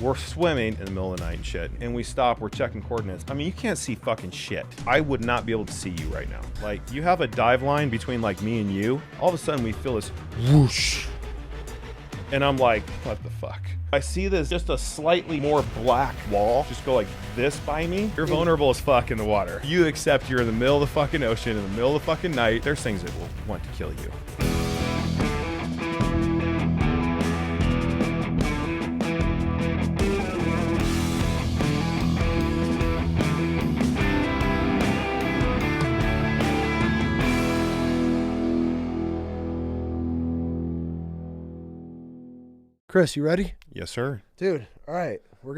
We're swimming in the middle of the night and shit, and we stop, we're checking coordinates. I mean, you can't see fucking shit. I would not be able to see you right now. Like, you have a dive line between like me and you. All of a sudden we feel this whoosh. And I'm like, what the fuck? I see this just a slightly more black wall just go like this by me. You're vulnerable as fuck in the water. You accept you're in the middle of the fucking ocean, in the middle of the fucking night. There's things that will want to kill you. Chris, you ready? Yes, sir. Dude, all right. We're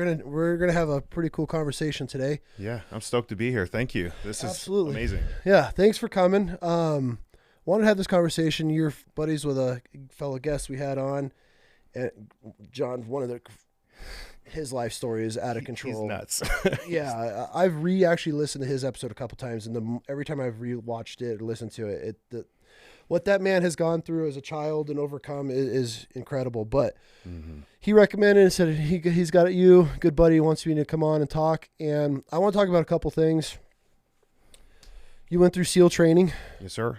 gonna have a pretty cool conversation today. Yeah, I'm stoked to be here. Thank you. This is Absolutely amazing. Yeah, thanks for coming. Wanted to have this conversation. You're buddies with a fellow guest we had on, and John. His life story is out of control. He's nuts. Yeah, I've actually listened to his episode a couple times, and every time I've rewatched it or listened to it, what that man has gone through as a child and overcome is incredible. But he recommended and said he's got you, good buddy, wants me to come on and talk. And I want to talk about a couple things. You went through SEAL training. Yes, sir.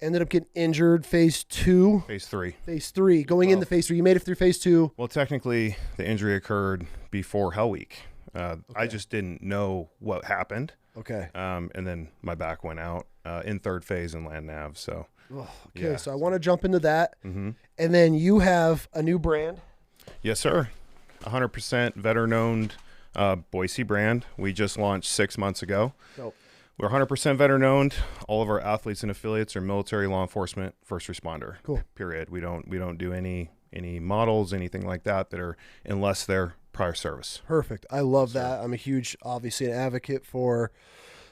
Ended up getting injured. Phase 2. Phase 3. Phase 3. Going into phase 3. You made it through phase 2. Well, technically, the injury occurred before Hell Week. I just didn't know what happened. Okay. And then my back went out in third phase in land nav. So. Okay, Yeah. so I want to jump into that. Mm-hmm. And then you have a new brand. Yes, sir. 100% veteran-owned Boise brand. We just launched 6 months ago. Dope. We're 100% veteran-owned. All of our athletes and affiliates are military, law enforcement, first responder. Cool. Period. We don't do any models, anything like that are unless they're prior service. Perfect. I love that. I'm a huge, obviously, an advocate for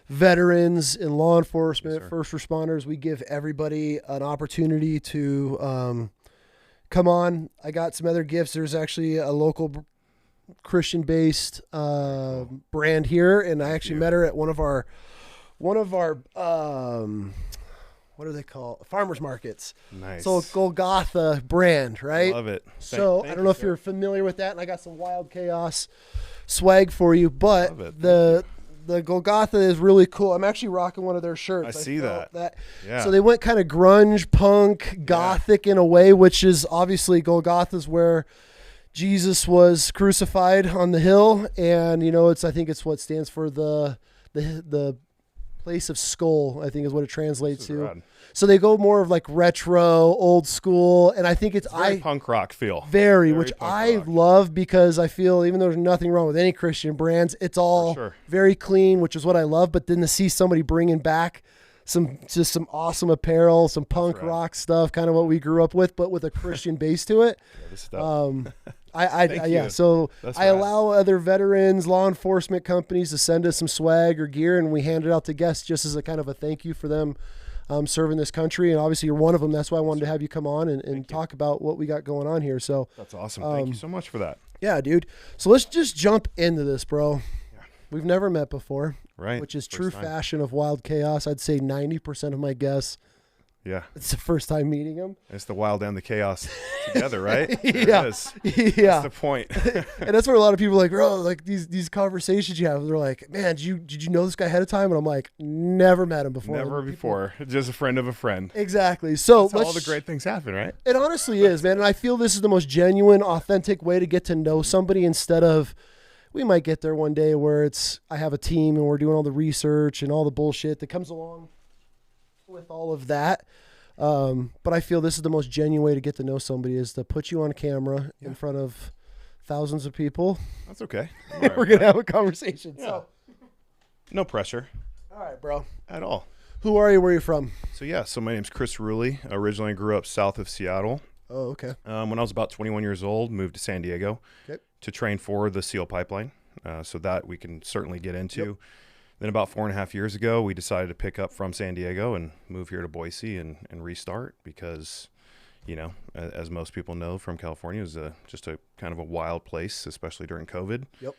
veterans in law enforcement, Yes, first responders. We give everybody an opportunity to come on. I got some other gifts. There's actually a local Christian-based brand here, and I actually met her at one of our what do they call farmers markets? Nice. So Golgotha brand, right? Love it. So I don't know if you're familiar with that, and I got some Wild Chaos swag for you, but the Golgotha is really cool. I'm actually rocking one of their shirts. I see that. Yeah. So they went kind of grunge, punk, gothic in a way, which is obviously Golgotha's where Jesus was crucified on the hill, and I think it's what stands for the place of skull, I think is what it translates to. Rad. So they go more of like retro, old school, and I think it's very punk rock feel. Which I love because I feel even though there's nothing wrong with any Christian brands, it's all very clean, which is what I love. But then to see somebody bringing back some awesome apparel, some punk rock stuff, kind of what we grew up with, but with a Christian base to it. So I allow other veterans, law enforcement companies to send us some swag or gear, and we hand it out to guests just as a kind of a thank you for them serving this country. And obviously you're one of them. That's why I wanted to have you come on and talk about what we got going on here. So that's awesome. Thank you so much for that. Yeah, dude. So let's just jump into this, bro. Yeah. We've never met before, right? Which is true fashion of Wild Chaos. I'd say 90% of my guests. Yeah. It's the first time meeting him. It's the wild and the chaos together, right? Yeah. That's the point. And that's where a lot of people are like, bro, like these conversations you have, they're like, man, did you know this guy ahead of time? And I'm like, never met him before. Never before. Just a friend of a friend. Exactly. So that's how all the great things happen, right? It honestly is, man. And I feel this is the most genuine, authentic way to get to know somebody instead of, we might get there one day where I have a team and we're doing all the research and all the bullshit that comes along with all of that. But I feel this is the most genuine way to get to know somebody is to put you on camera in front of thousands of people. That's okay. We're going to have a conversation. Yeah. So No pressure. All right, bro. At all. Who are you? Where are you from? So my name's Chris Rullie. I originally grew up south of Seattle. Oh, okay. When I was about 21 years old, moved to San Diego to train for the SEAL pipeline. So that we can certainly get into. Yep. Then about 4.5 years ago, we decided to pick up from San Diego and move here to Boise and restart because, as most people know from California, it was just a kind of a wild place, especially during COVID. Yep.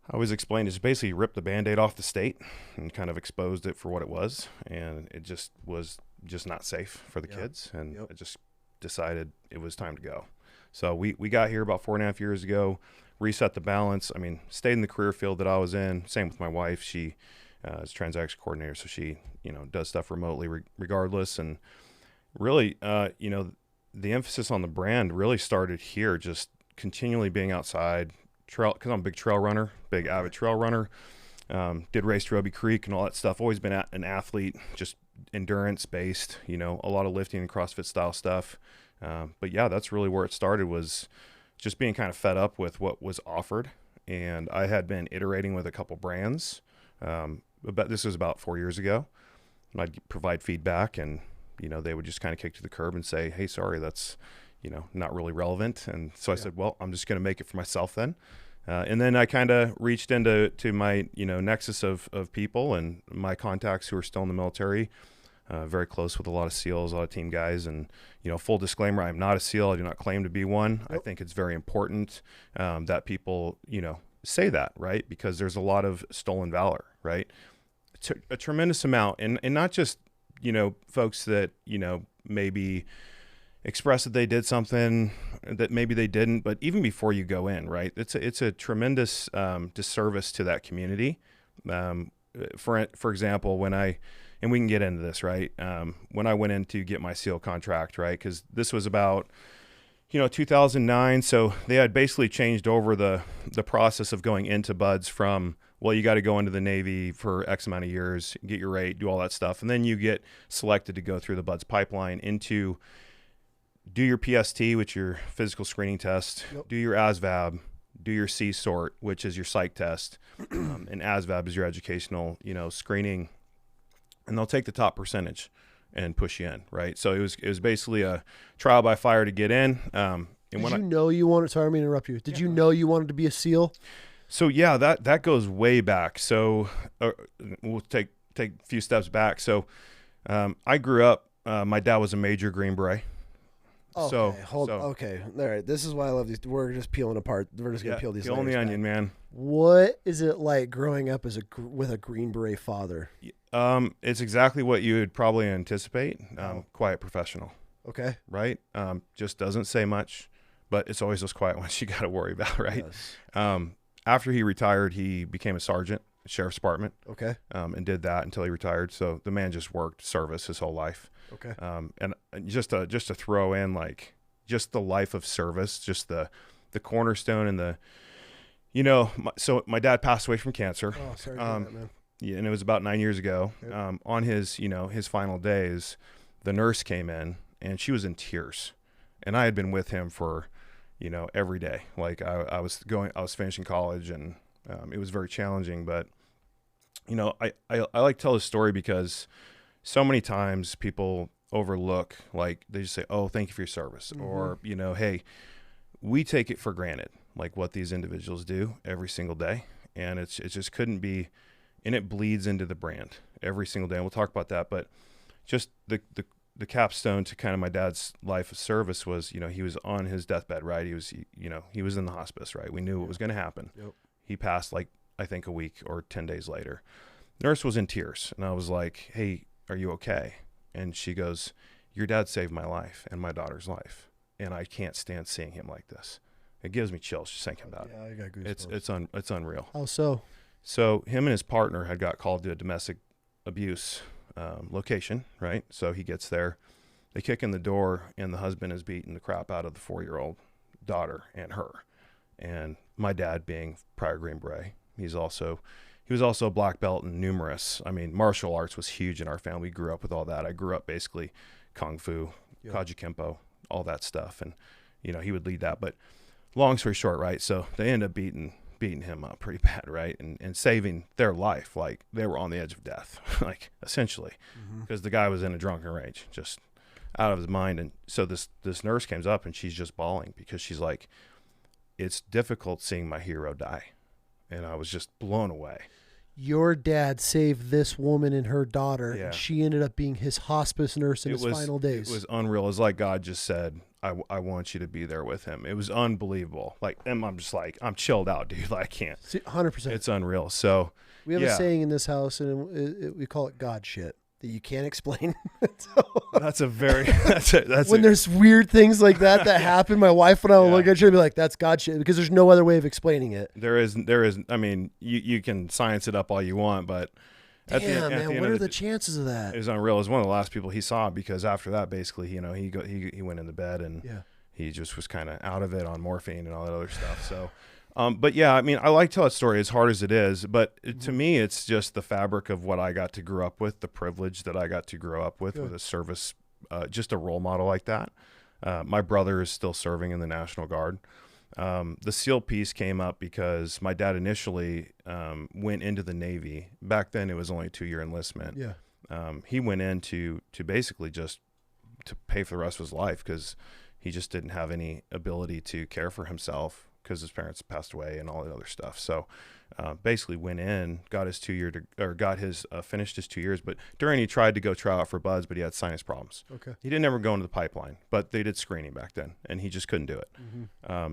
I always explained it's basically ripped the Band-Aid off the state and kind of exposed it for what it was. And it just was not safe for the kids. And I just decided it was time to go. So we got here about 4.5 years ago, reset the balance. I mean, stayed in the career field that I was in. Same with my wife. She is a transaction coordinator, so she, does stuff remotely regardless. And really, the emphasis on the brand really started here, just continually being outside, trail, because I'm a big trail runner, big avid trail runner. Did race to Robie Creek and all that stuff. Always been an athlete, just endurance based, a lot of lifting and CrossFit style stuff. But yeah, that's really where it started, was just being kind of fed up with what was offered. And I had been iterating with a couple brands. But this was about 4 years ago. And I'd provide feedback, and, they would just kind of kick to the curb and say, hey, sorry, that's, not really relevant. And so I said, well, I'm just going to make it for myself then. And then I kind of reached into my, nexus of people and my contacts who are still in the military, very close with a lot of SEALs, a lot of team guys. And, full disclaimer, I'm not a SEAL. I do not claim to be one. Nope. I think it's very important that people, say that, right? Because there's a lot of stolen valor, right? A tremendous amount. And not just, folks that, maybe express that they did something that maybe they didn't, but even before you go in, right? It's a tremendous disservice to that community. For example, and we can get into this, right? When I went in to get my SEAL contract, right? Because this was about, 2009. So they had basically changed over the process of going into BUDS from, well, you got to go into the Navy for X amount of years, get your rate, do all that stuff. And then you get selected to go through the BUDS pipeline into do your PST, which is your physical screening test, do your ASVAB, do your C-SORT, which is your psych test, and ASVAB is your educational, screening, and they'll take the top percentage and push you in, right? So it was basically a trial by fire to get in. And Did you know you wanted? Sorry, I mean to interrupt you. Did you know you wanted to be a SEAL? So yeah, that goes way back. So we'll take a few steps back. So I grew up. My dad was a Major Green Beret. Okay, okay. All right. This is why I love these. We're just peeling apart. We're just gonna peel these. Peeling the onion, man. What is it like growing up with a Green Beret father? It's exactly what you would probably anticipate. Quiet professional. Okay. Right. Just doesn't say much, but it's always those quiet ones you got to worry about, right? Yes. After he retired, he became a sergeant, sheriff's department. Okay. And did that until he retired. So the man just worked service his whole life. Okay. And just to throw in, like, just the life of service, just the cornerstone and the, so my dad passed away from cancer. Oh, sorry to hear that, man. Yeah, and it was about 9 years ago. Okay. On his, his final days, the nurse came in and she was in tears, and I had been with him for, every day. Like I was finishing college, and it was very challenging, but, I like to tell this story because so many times people overlook, like they just say, oh, thank you for your service. Mm-hmm. Or, hey, we take it for granted, like what these individuals do every single day. And it just couldn't be, and it bleeds into the brand every single day. And we'll talk about that, but just the capstone to kind of my dad's life of service was, he was on his deathbed, right? He was, he was in the hospice, right? We knew what was going to happen. Yep. He passed, like, I think a week or 10 days later. Nurse was in tears, and I was like, hey, are you okay? And she goes, your dad saved my life and my daughter's life, and I can't stand seeing him like this. It gives me chills just thinking about it. I got goosebumps. It's unreal. How so? So him and his partner had got called to a domestic abuse location, right? So he gets there, they kick in the door, and the husband is beating the crap out of the 4-year-old daughter and her. And my dad, being prior Green Beret, he was also a black belt in numerous. I mean, martial arts was huge in our family. We grew up with all that. I grew up basically kung fu, kaji kempo, all that stuff, and he would lead that. But long story short, right? So they ended up beating him up pretty bad, right? And saving their life. Like, they were on the edge of death, like, essentially, because the guy was in a drunken rage, just out of his mind. And so this nurse comes up, and she's just bawling because she's like, it's difficult seeing my hero die. And I was just blown away. Your dad saved this woman and her daughter, and she ended up being his hospice nurse in his final days. It was unreal. It was like God just said, I want you to be there with him. It was unbelievable. Like, and I'm just like, I'm chilled out, dude. Like, I can't. 100%. It's unreal. So we have a saying in this house, and we call it God shit. that you can't explain. That's a very that's when there's weird things like that happen, my wife and I will look at you and be like, "That's God shit," because there's no other way of explaining it. There is. I mean, you can science it up all you want, but damn, man, what are the chances of that? It was unreal. It was one of the last people he saw, because after that, basically, you know, he went into bed and he just was kind of out of it on morphine and all that other stuff. So. But yeah, I mean, I like to tell that story as hard as it is, but to me, it's just the fabric of what I got to grow up with, the privilege that I got to grow up with a service, just a role model like that. My brother is still serving in the National Guard. The SEAL piece came up because my dad initially went into the Navy. Back then, it was only a 2-year enlistment. Yeah. He went in to basically just to pay for the rest of his life, because he just didn't have any ability to care for himself, because his parents passed away and all that other stuff. So basically went in, got his 2 year finished his 2 years, but during he tried to go try out for buds, but he had sinus problems. Okay. He didn't ever go into the pipeline, but they did screening back then and he just couldn't do it.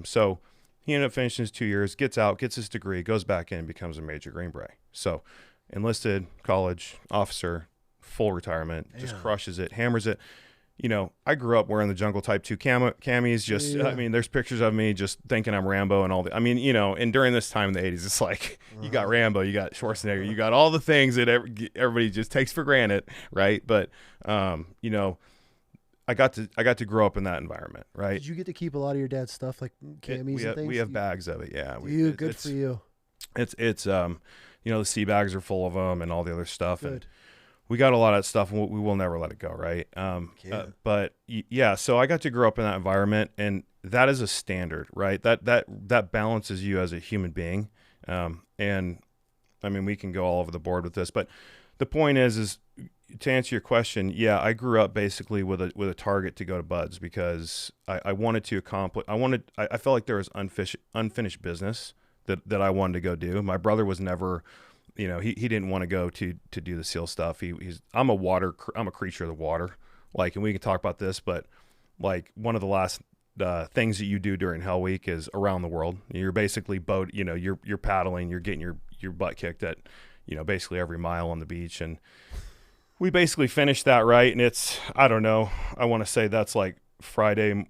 So he ended up finishing his 2 years, gets out, gets his degree, goes back in, becomes a Major Green Beret. So enlisted, college, officer, full retirement, just crushes it, hammers it. You know, I grew up wearing the Jungle Type 2 camis. Just, I mean, there's pictures of me just thinking I'm Rambo and all the, I mean, you know, and during this time in the 80s, it's like, you got Rambo, you got Schwarzenegger, you got all the things that everybody just takes for granted, right? But, you know, I got to grow up in that environment, right? Did you get to keep a lot of your dad's stuff, like camis and things? We have bags of it, yeah. Good for you. It's you know, the sea bags are full of them and all the other stuff. Good. And we got a lot of that stuff, and we will never let it go, right? But yeah, so I got to grow up in that environment, and that is a standard, right? That balances you as a human being. And I mean, we can go all over the board with this, but the point is to answer your question, yeah, I grew up basically with a target to go to buds, because I wanted to accomplish. I felt like there was unfinished business that I wanted to go do. My brother was never. You know, he didn't want to go to do the SEAL stuff. I'm a creature of the water. Like, and we can talk about this, but like one of the last things that you do during Hell Week is around the world. You're basically you're paddling, you're getting your butt kicked at, you know, basically every mile on the beach. And we basically finished that, right? And it's, I don't know, I want to say that's like Friday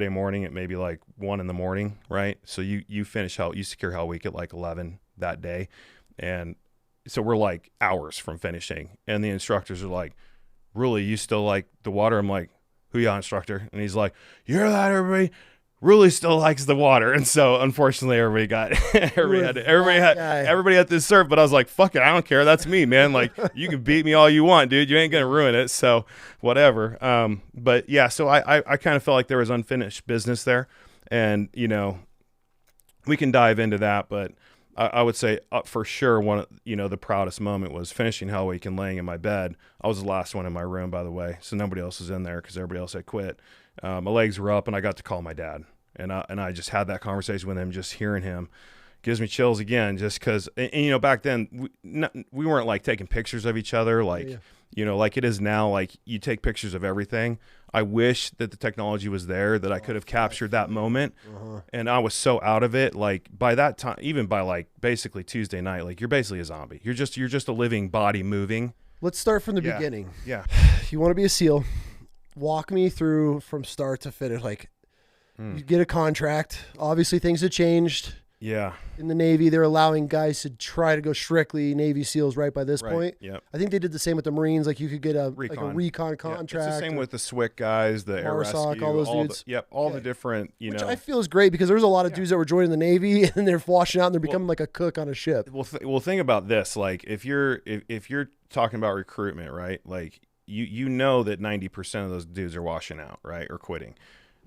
morning at maybe like 1 a.m, right? So you secure Hell Week at like 11 that day. And so we're like hours from finishing, and the instructors are like, "Rullie, you still like the water?" I'm like, "Who ya, instructor?" And he's like, "You hear that, everybody? Rullie still likes the water." And so unfortunately, everybody had to serve. But I was like, "Fuck it, I don't care. That's me, man. Like, you can beat me all you want, dude. You ain't gonna ruin it. So whatever." But yeah, so I kind of felt like there was unfinished business there, and you know, we can dive into that, but. I would say for sure the proudest moment was finishing Hell Week and laying in my bed. I was the last one in my room, by the way, so nobody else was in there because everybody else had quit. My legs were up, and I got to call my dad, and I just had that conversation with him. Just hearing him gives me chills again, just because. And you know, back then we weren't like taking pictures of each other, like you know, like it is now. Like you take pictures of everything. I wish that the technology was there, that I could have captured that moment. And I was so out of it. Like by that time, even by like basically Tuesday night, like you're basically a zombie. You're just a living body moving. Let's start from the beginning. Yeah. If you want to be a SEAL, walk me through from start to finish. Like you get a contract. Obviously things have changed. Yeah. In the Navy, they're allowing guys to try to go strictly Navy SEALs right by this point. Yep. I think they did the same with the Marines. Like you could get a recon contract. It's the same with the SWIC guys, the Air Rescue, all those dudes. All the different, Which I feel is great, because there's a lot of dudes that were joining the Navy and they're washing out and they're becoming like a cook on a ship. Well, think about this. Like if you're talking about recruitment, right? Like you know that 90% of those dudes are washing out, right, or quitting.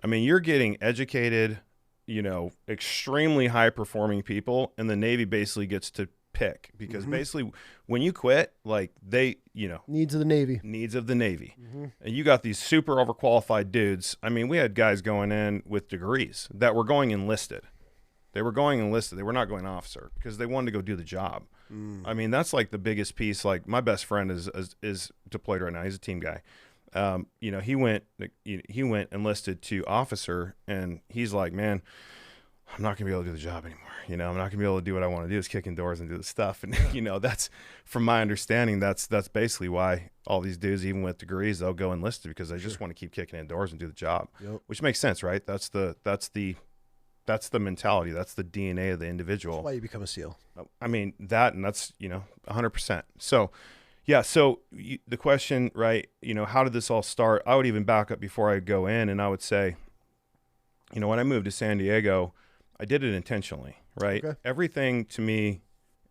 I mean, you're getting educated, you know, extremely high performing people, and the Navy basically gets to pick, because basically when you quit, like they, you know, needs of the Navy, and you got these super overqualified dudes. I mean, we had guys going in with degrees that were going enlisted. They were not going officer, because they wanted to go do the job. I mean, that's like the biggest piece. Like my best friend is deployed right now. He's a team guy. You know, he went enlisted to officer, and he's like, man, I'm not going to be able to do the job anymore. I'm not going to be able to do what I want to do is kick indoors and do the stuff. And, that's, from my understanding, that's basically why all these dudes, even with degrees, they'll go enlisted because they just want to keep kicking indoors and do the job, which makes sense, right? That's the mentality. That's the DNA of the individual. That's why you become a SEAL. I mean, and that's, 100%. So, yeah. So the question, right, how did this all start? I would even back up before I go in, and I would say, when I moved to San Diego, I did it intentionally, right? Okay. Everything to me,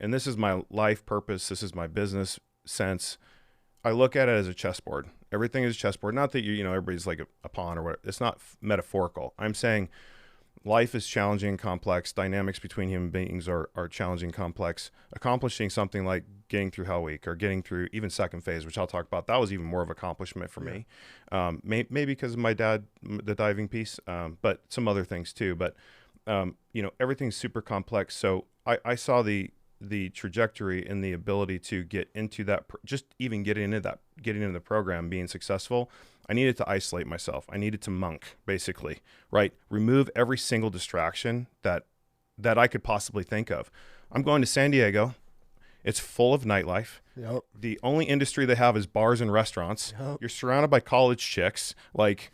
and this is my life purpose, this is my business sense, I look at it as a chessboard. Everything is a chessboard. Not that everybody's like a pawn or whatever. It's not metaphorical. I'm saying life is challenging and complex. Dynamics between human beings are challenging and complex. Accomplishing something like getting through Hell Week or getting through even second phase, which I'll talk about, that was even more of an accomplishment for me. Maybe because of my dad, the diving piece, but some other things too. But, everything's super complex. So I saw the trajectory and the ability to get into that, just even getting into the program, being successful. I needed to isolate myself. I needed to monk, basically, right? Remove every single distraction that I could possibly think of. I'm going to San Diego. It's full of nightlife. Yep. The only industry they have is bars and restaurants. Yep. You're surrounded by college chicks. Like,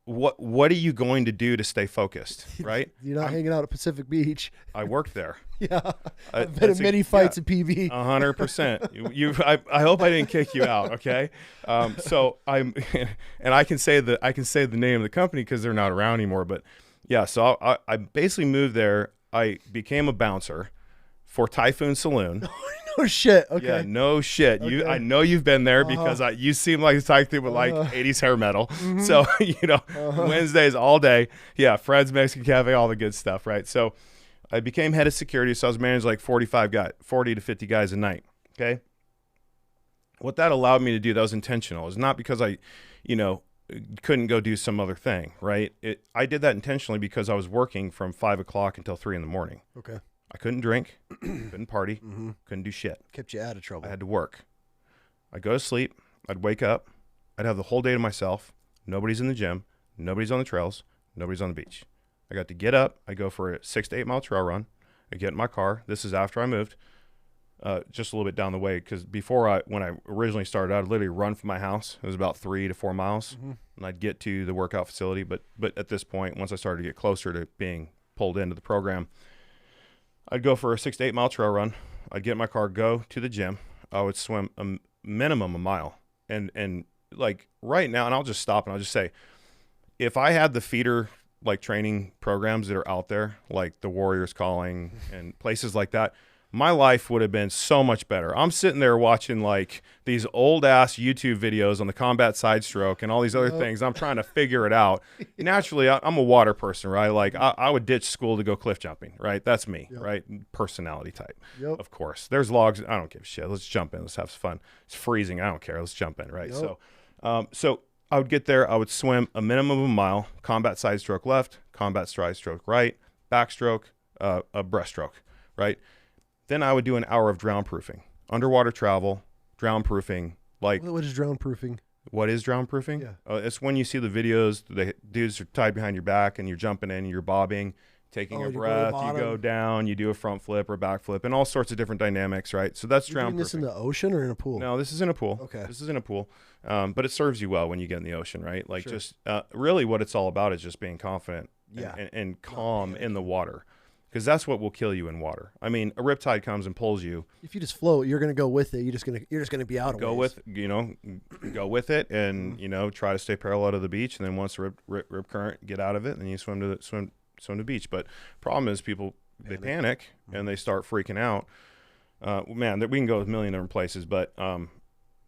what are you going to do to stay focused, right? You're not hanging out at Pacific Beach. I worked there. Yeah. I've been in many fights at PB. 100%. I hope I didn't kick you out. Okay. So and I can say the name of the company because they're not around anymore, but yeah. So I basically moved there. I became a bouncer for Typhoon Saloon. No shit. Okay. Yeah, no shit. Okay. I know you've been there because you seem like the type dude with like 80s hair metal. Mm-hmm. So, Wednesdays all day. Yeah, Fred's Mexican Cafe, all the good stuff, right? So I became head of security, so I was managing like 40 to 50 guys a night, okay? What that allowed me to do, that was intentional. It was not because I, couldn't go do some other thing, right? I did that intentionally because I was working from 5 o'clock until 3 in the morning. Okay. I couldn't drink, couldn't party, couldn't do shit. Kept you out of trouble. I had to work. I'd go to sleep. I'd wake up. I'd have the whole day to myself. Nobody's in the gym. Nobody's on the trails. Nobody's on the beach. I got to get up. I go for a 6 to 8 mile trail run. I get in my car. This is after I moved, just a little bit down the way. Because when I originally started, I'd literally run from my house. It was about 3 to 4 miles, and I'd get to the workout facility. But at this point, once I started to get closer to being pulled into the program, I'd go for a 6 to 8 mile trail run. I'd get in my car, go to the gym. I would swim a minimum a mile. And like right now, and I'll just stop and I'll just say, if I had the feeder like training programs that are out there, like the Warriors Calling and places like that, my life would have been so much better. I'm sitting there watching like these old ass YouTube videos on the combat side stroke and all these other things. I'm trying to figure it out. Naturally, I'm a water person, right? Like I would ditch school to go cliff jumping, right? That's me, right? Personality type, of course. There's logs. I don't give a shit. Let's jump in. Let's have fun. It's freezing. I don't care. Let's jump in, right? So I would get there. I would swim a minimum of a mile, combat side stroke left, combat stride stroke right, backstroke, a breaststroke, right? Then I would do an hour of drown proofing, underwater travel, drown proofing. Like, what is drown proofing? What is drown proofing? Yeah. It's when you see the videos, the dudes are tied behind your back and you're jumping in, you're bobbing, taking a breath, you go down, you do a front flip or back flip, and all sorts of different dynamics, right? So that's drown proofing. This in the ocean or in a pool? No, this is in a pool. Okay. This is in a pool. But it serves you well when you get in the ocean, right? Like just really what it's all about is just being confident and calm in the water. Because that's what will kill you in water. I mean, a riptide comes and pulls you. If you just float, you're gonna go with it. You're just gonna be out of go with go with it, and try to stay parallel to the beach. And then once the rip current, get out of it, and you swim to the beach. But problem is, people they panic and they start freaking out. Man, we can go a million different places, but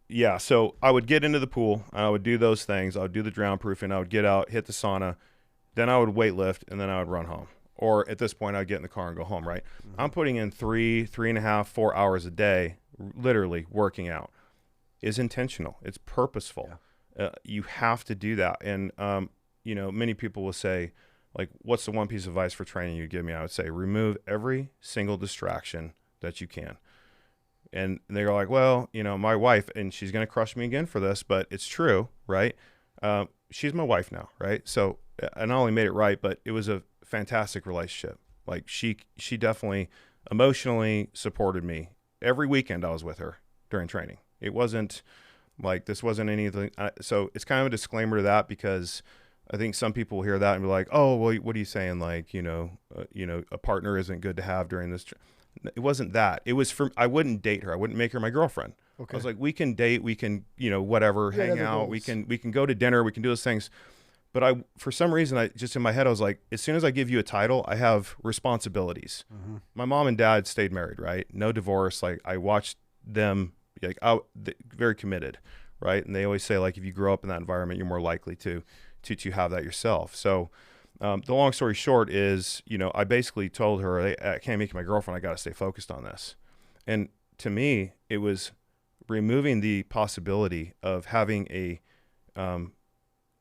yeah. So I would get into the pool. I would do those things. I would do the drown proofing. I would get out, hit the sauna, then I would weight lift, and then I would run home. Or at this point, I'd get in the car and go home, right? I'm putting in 3.5, 4 hours a day, literally working out. Is intentional. It's purposeful. Yeah. You have to do that. And, many people will say, like, what's the one piece of advice for training you'd give me? I would say, remove every single distraction that you can. And they go like, well, my wife, and she's going to crush me again for this, but it's true, right? She's my wife now, right? So I not only made it right, but it was a fantastic relationship. Like she definitely emotionally supported me. Every weekend I was with her during training. It wasn't like, this wasn't anything. So it's kind of a disclaimer to that, because I think some people hear that and be like, oh, well, what are you saying? Like, a partner isn't good to have during this. It wasn't that. It was I wouldn't date her. I wouldn't make her my girlfriend. Okay. I was like, we can date, we can, whatever, hang out. We can go to dinner. We can do those things. But for some reason, I just in my head, I was like, as soon as I give you a title, I have responsibilities. Mm-hmm. My mom and dad stayed married, right? No divorce. Like, I watched them, like, very committed, right? And they always say, like, if you grow up in that environment, you're more likely to have that yourself. So the long story short is, I basically told her, I can't make you my girlfriend. I got to stay focused on this. And to me, it was removing the possibility of having some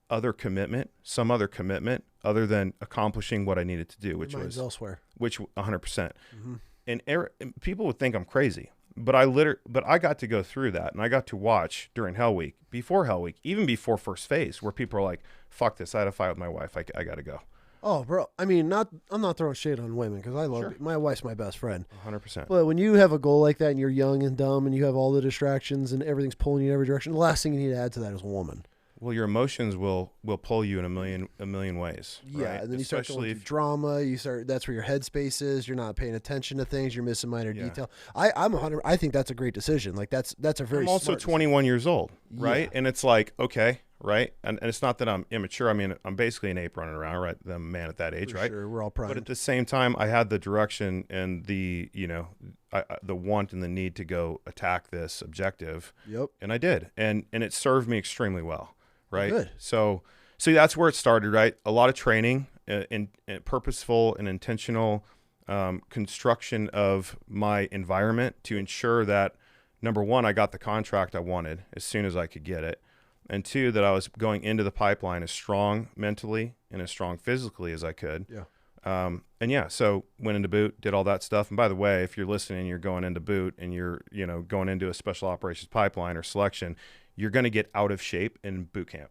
other commitment other than accomplishing what I needed to do, which was elsewhere, which 100%. Mm-hmm. And people would think I'm crazy, but I got to go through that, and I got to watch during Hell Week, before Hell Week, even before first phase, where people are like, fuck this, I had a fight with my wife, I got to go. Oh, bro. I mean, I'm not throwing shade on women, because I love my wife's my best friend. 100%. But when you have a goal like that and you're young and dumb and you have all the distractions and everything's pulling you in every direction, the last thing you need to add to that is a woman. Well, your emotions will pull you in a million ways. Yeah, right? and then you start going through drama. That's where your headspace is. You're not paying attention to things. You're missing minor detail. I'm 100. I think that's a great decision. Like that's a very. I'm also 21 years old, right? Yeah. And it's like, okay, right? And it's not that I'm immature. I mean, I'm basically an ape running around, right? I'm a man at that age, right? Sure, we're all primed. But at the same time, I had the direction and the the want and the need to go attack this objective. Yep. And I did, and it served me extremely well. Right. Good. So that's where it started, right? A lot of training and purposeful and intentional construction of my environment to ensure that, number one, I got the contract I wanted as soon as I could get it. And two, that I was going into the pipeline as strong mentally and as strong physically as I could. Yeah. So went into boot, did all that stuff. And by the way, if you're listening, you're going into boot and you're, going into a special operations pipeline or selection, you're going to get out of shape in boot camp.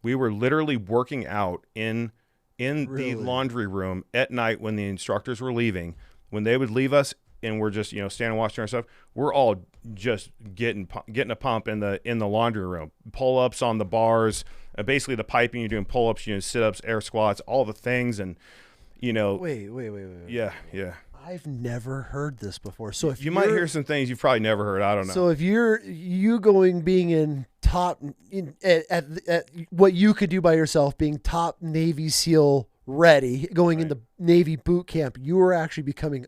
We were literally working out in the laundry room at night when the instructors were leaving. When they would leave us and we're just, standing watching our stuff, we're all just getting a pump in the laundry room. Pull-ups on the bars, basically the piping, you're doing pull-ups, sit-ups, air squats, all the things. And, Wait. Yeah. I've never heard this before. So if you might hear some things you've probably never heard. I don't know. So if being in top at what you could do by yourself, being top Navy SEAL ready, going into Navy boot camp, you are actually becoming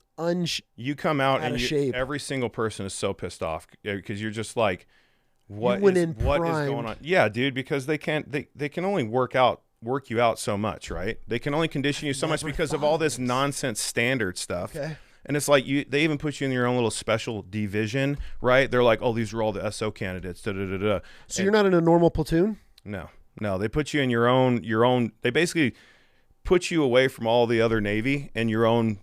you come out and shape. Every single person is so pissed off because you're just like, what is going on? Yeah, dude, because they can only work you out so much, right? They can only condition you so much because of all this nonsense standard stuff. Okay. And it's like they even put you in your own little special division, right? They're like, oh, these are all the SO candidates. So you're not in a normal platoon? No. They put you in your own. They basically put you away from all the other Navy and your own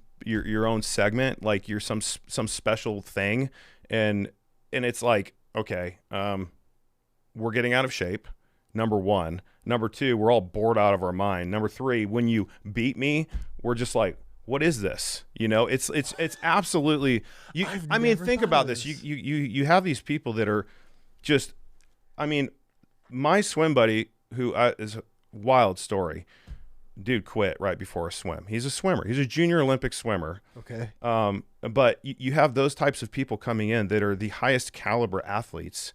segment, like you're some special thing. And it's like, okay, we're getting out of shape. Number one. Number two, we're all bored out of our mind. Number three, when you beat me, we're just like, what is this? It's absolutely. Think about this. You have these people that are just. I mean, my swim buddy, who is a wild story. Dude quit right before a swim. He's a swimmer. He's a junior Olympic swimmer. Okay. But you have those types of people coming in that are the highest caliber athletes,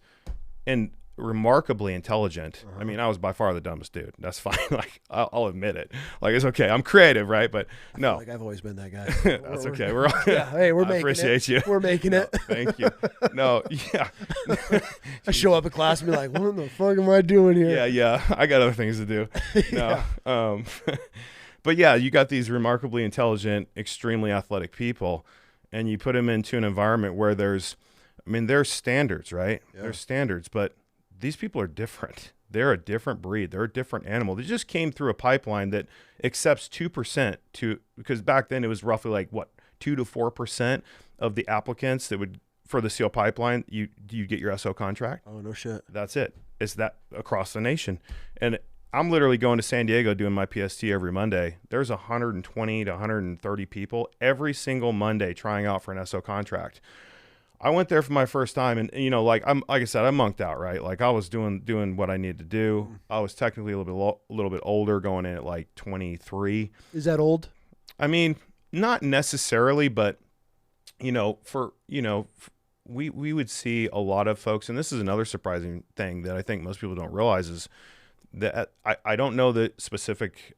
and remarkably intelligent. I mean, I was by far the dumbest dude. That's fine. Like, I'll admit it. Like, it's okay. I'm creative, right? But no. I feel like I've always been that guy. That's okay. We're all, hey, we're making appreciate it. You. We're making it. Thank you. No, yeah. I show up in class and be like, what the fuck am I doing here? Yeah. I got other things to do. No. But yeah, you got these remarkably intelligent, extremely athletic people, and you put them into an environment where there's standards, right? Yeah. There's standards, but these people are different. They're a different breed. They're a different animal. They just came through a pipeline that accepts 2% because back then it was roughly like 2 to 4% of the applicants that would, for the SEAL pipeline, you get your SO contract. Oh, no shit. That's it. It's that across the nation. And I'm literally going to San Diego doing my PST every Monday. There's 120 to 130 people every single Monday trying out for an SO contract. I went there for my first time, and you know, like I said, I monked out, right? Like I was doing what I needed to do. I was technically a little bit older, going in at like 23. Is that old? I mean, not necessarily, but you know, we would see a lot of folks, and this is another surprising thing that I think most people don't realize is that I don't know the specific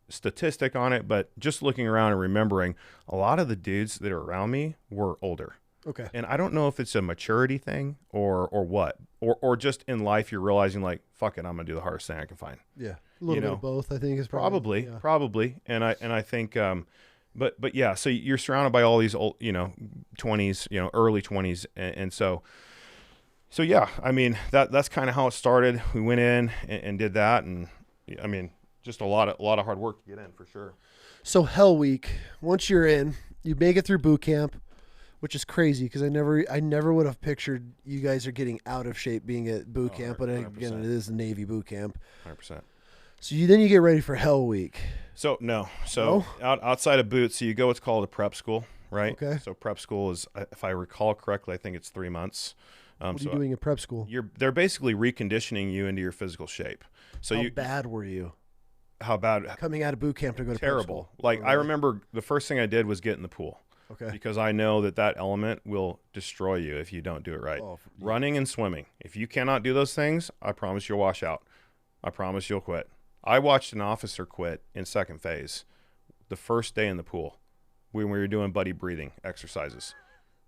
statistic on it, but just looking around and remembering, a lot of the dudes that are around me were older. Okay. And I don't know if it's a maturity thing or what, or just in life you're realizing like, fuck it, I'm gonna do the hardest thing I can find. Yeah, a little bit of both. I think is probably. And I think, but yeah. So you're surrounded by all these old, 20s, early 20s, and so yeah. I mean that's kind of how it started. We went in and did that, and I mean just a lot of hard work to get in for sure. So Hell Week, once you're in, you make it through boot camp, which is crazy because I never would have pictured you guys are getting out of shape being at boot camp, but again, it is the Navy boot camp. 100%. So then you get ready for Hell Week. So outside of boots, so you go what's called a prep school, right? Okay. So prep school is, if I recall correctly, I think it's 3 months. What are you doing at prep school? They're basically reconditioning you into your physical shape. So how bad were you? How bad? Coming out of boot camp to go to prep school? Like I remember the first thing I did was get in the pool. Okay. Because I know that element will destroy you if you don't do it right. Running and swimming. If you cannot do those things, I promise you'll wash out. I promise you'll quit. I watched an officer quit in second phase the first day in the pool when we were doing buddy breathing exercises.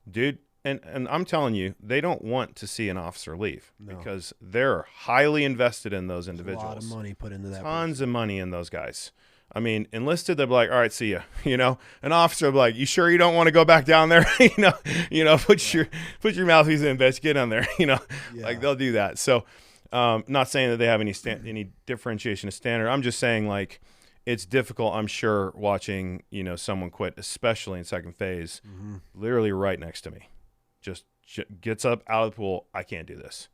Dude, and I'm telling you, they don't want to see an officer leave because they're highly invested in those individuals. A lot of money put into that. Tons of money in those guys. I mean, enlisted, they'll be like, all right, see ya. An officer will be like, you sure you don't want to go back down there? Put your mouthpiece in, bitch, get on there. Like they'll do that. So, not saying that they have any differentiation of standard. I'm just saying like, it's difficult. I'm sure watching, someone quit, especially in second phase, literally right next to me, just gets up out of the pool. I can't do this.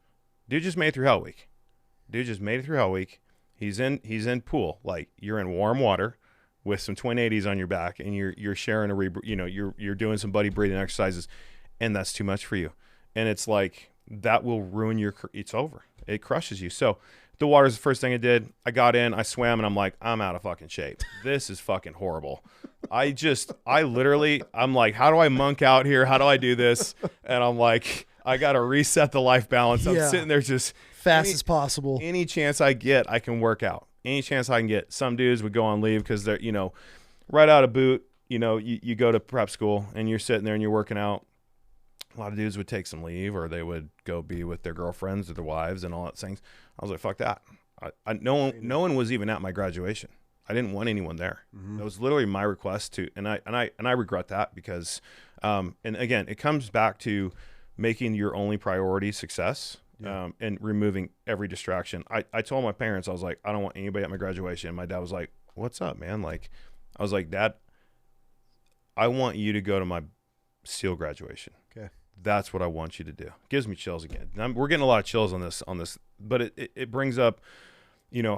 Dude just made it through Hell Week. He's in pool, like you're in warm water with some twin 80s on your back, and you're sharing you're doing some buddy breathing exercises, and that's too much for you. And it's like that will ruin it's over. It crushes you. So the water's the first thing I did. I got in, I swam, and I'm like, I'm out of fucking shape. This is fucking horrible. I'm like, how do I monk out here? How do I do this? And I'm like, I got to reset the life balance. I'm sitting there just fast as possible. Any chance I get, I can work out. Any chance I can get. Some dudes would go on leave because they're, right out of boot, you go to prep school and you're sitting there and you're working out. A lot of dudes would take some leave, or they would go be with their girlfriends or their wives and all that things. I was like, fuck that. No one was even at my graduation. I didn't want anyone there. It was literally my request to, and I regret that because, and again, it comes back to making your only priority success. And removing every distraction. I told my parents, I was like, I don't want anybody at my graduation. And my dad was like, what's up, man? Like, I was like, Dad, I want you to go to my SEAL graduation. Okay. That's what I want you to do. Gives me chills again. We're getting a lot of chills on this, but it brings up,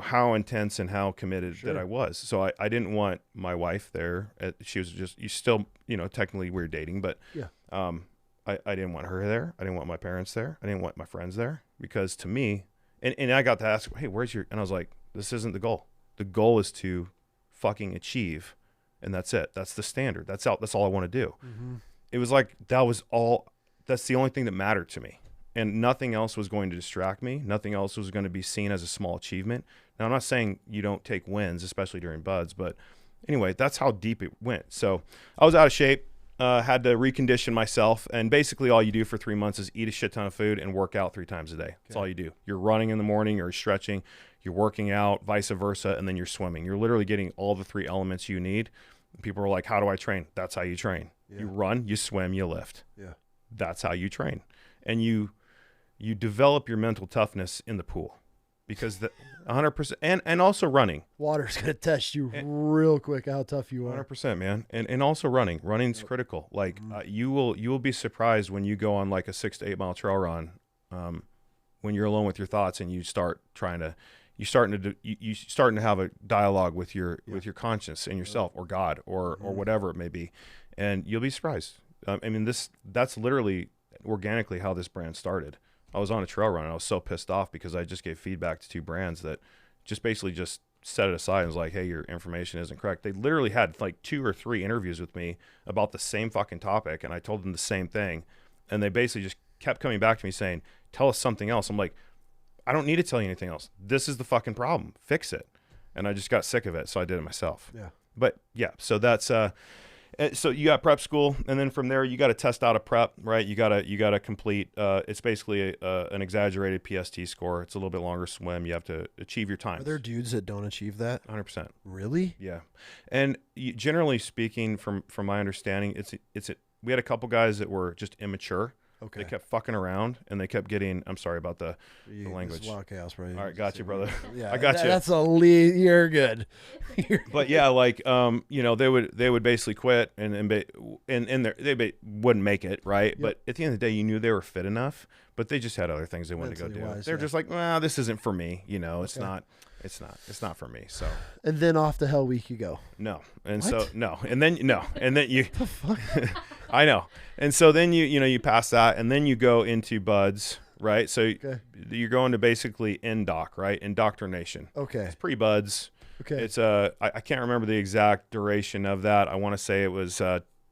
how intense and how committed that I was. So I didn't want my wife there. She was you still, technically we're dating, but I didn't want her there. I didn't want my parents there. I didn't want my friends there because to me, and I got to ask, hey, where's your, and I was like, this isn't the goal. The goal is to fucking achieve. And that's it. That's the standard. That's all I want to do. It was like, that's the only thing that mattered to me. And nothing else was going to distract me. Nothing else was going to be seen as a small achievement. Now, I'm not saying you don't take wins, especially during buds, but anyway, that's how deep it went. So I was out of shape. Had to recondition myself, and basically all you do for 3 months is eat a shit ton of food and work out 3 times a day. That's all you do. You're running in the morning, or stretching, you're working out, vice versa, and then you're swimming. You're literally getting all the 3 elements you need. People are like, how do I train? That's how you train. You run, you swim, you lift. That's how you train. And you develop your mental toughness in the pool. Because 100%, and also running. Water's gonna test you real quick how tough you are. 100%, man, and also running's critical. Like you will be surprised when you go on like a 6 to 8 mile trail run, when you're alone with your thoughts and you start trying to, you starting to have a dialogue with your conscience and yourself or God or whatever it may be, and you'll be surprised. I mean, that's literally organically how this brand started. I was on a trail run and I was so pissed off because I just gave feedback to 2 brands that just basically just set it aside and was like, hey, your information isn't correct. They literally had like 2 or 3 interviews with me about the same fucking topic, and I told them the same thing, and they basically just kept coming back to me saying, tell us something else. I'm like, I don't need to tell you anything else. This is the fucking problem. Fix it. And I just got sick of it, so I did it myself. Yeah. But yeah, so that's so you got prep school, and then from there you got to test out a prep, right? You gotta complete. It's basically an exaggerated PST score. It's a little bit longer swim. You have to achieve your time. Are there dudes that don't achieve that? 100%. Really? Yeah, and generally speaking, from my understanding, we had a couple guys that were just immature. Okay. They kept fucking around, and they kept getting. I'm sorry about the language. It's a lot of chaos, bro. All right, got you, brother. Yeah, I got you. That's a lead. You're good. But yeah, like they would basically quit, and they wouldn't make it, right? Yep. But at the end of the day, you knew they were fit enough, but they just had other things they wanted to go do. They're just like, well, this isn't for me. It's not. It's not for me. So. And then off to Hell Week you go. No, and what? And then you. The fuck? I know, and so then you pass that, and then you go into buds, right? So you're going to basically indoc, right? Indoctrination. Okay. It's pre-buds. Okay. It's I can't remember the exact duration of that. I want to say it was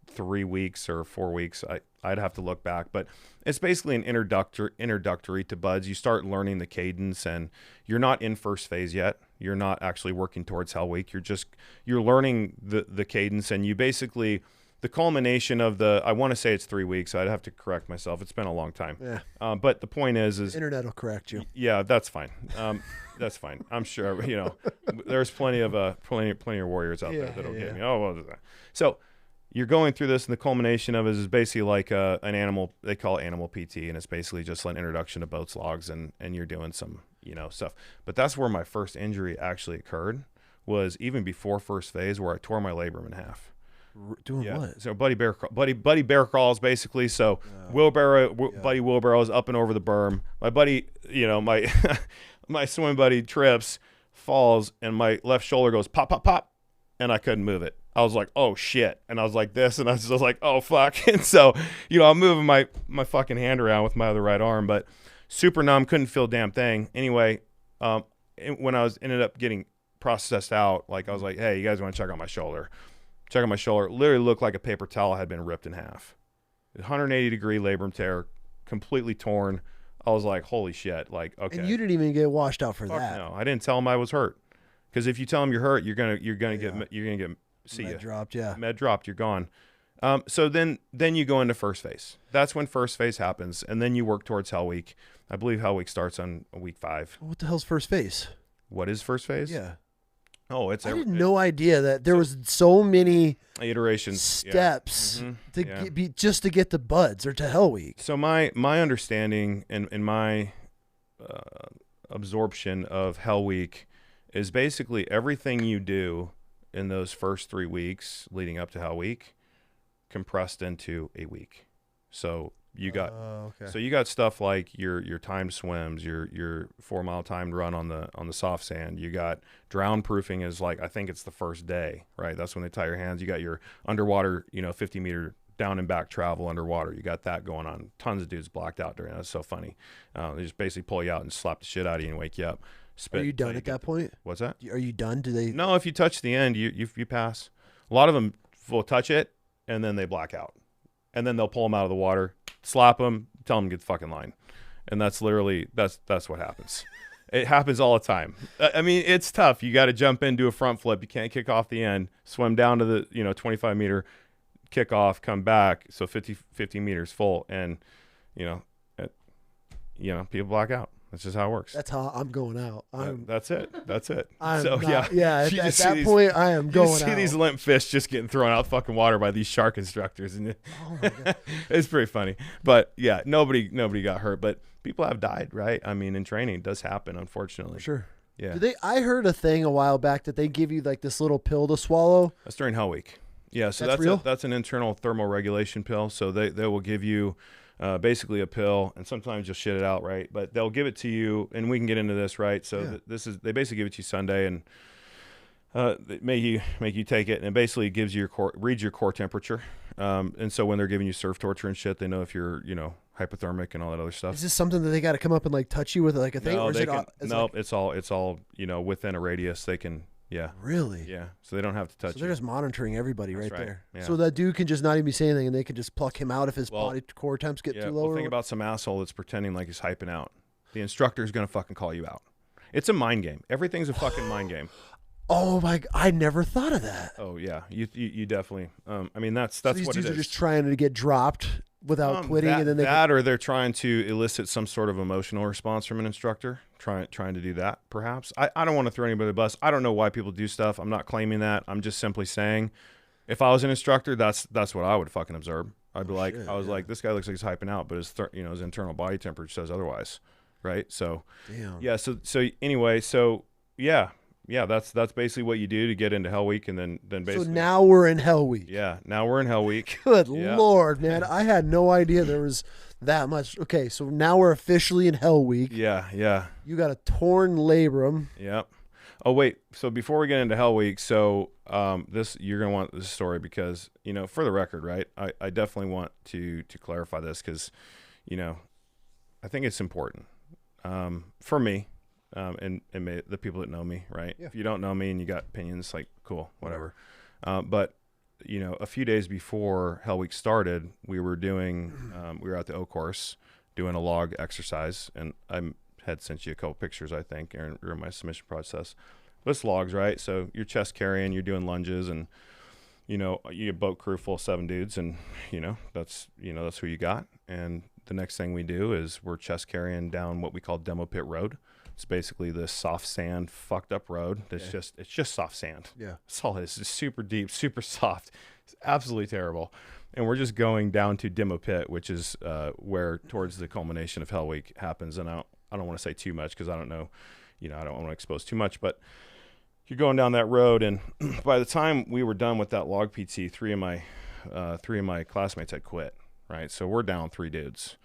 3 weeks or 4 weeks. I'd have to look back, but it's basically an introductory to buds. You start learning the cadence, and you're not in first phase yet. You're not actually working towards Hell Week. You're learning the cadence, and you basically the culmination of I want to say it's 3 weeks. I'd have to correct myself. It's been a long time. Yeah. But the point is internet will correct you. Yeah, that's fine. That's fine. I'm sure. There's plenty of warriors out there that'll get me. Oh well. So. You're going through this, and the culmination of it is basically like an animal. They call it animal PT, and it's basically just an introduction to boats, logs, and you're doing some stuff. But that's where my first injury actually occurred. Was even before first phase, where I tore my labrum in half. Doing what? So buddy bear crawls basically. So buddy wheelbarrows up and over the berm. My buddy, my my swim buddy trips, falls, and my left shoulder goes pop pop pop, and I couldn't move it. I was like, oh shit. And I was like this, and I was just like, oh fuck. And so, I'm moving my fucking hand around with my other right arm, but super numb, couldn't feel a damn thing. Anyway, when I ended up getting processed out, like I was like, hey, you guys want to check out my shoulder? Check out my shoulder. It literally looked like a paper towel had been ripped in half. 180-degree labrum tear, completely torn. I was like, holy shit. Like, okay. And you didn't even get washed out for fuck that. No, I didn't tell him I was hurt. Because if you tell him you're hurt, you're gonna get see Med you. dropped, yeah. Med dropped, you're gone. So then you go into first phase. That's when first phase happens, and then you work towards Hell Week. I believe Hell Week starts on week 5. What the hell's first phase? What is first phase? Yeah. Oh, I had no idea that there was so many iterations, steps to get the buds or to Hell Week. So my understanding and my absorption of Hell Week is basically everything you do in those first 3 weeks leading up to Hell Week compressed into a week. So you got you got stuff like your timed swims, your 4 mile timed run on the soft sand. You got drown proofing is like, I think it's the first day, right? That's when they tie your hands. You got your underwater, 50 meter down and back travel underwater. You got that going on. Tons of dudes blacked out during that. It's so funny. They just basically pull you out and slap the shit out of you and wake you up. Are you done at that point? What's that? Are you done? Do they? No, if you touch the end, you pass. A lot of them will touch it, and then they black out. And then they'll pull them out of the water, slap them, tell them to get the fucking line. And that's literally, that's what happens. It happens all the time. I mean, it's tough. You got to jump into a front flip. You can't kick off the end, swim down to the 25 meter, kick off, come back. So 50 meters full. And, people black out. That's just how it works. That's how I'm going out. That's it. At that point, I am going out. You see these limp fish just getting thrown out fucking water by these shark instructors, and oh my God. It's pretty funny. But yeah, nobody got hurt, but people have died, right? I mean, in training, it does happen, unfortunately. Sure. Yeah. I heard a thing a while back that they give you like this little pill to swallow. That's during Hell Week. Yeah, so that's real? That's an internal thermoregulation pill. So they will give you basically a pill, and sometimes you'll shit it out, right? But they'll give it to you, and we can get into this, right? So they basically give it to you Sunday, and they make you take it, and it basically gives you reads your core temperature. And so when they're giving you surf torture and shit, they know if you're, hypothermic and all that other stuff. Is this something that they got to come up and like touch you with like a thing? No, or is they it can, like, it's all within a radius. They can, really? yeah. So they don't have to touch. So they're just monitoring everybody right there. Yeah. So that dude can just not even be saying anything, and they can just pluck him out if his body core temps get too low. Well, think about some asshole that's pretending like he's hyping out. The instructor is gonna fucking call you out. It's a mind game. Everything's a fucking mind game. Oh my! I never thought of that. Oh yeah, you definitely. I mean that's So these what dudes it are is. just trying to get dropped without quitting, and then or they're trying to elicit some sort of emotional response from an instructor. Trying to do that, perhaps. I don't want to throw anybody under the bus. I don't know why people do stuff. I'm not claiming that. I'm just simply saying, if I was an instructor, that's what I would fucking observe. I'd be like, this guy looks like he's hyping out, but his his internal body temperature says otherwise, right? So, So anyway, that's basically what you do to get into Hell Week, and then basically. So now we're in Hell Week. Yeah, now we're in Hell Week. Good Lord, man! I had no idea there was that much. Okay, so now we're officially in Hell Week. Yeah. You got a torn labrum. Yep. Oh wait. So before we get into Hell Week, so you're gonna want this story because for the record, right? I definitely want to clarify this because, I think it's important for me. And the people that know me, right? Yeah. If you don't know me and you got opinions, like cool, whatever. But a few days before Hell Week started, we were at the O course doing a log exercise, and I had sent you a couple pictures, I think, in my submission process. But it's logs, right? So you're chest carrying, you're doing lunges, and you a boat crew full of 7 dudes, and that's who you got. And the next thing we do is we're chest carrying down what we call demo pit road. It's basically this soft sand, fucked up road. It's just soft sand. Yeah, that's all it is. It's super deep, super soft. It's absolutely terrible. And we're just going down to Demo Pit, which is where towards the culmination of Hell Week happens. And I don't want to say too much because I don't know, I don't want to expose too much. But you're going down that road, and by the time we were done with that log PT, three of my classmates had quit. Right, so we're down 3 dudes.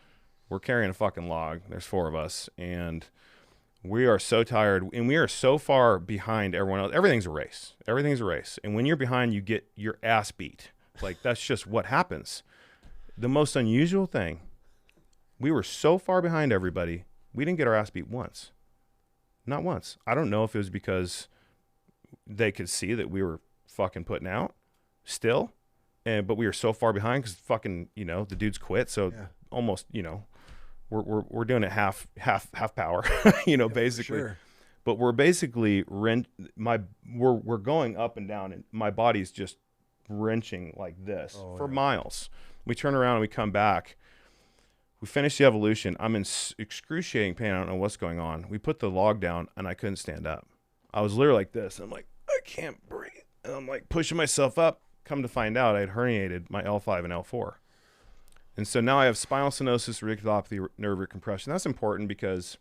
We're carrying a fucking log. There's 4 of us, and we are so tired, and we are so far behind everyone else. Everything's a race. And when you're behind, you get your ass beat. Like, that's just what happens. The most unusual thing, we were so far behind everybody, we didn't get our ass beat once. Not once. I don't know if it was because they could see that we were fucking putting out still, but we were so far behind because fucking, the dudes quit. So almost, we're doing it half power, basically. Sure. But we're basically we're going up and down, and my body's just wrenching like this for miles. We turn around and we come back. We finish the evolution. I'm in excruciating pain. I don't know what's going on. We put the log down, and I couldn't stand up. I was literally like this. I'm like, I can't breathe. And I'm like pushing myself up. Come to find out, I had herniated my L5 and L4. And so now I have spinal stenosis, radiculopathy, nerve recompression. That's important because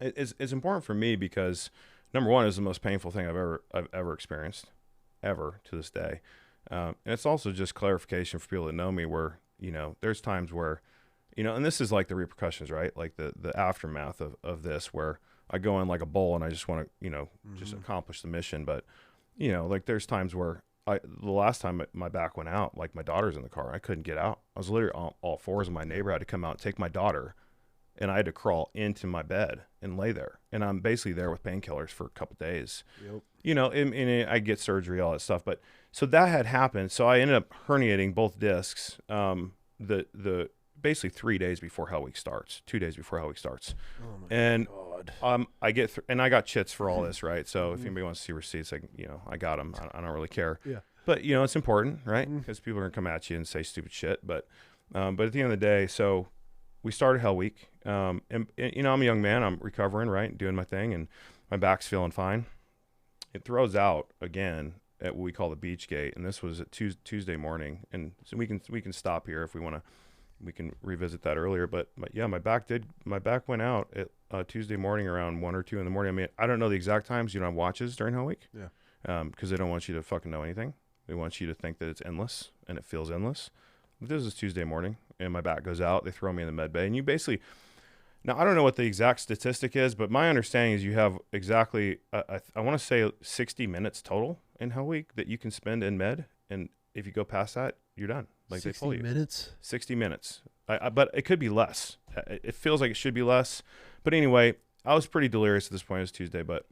it's important for me because number one, is the most painful thing I've ever experienced, ever to this day. And it's also just clarification for people that know me where, there's times where, and this is like the repercussions, right? Like the aftermath of this, where I go in like a bull and I just want to, just accomplish the mission. But, like there's times where the last time my back went out, like my daughter's in the car, I couldn't get out. I was literally all 4s, and my neighbor had to come out and take my daughter, and I had to crawl into my bed and lay there. And I'm basically there with painkillers for a couple days. Yep. And I get surgery, all that stuff. But so that had happened. So I ended up herniating both discs. The basically 3 days before Hell Week starts, 2 days before Hell Week starts. Oh my God. I get and I got chits for all this, right? So if anybody wants to see receipts, I got them. I don't really care. Yeah. But it's important, right? Because people are gonna come at you and say stupid shit. But at the end of the day, so we started Hell Week. And I'm a young man. I'm recovering, right, doing my thing, and my back's feeling fine. It throws out again at what we call the beach gate, and this was at Tuesday morning. And so we can stop here if we want to. We can revisit that earlier, but yeah, my back went out at Tuesday morning around 1 or 2 in the morning. I mean, I don't know the exact times. You don't have watches during Hell Week. Yeah. Because they don't want you to fucking know anything. They want you to think that it's endless, and it feels endless. But this is Tuesday morning, and my back goes out, they throw me in the med bay. And you basically, now I don't know what the exact statistic is, but my understanding is you have exactly, I want to say 60 minutes total in Hell Week that you can spend in med. And if you go past that, you're done. Like 60 they told you. 60 minutes? 60 minutes. But it could be less. It feels like it should be less. But anyway, I was pretty delirious at this point. It was Tuesday, but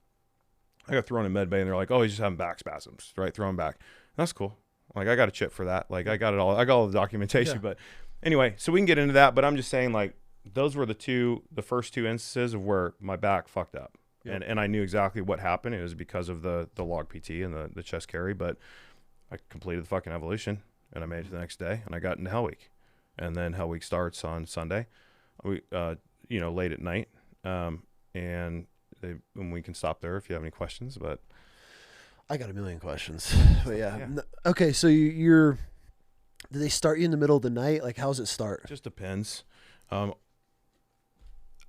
I got thrown in med bay and they're like, oh, he's just having back spasms, right? Throw him back. And that's cool. Like I got a chip for that. Like I got it all. I got all the documentation. Yeah. But anyway, so we can get into that. But I'm just saying, like, those were the first two instances of where my back fucked up. Yep. And I knew exactly what happened. It was because of the log PT and the chest carry. But I completed the fucking evolution and I made it to the next day and I got into Hell Week. And then Hell Week starts on Sunday, late at night. And we can stop there if you have any questions, but I got a million questions. But yeah. Okay. So do they start you in the middle of the night? Like, how's it start? Just depends. I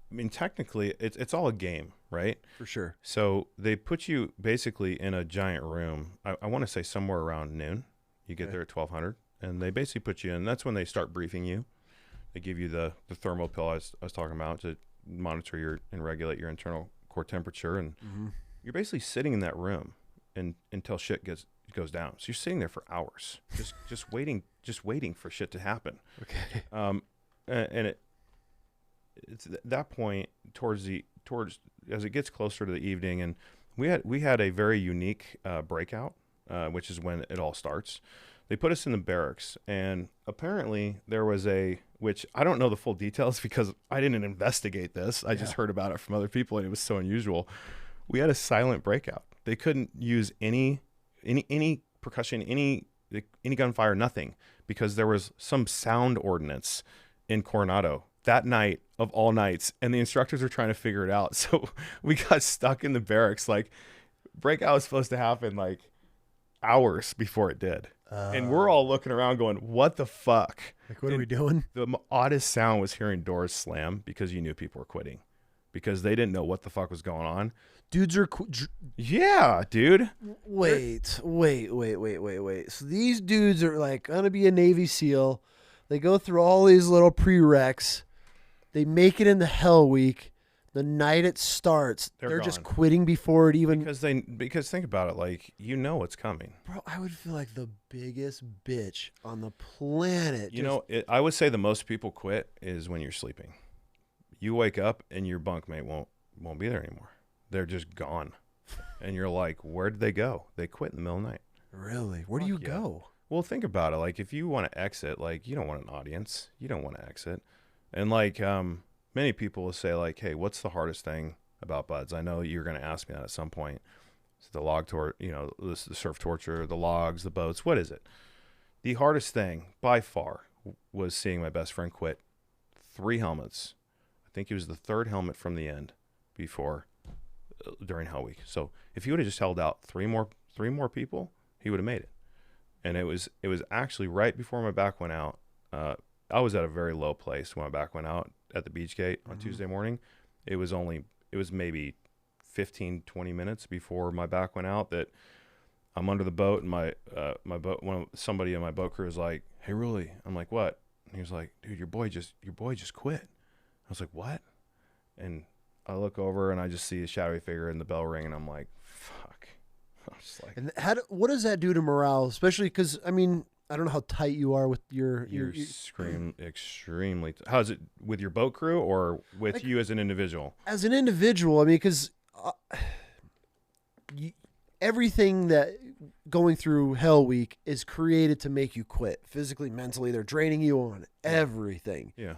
mean, technically it's all a game, right? For sure. So they put you basically in a giant room. I want to say somewhere around noon. You get there at 1200 and they basically put you in. That's when they start briefing you. They give you the thermal pill I was talking about to monitor and regulate your internal core temperature. And you're basically sitting in that room until shit goes down. So you're sitting there for hours, just waiting for shit to happen. Okay. And it's at that point towards as it gets closer to the evening, and we had a very unique breakout, which is when it all starts. They put us in the barracks, and apparently there was which I don't know the full details because I didn't investigate this. I just heard about it from other people, and it was so unusual. We had a silent breakout. They couldn't use any percussion, any gunfire, nothing, because there was some sound ordinance in Coronado that night of all nights, and the instructors were trying to figure it out. So we got stuck in the barracks. Like, breakout was supposed to happen like hours before it did. And we're all looking around going, what the fuck? Like, what are we doing? The oddest sound was hearing doors slam because you knew people were quitting because they didn't know what the fuck was going on. Dudes are... Yeah, dude. Wait. So these dudes are like going to be a Navy SEAL. They go through all these little prereqs. They make it into Hell Week. The night it starts, they're just quitting before it even... Because think about it, like, you know what's coming. Bro, I would feel like the biggest bitch on the planet. I would say the most people quit is when you're sleeping. You wake up and your bunkmate won't be there anymore. They're just gone. And you're like, where did they go? They quit in the middle of the night. Really? Where do you go? Well, think about it. Like, if you want to exit, like, you don't want an audience. You don't want to exit. And, like, many people will say, like, hey, what's the hardest thing about buds? I know you're going to ask me that at some point. It's the log the surf torture, the logs, the boats. What is it? The hardest thing by far was seeing my best friend quit 3 helmets. I think it was the 3rd helmet from the end during Hell Week. So if he would have just held out 3 more people, he would have made it. And it was actually right before my back went out. I was at a very low place when my back went out at the beach gate on Tuesday morning. It was maybe 15, 20 minutes before my back went out that I'm under the boat, and my boat, somebody in my boat crew was like, hey, Rullie. I'm like, what? And he was like, dude, your boy just quit. I was like, what? And I look over and I just see a shadowy figure in the bell ring, and I'm like, fuck. I was just like, and what does that do to morale? Especially because, I mean, I don't know how tight you are with your extremely. How's it with your boat crew or with like, you as an individual? As an individual, I mean, because everything that going through Hell Week is created to make you quit physically, mentally. They're draining you on everything. Yeah.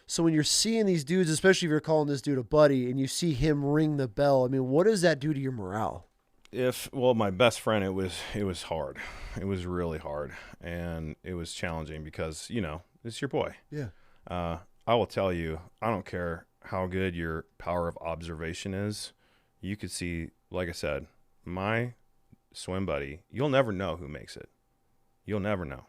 So when you're seeing these dudes, especially if you're calling this dude a buddy, and you see him ring the bell, I mean, what does that do to your morale? My best friend, it was hard. It was really hard, and it was challenging because, it's your boy. Yeah. I will tell you, I don't care how good your power of observation is. You could see, like I said, my swim buddy, you'll never know who makes it. You'll never know.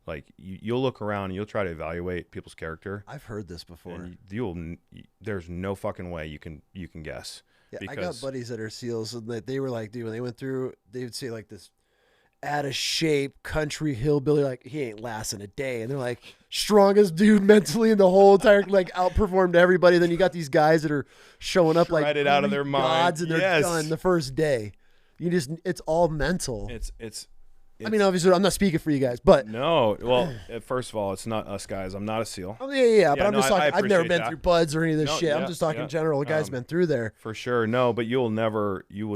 Like, you'll look around and you'll try to evaluate people's character. I've heard this before. And there's no fucking way you can guess. Yeah, I got buddies that are SEALs, and they were like, dude, when they went through, they would say like this out of shape country hillbilly, like he ain't lasting a day, and they're like strongest dude mentally in the whole entire, like outperformed everybody. Then you got these guys that are showing up like Shredded out of their Greek mind. gods, and they're Yes. done the first day. It's all mental. It's I mean, obviously, I'm not speaking for you guys, but no. Well, first of all, it's not us guys. I'm not a SEAL. oh, yeah. But I'm no, just talking. I've never appreciate been that. through buds or any of this No, shit. I'm yeah, just talking yeah. general. The guy's been through there. For sure. No, but you would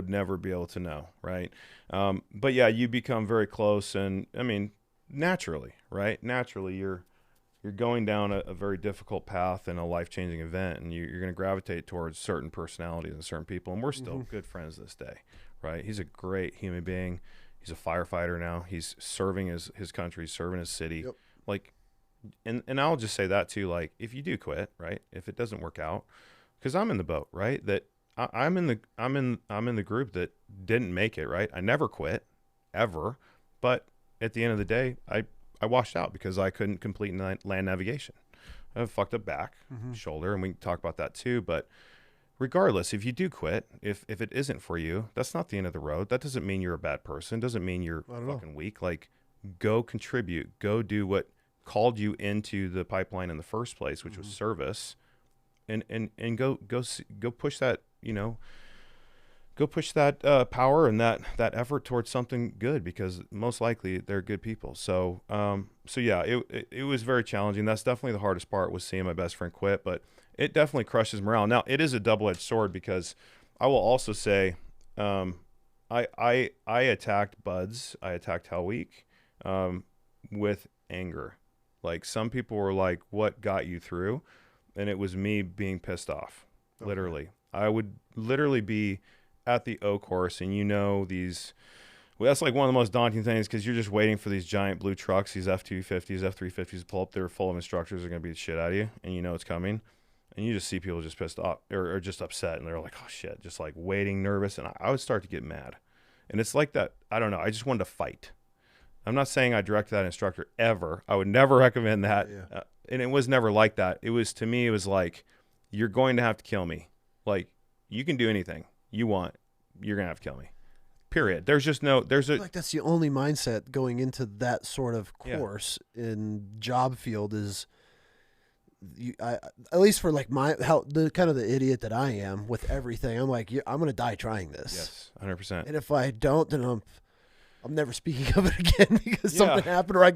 never be able to know, right? But yeah, you become very close, and I mean, naturally, right? Naturally, you're going down a very difficult path and a life-changing event, and you're going to gravitate towards certain personalities and certain people, and we're still good friends this day, right? He's a great human being. He's a firefighter now. He's serving his country, serving his city. Yep. Like, and I'll just say that too. Like, if you do quit, right? If it doesn't work out, because I'm in the boat, right? That I'm in the group that didn't make it, right? I never quit, ever. But at the end of the day, I washed out because I couldn't complete land navigation. I have a fucked up back, shoulder, and we can talk about that too. But regardless, if you do quit, if it isn't for you, that's not the end of the road. That doesn't mean you're a bad person. Doesn't mean you're fucking weak. Like, go contribute. Go do what called you into the pipeline in the first place, which was service, and go push that, go push that power and that effort towards something good, because most likely they're good people. So yeah, it was very challenging. That's definitely the hardest part, was seeing my best friend quit, but it definitely crushes morale. Now, it is a double-edged sword, because I will also say, I attacked Buds, I attacked Hell Week, with anger. Like, some people were like, "What got you through?" And it was me being pissed off. Okay. Literally, I would literally be at the O course, and these. Well, that's like one of the most daunting things, because you're just waiting for these giant blue trucks, these F-250s, F-350s to pull up. They're full of instructors. They're going to beat the shit out of you, and it's coming. And you just see people just pissed off or just upset, and they're like, "Oh shit," just like waiting, nervous. And I would start to get mad. And it's like that. I don't know. I just wanted to fight. I'm not saying I direct that instructor ever. I would never recommend that. Yeah. And it was never like that. It was, to me, it was like, you're going to have to kill me. Like, you can do anything you want. You're going to have to kill me. Period. There's just no, I feel like that's the only mindset going into that sort of course in job field is, at least for like the kind of the idiot that I am with everything, I'm like, I'm going to die trying this. Yes, 100%. And if I don't, then I'm never speaking of it again, because something happened, or I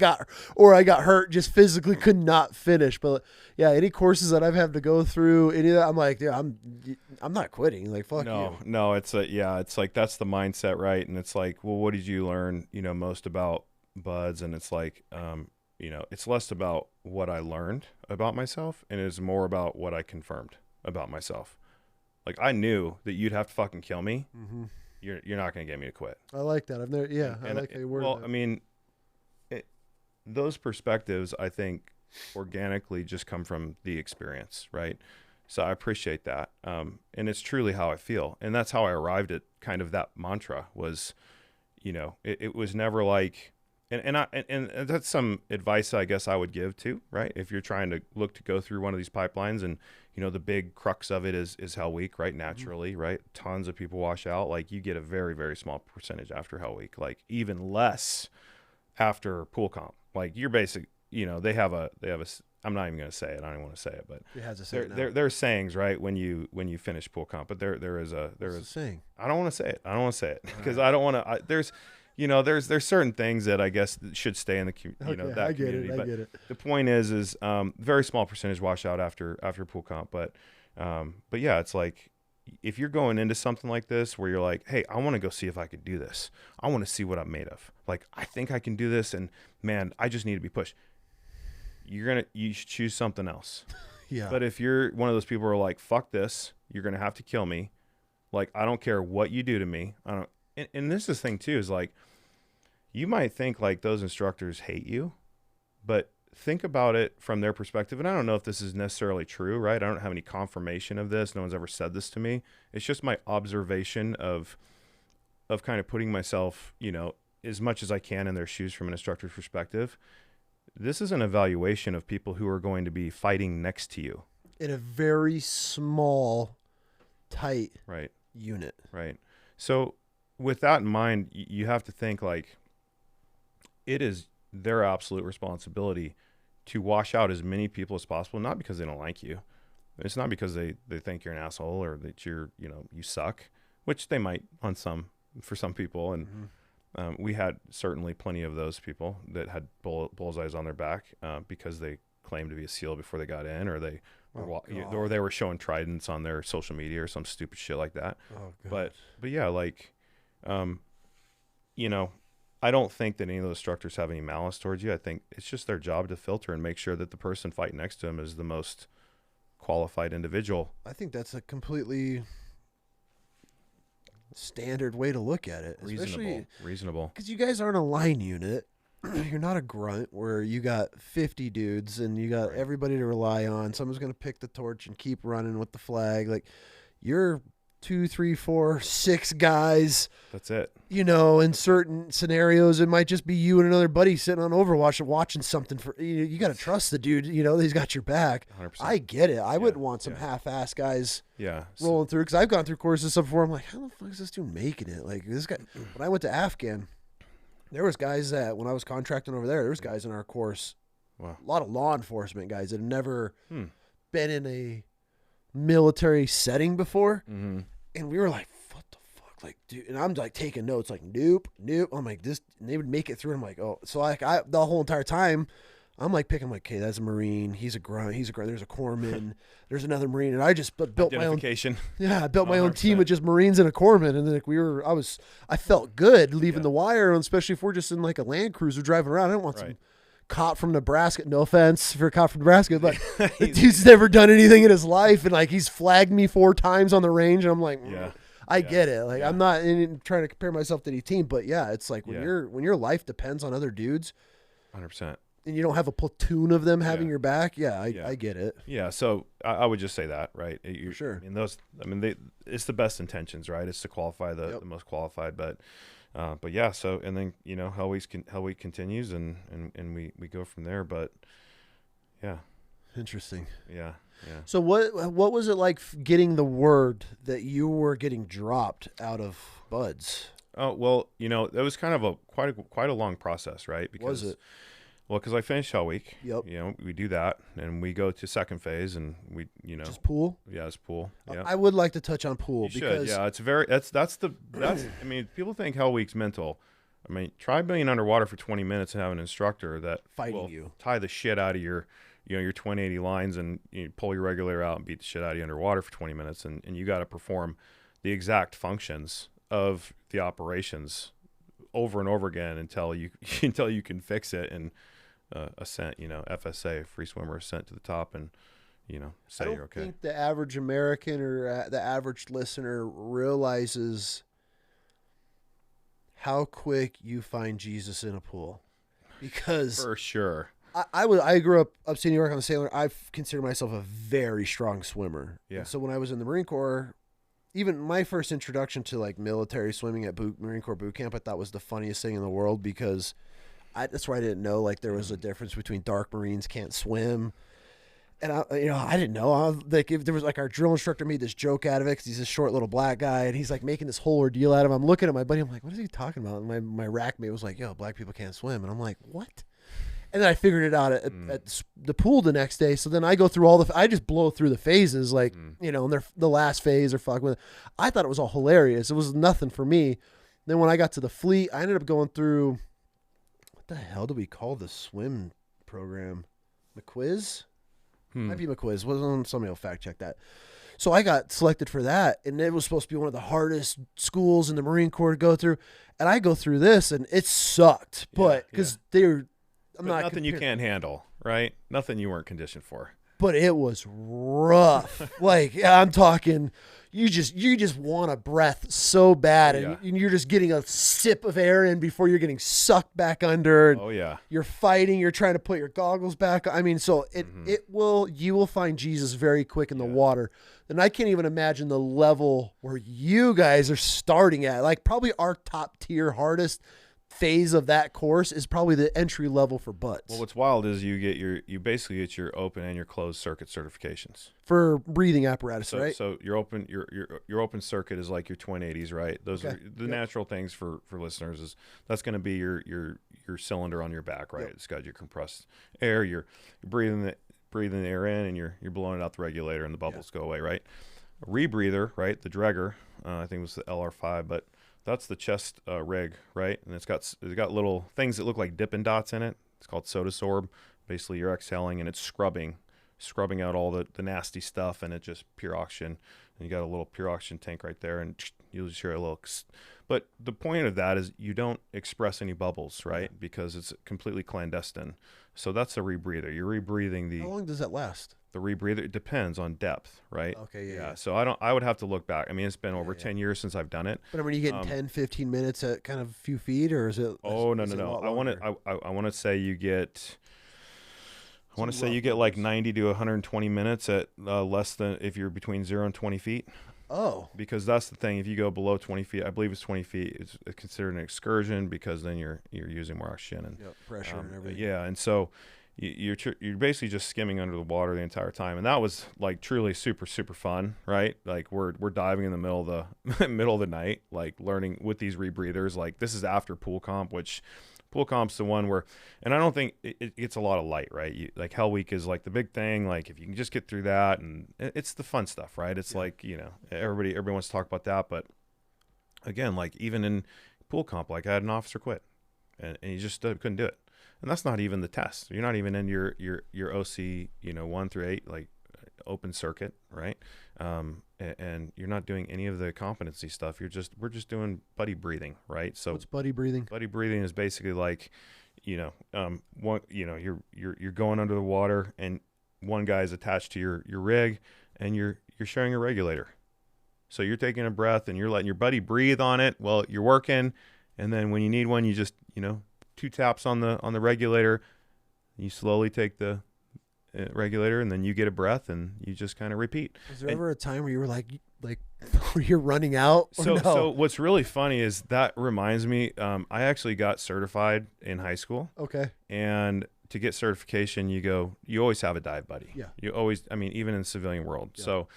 got hurt, just physically could not finish. But yeah, any courses that I've had to go through, any of that, I'm like, yeah, I'm not quitting. Like, fuck you. No, it's like, that's the mindset, right? And it's like, well, what did you learn, most about Buds? And it's like, it's less about what I learned about myself, and it's more about what I confirmed about myself. Like, I knew that you'd have to fucking kill me. Mm-hmm. You're not going to get me to quit. I like that. I've never, I like how you worded that. I mean, those perspectives, I think, organically just come from the experience, right? So I appreciate that. And it's truly how I feel. And that's how I arrived at kind of that mantra was, it was never like, and that's some advice I guess I would give too, right? If you're trying to look to go through one of these pipelines, and the big crux of it is Hell Week, right? Naturally, right? Tons of people wash out. Like, you get a very, very small percentage after Hell Week, like even less after pool comp. Like, you're basic, they have a. I'm not even going to say it. I don't even want to say it, but it has a saying. There's sayings, right? When you finish pool comp, but there is a saying. I don't want to say it. Because I don't want to. There's certain things that I guess should stay in the that I get community. I get it. The point is very small percentage wash out after pool comp, but yeah, it's like, if you're going into something like this where you're like, hey, I want to go see if I could do this. I want to see what I'm made of. Like, I think I can do this, and man, I just need to be pushed. You should choose something else. Yeah. But if you're one of those people who are like, fuck this, you're gonna have to kill me. Like, I don't care what you do to me. I don't. And this is the thing too, is like, you might think like those instructors hate you, but think about it from their perspective. And I don't know if this is necessarily true, right? I don't have any confirmation of this. No one's ever said this to me. It's just my observation of kind of putting myself, as much as I can in their shoes from an instructor's perspective. This is an evaluation of people who are going to be fighting next to you in a very small, tight right unit. Right. So with that in mind, you have to think like, it is their absolute responsibility to wash out as many people as possible, not because they don't like you. It's not because they think you're an asshole or that you're, you suck, which they might for some people. And we had certainly plenty of those people that had bullseyes on their back because they claimed to be a SEAL before they got in, or they were showing tridents on their social media or some stupid shit like that. But yeah, like, I don't think that any of those instructors have any malice towards you. I think it's just their job to filter and make sure that the person fighting next to them is the most qualified individual. I think that's a completely standard way to look at it. Reasonable. Because you guys aren't a line unit. You're not a grunt where you got 50 dudes and you got everybody to rely on. Someone's going to pick the torch and keep running with the flag. Like, you're 2, 3, 4, 6 guys. That's it. In certain scenarios, it might just be you and another buddy sitting on Overwatch and watching something. For you got to trust the dude. He's got your back. 100%. I get it. I wouldn't want some half-ass guys rolling through, because I've gone through courses and stuff before. I'm like, how the fuck is this dude making it? Like, this guy. When I went to Afghan, there was guys that when I was contracting over there was guys in our course. Wow. A lot of law enforcement guys that had never been in a military setting before. Mm-hmm. And we were like, what the fuck? Like, dude, and I'm like taking notes, like, nope. I'm like, this, and they would make it through. I'm like, oh, so like the whole entire time, I'm like picking, like, okay, that's a Marine. He's a grunt. There's a corpsman. There's another Marine. And I just built my own. Yeah, I built my own team with just Marines and a corpsman. And then like I felt good leaving the wire, and especially if we're just in like a Land Cruiser driving around. I don't want some cop from Nebraska. No offense for a cop from Nebraska, but the dude's never done anything in his life, and like he's flagged me 4 times on the range, and I'm like, I get it. Like, I'm not trying to compare myself to any team, but yeah, it's like when your life depends on other dudes, 100%. And you don't have a platoon of them having your back. I get it. Yeah, so I would just say that, right? For sure. It's the best intentions, right? It's to qualify the most qualified, but yeah. So, and then Hell Week continues, and we go from there. But yeah, interesting. Yeah. So what was it like getting the word that you were getting dropped out of Buds? Oh well, it was kind of quite a long process, right? Was it? Well, because I finished Hell Week. Yep. We do that, and we go to second phase, and we, just pool. Yeah, it's pool. Yeah. I would like to touch on pool because yeah, it's that's. I mean, people think Hell Week's mental. I mean, try being underwater for 20 minutes and have an instructor that fighting you, tie the shit out of your, your 2080 lines, and pull your regulator out and beat the shit out of you underwater for 20 minutes, and you got to perform the exact functions of the operations over and over again until you can fix it and ascent, FSA, free swimmer ascent to the top, and say you're okay. I don't think the average American or the average listener realizes how quick you find Jesus in a pool, because for sure. I grew up upstate New York on the Sailor. I consider myself a very strong swimmer. Yeah. And so when I was in the Marine Corps, even my first introduction to like military swimming at Marine Corps boot camp, I thought was the funniest thing in the world, because that's where I didn't know like there was a difference between dark Marines can't swim, and I didn't know. Like, if there was like, our drill instructor made this joke out of it because he's this short little black guy, and he's like making this whole ordeal out of him. I'm looking at my buddy, I'm like, what is he talking about? And my rack mate was like, yo, black people can't swim, and I'm like, what? And then I figured it out at the pool the next day. So then I go through I just blow through the phases, like, and they're the last phase or fuck with it. I thought it was all hilarious. It was nothing for me. Then when I got to the fleet, I ended up going through, what the hell do we call the swim program? McQuiz? Might be McQuiz. Somebody will fact check that. So I got selected for that, and it was supposed to be one of the hardest schools in the Marine Corps to go through. And I go through this, and it sucked, but because they're, nothing you can't handle, right? Nothing you weren't conditioned for. But it was rough. Like, I'm talking, you just want a breath so bad, and you're just getting a sip of air in before you're getting sucked back under. And you're fighting. You're trying to put your goggles back. I mean, so you will find Jesus very quick in the water. And I can't even imagine the level where you guys are starting at. Like, probably our top tier hardest phase of that course is probably the entry level for butts. Well, what's wild is you basically get your open and your closed circuit certifications for breathing apparatus, so, right? So your open circuit is like your twin 80s, right? Those are the natural things for listeners. Is that's going to be your cylinder on your back, right? It's got your compressed air. You're breathing the air in, and you're blowing it out the regulator, and the bubbles go away, right? A rebreather, right? The Dregger, I think it was the LR5, but that's the chest rig, right? And it's got little things that look like Dippin' Dots in it. It's called soda sorb. Basically, you're exhaling, and it's scrubbing out all the nasty stuff, and it just pure oxygen. And you got a little pure oxygen tank right there, and you'll just hear a little. But the point of that is you don't express any bubbles, right? Because it's completely clandestine. So that's a rebreather. You're rebreathing the. How long does that last? The rebreather, it depends on depth, right? Okay, yeah. So I would have to look back. I mean, it's been over 10 years since I've done it. But I mean, you getting 10, 15 minutes at kind of a few feet, or is it? Oh, no. I want to say you get. I want to say you get like 90 to 120 minutes at less than if you're between 0 and 20 feet. Oh. Because that's the thing. If you go below 20 feet, I believe it's 20 feet, it's considered an excursion because then you're using more oxygen and pressure and everything. Yeah, and so you're basically just skimming under the water the entire time, and that was like truly super fun, right? Like we're diving in the middle of the night, like learning with these rebreathers. Like this is after pool comp, which pool comp's the one where, and I don't think it gets a lot of light, right? Like Hell Week is like the big thing. Like if you can just get through that, and it's the fun stuff, right? It's like, everybody wants to talk about that, but again, like even in pool comp, like I had an officer quit, and he just couldn't do it. And that's not even the test. You're not even in your OC, 1 through 8, like open circuit, right? And you're not doing any of the competency stuff. We're just doing buddy breathing, right? So what's buddy breathing? Buddy breathing is basically like, you're going under the water, and one guy is attached to your rig, and you're sharing a regulator. So you're taking a breath, and you're letting your buddy breathe on it while you're working, and then when you need one, you just 2 taps on the regulator. You slowly take the regulator, and then you get a breath, and you just kind of repeat. Was there ever a time where you were like you're running out? So what's really funny is that reminds me, I actually got certified in high school. Okay. And to get certification, you always have a dive buddy. Yeah. You always, even in the civilian world. Yeah. So,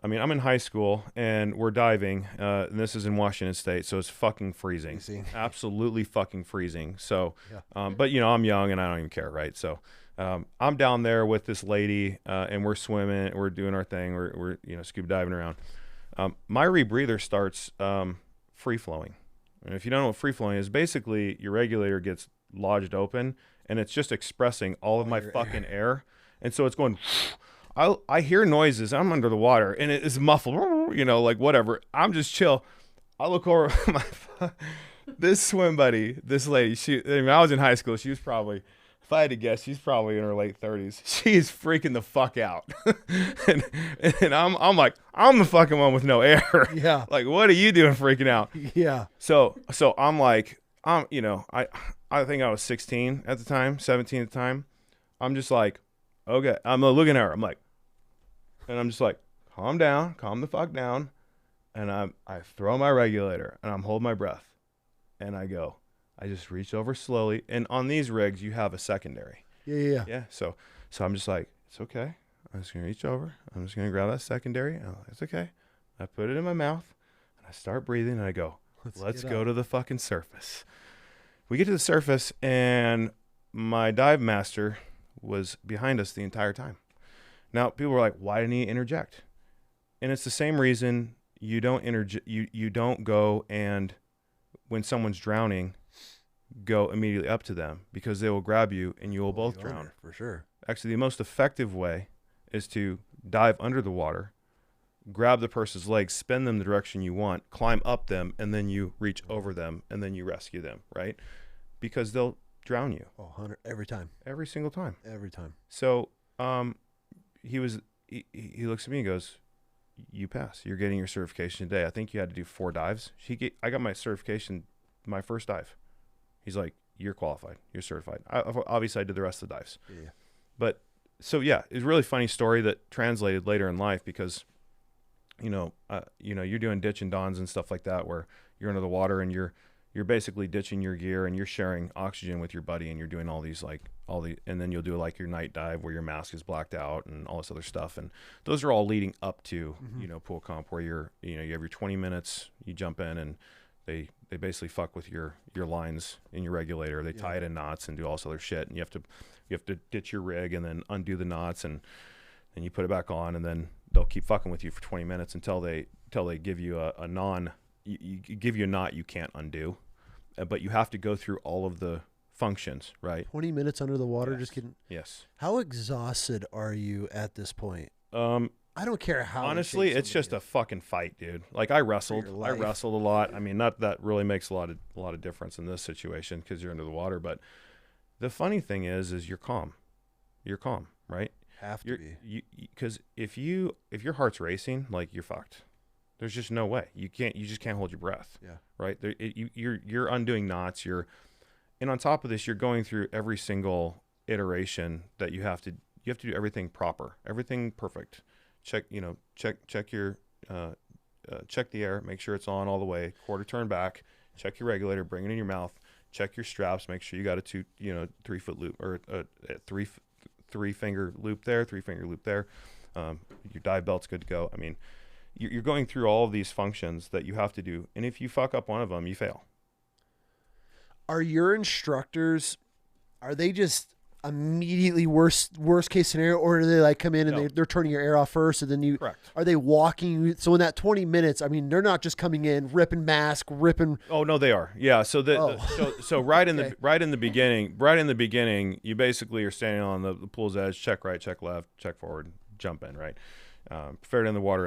I'm in high school, and we're diving, and this is in Washington State, so it's fucking freezing. Absolutely fucking freezing. So, but I'm young, and I don't even care, right? So, I'm down there with this lady, and we're swimming, we're doing our thing, we're scuba diving around. My rebreather starts free flowing. And if you don't know what free flowing is, basically your regulator gets lodged open, and it's just expressing all of my fucking air. And so it's going, I hear noises. I'm under the water, and it is muffled, like whatever. I'm just chill. I look over this swim buddy, this lady. I was in high school. She was probably, if I had to guess, she's probably in her late 30s. She's freaking the fuck out, and I'm like, I'm the fucking one with no air. Yeah. Like, what are you doing freaking out? Yeah. So I'm like, I think I was 16 at the time, 17 at the time. I'm just like, okay. I'm looking at her. I'm like, and I'm just like, calm the fuck down. And I throw my regulator, and I'm holding my breath, and I just reach over slowly. And on these rigs, you have a secondary. Yeah. So I'm just like, it's okay. I'm just going to reach over. I'm just going to grab that secondary. And I'm like, it's okay. I put it in my mouth, and I start breathing, and I go, let's go to the fucking surface. We get to the surface, and my dive master was behind us the entire time. Now, people were like, why didn't he interject? And it's the same reason you don't you don't go and, when someone's drowning, go immediately up to them, because they will grab you and you will both drown. For sure. Actually, the most effective way is to dive under the water, grab the person's legs, spin them the direction you want, climb up them, and then you reach over them, and then you rescue them, right? Because they'll drown you. Oh, 100 every time. Every single time. Every time. So he looks at me and goes, you pass. You're getting your certification today. I think you had to do 4 dives. I got my certification my first dive. He's like, you're qualified. You're certified. Obviously, I did the rest of the dives. Yeah. But so yeah, it's a really funny story that translated later in life, because you're doing ditch and dons and stuff like that, where you're under the water and you're you're basically ditching your gear and you're sharing oxygen with your buddy, and you're doing all these and then you'll do like your night dive where your mask is blacked out and all this other stuff. And those are all leading up to, pool comp, where you have your 20 minutes, you jump in, and they basically fuck with your lines in your regulator. They tie it in knots and do all this other shit. And you have to ditch your rig and then undo the knots, and then you put it back on, and then they'll keep fucking with you for 20 minutes until they give you a give you a knot you can't undo, but you have to go through all of the functions, right? 20 minutes under the water, just kidding. Yes. How exhausted are you at this point? I don't care how. Honestly, it's just a fucking fight, dude. Like, I wrestled a lot. I mean, not that really makes a lot of difference in this situation because you're under the water. But the funny thing is you're calm. You're calm, right? Have to be. Because if your heart's racing, like, you're fucked. There's just no way. You just can't hold your breath. Yeah. Right. You're undoing knots. And on top of this, you're going through every single iteration that you have to do everything proper, everything perfect. Check your check the air, make sure it's on all the way, quarter turn back, check your regulator, bring it in your mouth, check your straps, make sure you got a 3-foot loop or a three finger loop there, 3-finger loop there. Your dive belt's good to go. I mean, you're going through all of these functions that you have to do, and if you fuck up one of them, you fail. Are your instructors, are they just immediately worst case scenario, or do they like come in and they're turning your air off first, and then Correct. Are they walking you? So in that 20 minutes, I mean, they're not just coming in ripping mask, ripping. Oh no, they are. Yeah. So so right in the beginning, you basically are standing on the pool's edge, check right, check left, check forward, jump in, right. Prefer it in the water.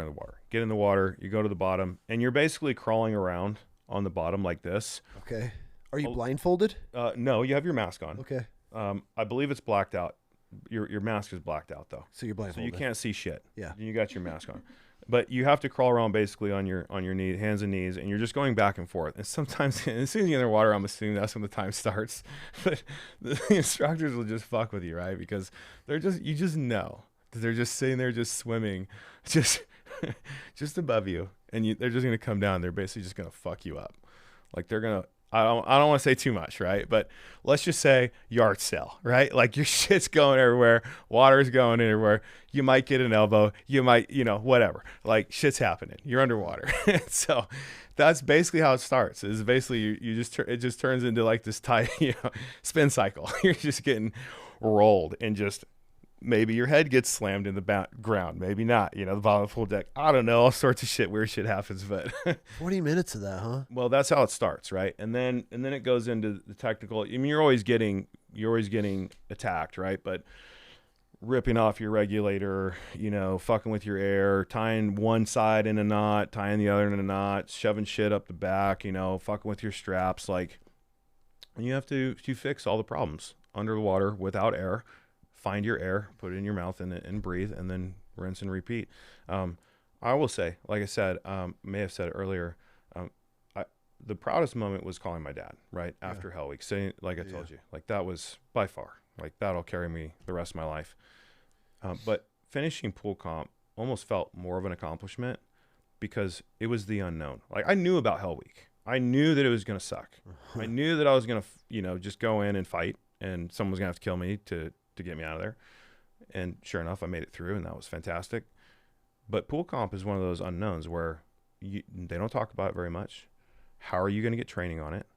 Get in the water. You go to the bottom, and you're basically crawling around on the bottom like this. Okay. Are you blindfolded? No, you have your mask on. Okay. I believe it's blacked out. Your mask is blacked out though. So you're blindfolded. So you can't see shit. Yeah. You got your mask on. But you have to crawl around basically on your hands and knees, and you're just going back and forth. And sometimes, as soon as you get in the water, I'm assuming that's when the time starts. But the instructors will just fuck with you, right? Because you just know that they're just sitting there, just swimming, just above you, and they're just gonna come down. They're basically just gonna fuck you up. Like, they're gonna. I don't want to say too much, right? But let's just say yard sale, right? Like, your shit's going everywhere, water's going everywhere. You might get an elbow, you might, whatever. Like, shit's happening. You're underwater. So that's basically how it starts. Is basically it just turns into like this tight, spin cycle. You're just getting rolled, and just maybe your head gets slammed in the ground, maybe not. The bottom of the pool deck. I don't know. All sorts of shit, weird shit happens. But 40 minutes of that, huh? Well, that's how it starts, right? And then it goes into the technical. I mean, you're always getting attacked, right? But ripping off your regulator, fucking with your air, tying one side in a knot, tying the other in a knot, shoving shit up the back, fucking with your straps, like. And you have to fix all the problems under the water without air. Find your air, put it in your mouth, and breathe, and then rinse and repeat. I will say, like I said, may have said it earlier, the proudest moment was calling my dad, right, after Hell Week. Saying, like I told you, like, that was by far, like, that'll carry me the rest of my life. But finishing pool comp almost felt more of an accomplishment because it was the unknown. Like, I knew about Hell Week. I knew that it was going to suck. I knew that I was going to, just go in and fight, and someone was going to have to kill me to get me out of there. And sure enough, I made it through, and that was fantastic. But pool comp is one of those unknowns where they don't talk about it very much. How are you going to get training on it?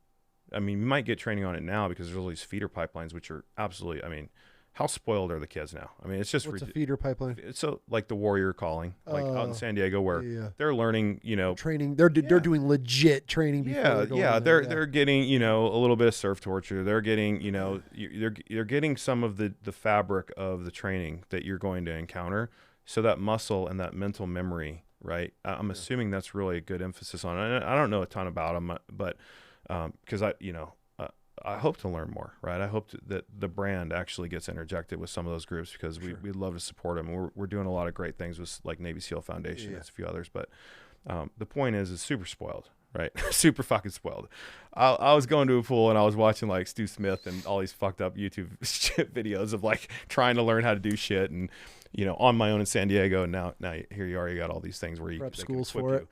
I mean, you might get training on it now because there's all these feeder pipelines, which are absolutely, I mean, how spoiled are the kids now? I mean, it's just what's a feeder pipeline? It's so like the Warrior Calling, like out in San Diego, where they're learning, training. They're doing legit training. Before they're getting a little bit of surf torture. They're getting they're getting some of the fabric of the training that you're going to encounter. So that muscle and that mental memory, right? I'm assuming that's really a good emphasis on it. I don't know a ton about them, but because I hope to learn more, right? I hope that the brand actually gets interjected with some of those groups because we'd love to support them. We're doing a lot of great things with like Navy SEAL Foundation and a few others, but the point is it's super spoiled, right? Super fucking spoiled. I was going to a pool and I was watching like Stu Smith and all these fucked up YouTube shit videos of like trying to learn how to do shit and on my own in San Diego, and now here you are, you got all these things where you prep schools for it.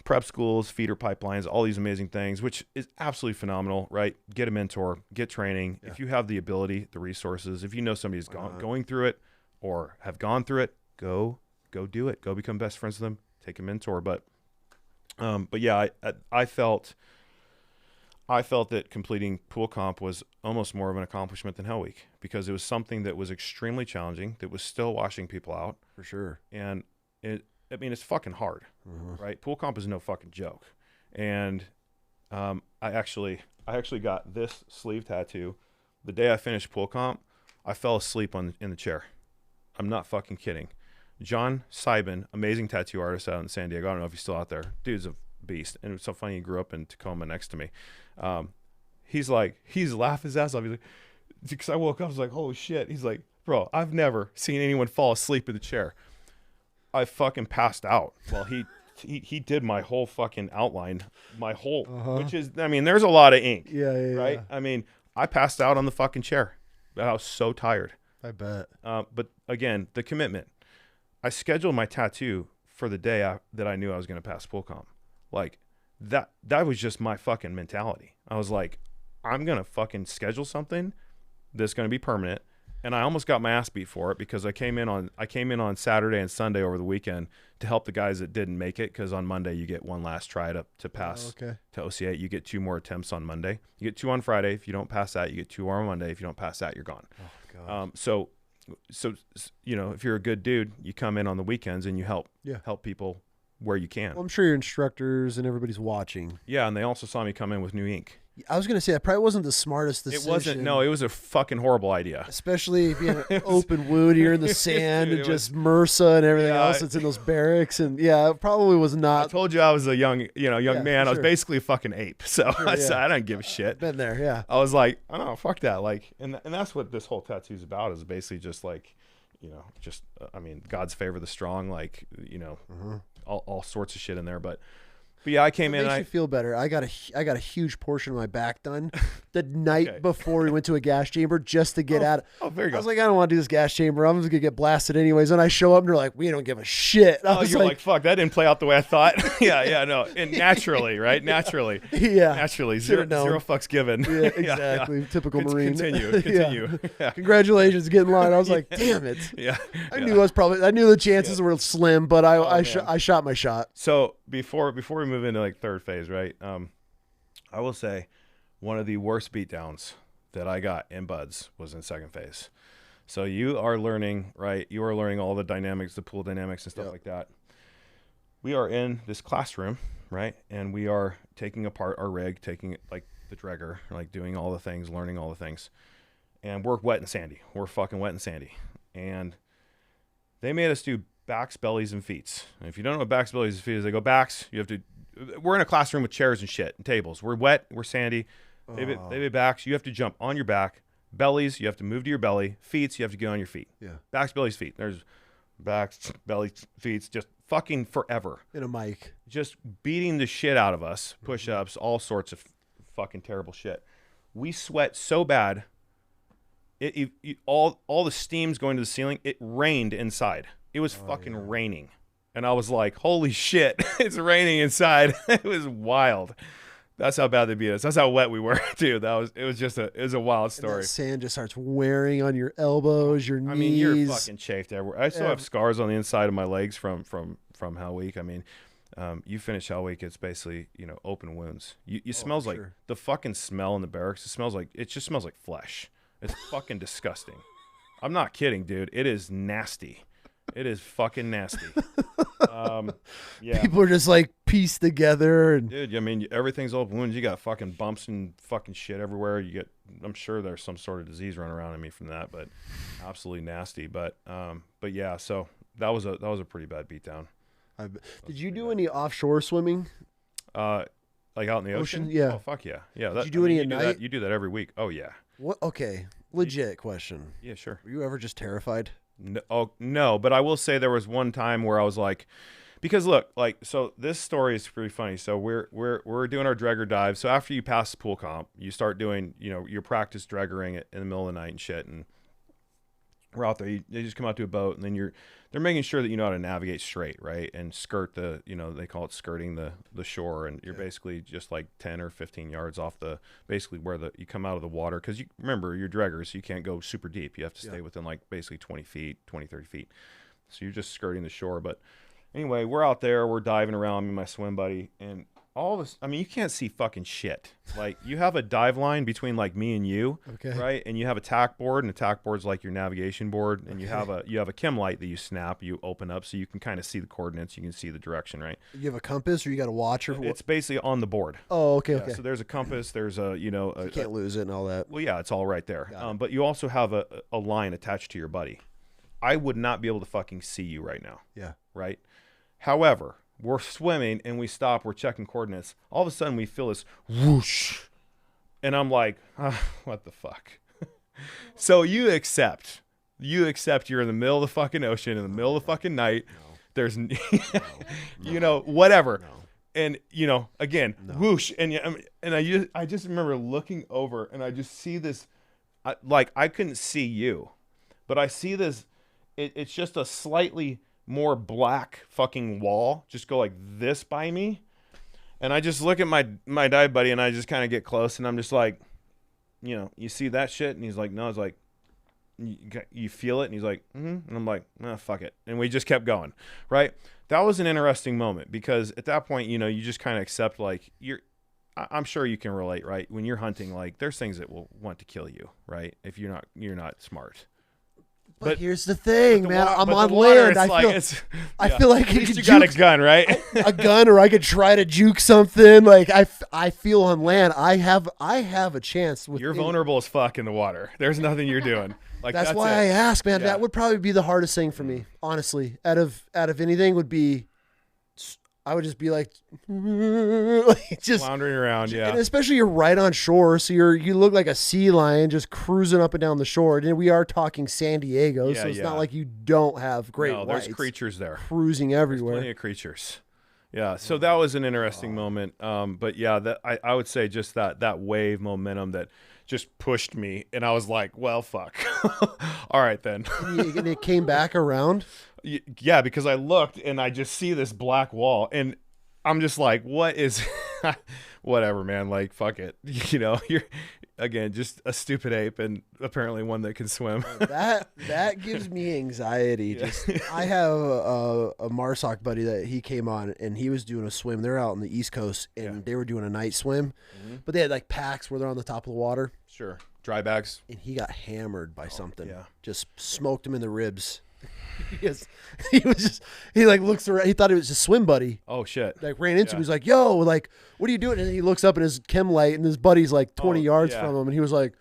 prep schools, feeder pipelines, all these amazing things, which is absolutely phenomenal, right? Get a mentor, get training. If you have the ability, the resources, if you know somebody's going through it or have gone through it, go do it. Go become best friends with them. Take a mentor. But yeah, I felt that completing pool comp was almost more of an accomplishment than Hell Week, because it was something that was extremely challenging, that was still washing people out. For sure. And it's fucking hard, right? Pool comp is no fucking joke. And I actually got this sleeve tattoo the day I finished pool comp. I fell asleep in the chair. I'm not fucking kidding. John Seiben, amazing tattoo artist out in San Diego. I don't know if he's still out there. Dude's a beast. And it's so funny, he grew up in Tacoma next to me. He's laughing his ass off. He's like, because I woke up, I was like, holy shit. He's like, bro, I've never seen anyone fall asleep in the chair. I fucking passed out while he did my whole fucking outline, which is, I mean, there's a lot of ink. Yeah. Right? Yeah. I mean, I passed out on the fucking chair. I was so tired. I bet. But again, the commitment. I scheduled my tattoo for the day that I knew I was going to pass pool comp. Like, that was just my fucking mentality. I was like, I'm going to fucking schedule something that's going to be permanent. And I almost got my ass beat for it, because I came in on Saturday and Sunday over the weekend to help the guys that didn't make it, because on Monday you get one last try to pass to OCA. You get 2 more attempts on Monday. You get 2 on Friday. If you don't pass that, you get 2 more on Monday. If you don't pass that, you're gone. Oh, God. So if you're a good dude, you come in on the weekends and you help people where you can. Well, I'm sure your instructors and everybody's watching. Yeah, and they also saw me come in with new ink. I was going to say, that probably wasn't the smartest decision. It wasn't. No, it was a fucking horrible idea. Especially being an open wound, you're in the sand, and just MRSA and everything else that's in those barracks. And yeah, it probably was not. I told you I was a young man. Sure. I was basically a fucking ape. So I don't give a shit. Been there, yeah. I was like, oh no, fuck that. Like, and that's what this whole tattoo is about, is basically just like, God's favor the strong, like, all sorts of shit in there. But yeah, I came in. Makes you feel better. I got a huge portion of my back done the night before we went to a gas chamber just to get out. Oh, very good. I was like, I don't want to do this gas chamber. I'm just gonna get blasted anyways. And I show up and they're like, we don't give a shit. You're like, fuck, that didn't play out the way I thought. No, and naturally, right? Naturally, zero fucks given. Yeah, exactly. Typical Marine. Continue. Yeah. Congratulations, get in line. I was like, damn it. I knew the chances were slim, but I shot my shot. So before we move into like third phase, right? I will say one of the worst beatdowns that I got in buds was in second phase. So you are learning, right? You are learning all the dynamics, the pool dynamics and stuff like that. We are in this classroom, right? And we are taking apart our rig, taking it like the dragger, like doing all the things, learning all the things. And we're wet and sandy. We're fucking wet and sandy. And they made us do backs, bellies, and feets. And if you don't know what backs, bellies, and feet is, they go backs. We're in a classroom with chairs and shit and tables. We're wet. We're sandy. They be backs. You have to jump on your back. Bellies, you have to move to your belly. Feet, you have to get on your feet. Yeah. Backs, bellies, feet. There's backs, bellies, feet. Just fucking forever. In a mic. Just beating the shit out of us. Push-ups, all sorts of fucking terrible shit. We sweat so bad. All the steam's going to the ceiling. It rained inside. It was fucking raining. And I was like, holy shit, it's raining inside. It was wild. That's how bad they beat us. That's how wet we were, too. It was a wild story. And that sand just starts wearing on your elbows, your knees. I mean, you're fucking chafed everywhere. I still have scars on the inside of my legs from Hell Week. I mean, you finish Hell Week, it's basically, open wounds. You smells like the fucking smell in the barracks. It just smells like flesh. It's fucking disgusting. I'm not kidding, dude. It is nasty. It is fucking nasty. People are just like pieced together. And dude, I mean, everything's open wounds. You got fucking bumps and fucking shit everywhere. I'm sure there's some sort of disease running around in me from that, but absolutely nasty. But yeah, so that was a pretty bad beatdown. Did you do any offshore swimming? Like out in the ocean? Yeah. Oh, fuck yeah. Yeah. Did you do any at night? You do that every week. Oh, yeah. What? Okay. Legit question. Yeah, sure. Were you ever just terrified? No, but I will say there was one time where I was like, because look, like, so this story is pretty funny. So we're doing our dragger dive. So after you pass the pool comp, you start doing, your practice draggering it in the middle of the night and shit. And we're out there. They just come out to a boat, and then they're making sure that you know how to navigate straight, right, and skirt the, they call it skirting the shore, and you're basically just like 10 or 15 yards off basically where you come out of the water, because you remember you're draggers, so you can't go super deep. You have to stay within like basically 20 feet, 30 feet. So you're just skirting the shore. But anyway, we're out there, we're diving around, me and my swim buddy, and all this, I mean, you can't see fucking shit. Like, you have a dive line between like me and you, right? And you have a tack board, and a tack board's like your navigation board, and you have a chem light that you open up so you can kind of see the coordinates, you can see the direction, right? You have a compass, or you got a watch, or it's basically on the board. Oh, okay. So there's a compass, there's a, you can't lose it and all that. Well, yeah, it's all right there. But you also have a line attached to your buddy. I would not be able to fucking see you right now. Yeah. Right. However, we're swimming and we stop, we're checking coordinates. All of a sudden we feel this whoosh. And I'm like, what the fuck? So you accept you're in the middle of the fucking ocean, in the middle of the fucking night. No. There's, whatever. No. And, again, whoosh. And I just remember looking over, and I just see this, I couldn't see you, but I see this, it's just a slightly more black fucking wall just go like this by me, and I just look at my dive buddy, and I just kind of get close, and I'm just like, you see that shit? And he's like, no. I was like, you feel it? And he's like, and I'm like, fuck it. And we just kept going, right? That was an interesting moment, because at that point, you just kind of accept, like, I'm sure you can relate, right? When you're hunting, like, there's things that will want to kill you, right? If you're not smart. But here's the thing, man. I'm on land. I feel like at least you got a gun, right? A gun, or I could try to juke something. Like, I feel on land, I have a chance. You're vulnerable as fuck in the water. There's nothing you're doing. Like, that's why I ask, man. Yeah. That would probably be the hardest thing for me, honestly. Out of anything, would be, I would just be like just floundering around, yeah. And especially you're right on shore, so you look like a sea lion just cruising up and down the shore. And we are talking San Diego, so it's not like you don't have great whites. There's creatures there cruising everywhere. There's plenty of creatures. Yeah, so that was an interesting moment. But yeah, that I would say just that wave momentum that just pushed me, and I was like, well, fuck. All right then. And it came back around. Yeah, because I looked and I just see this black wall, and I'm just like, what is whatever, man, like, fuck it. You're, again, just a stupid ape, and apparently one that can swim. That gives me anxiety. Yeah. Just I have a Marsoc buddy that he came on, and he was doing a swim. They're out on the East Coast, and they were doing a night swim, but they had like packs where they're on the top of the water. Sure. Dry bags. And he got hammered by something. Yeah. Just smoked him in the ribs. He like looks around. He thought it was his swim buddy. Oh shit! Like, ran into him. He's like, "Yo, like, what are you doing?" And he looks up in his chem light, and his buddy's like 20 yards from him, and he was like,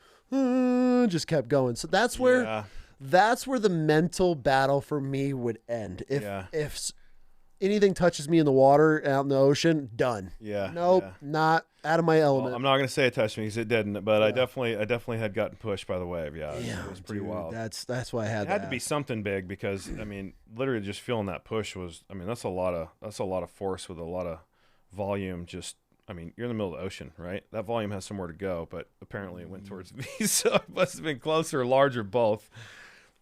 just kept going. So that's where the mental battle for me would end. If anything touches me in the water, out in the ocean, done. Yeah. Nope, not out of my element. Well, I'm not gonna say it touched me because it didn't, but I definitely had gotten pushed by the wave. Yeah, it was pretty wild. That's why I had. It had to be something big, because I mean, literally just feeling that push was. I mean, that's a lot of force with a lot of volume. Just, I mean, you're in the middle of the ocean, right? That volume has somewhere to go, but apparently it went towards me, so it must have been closer, larger, both.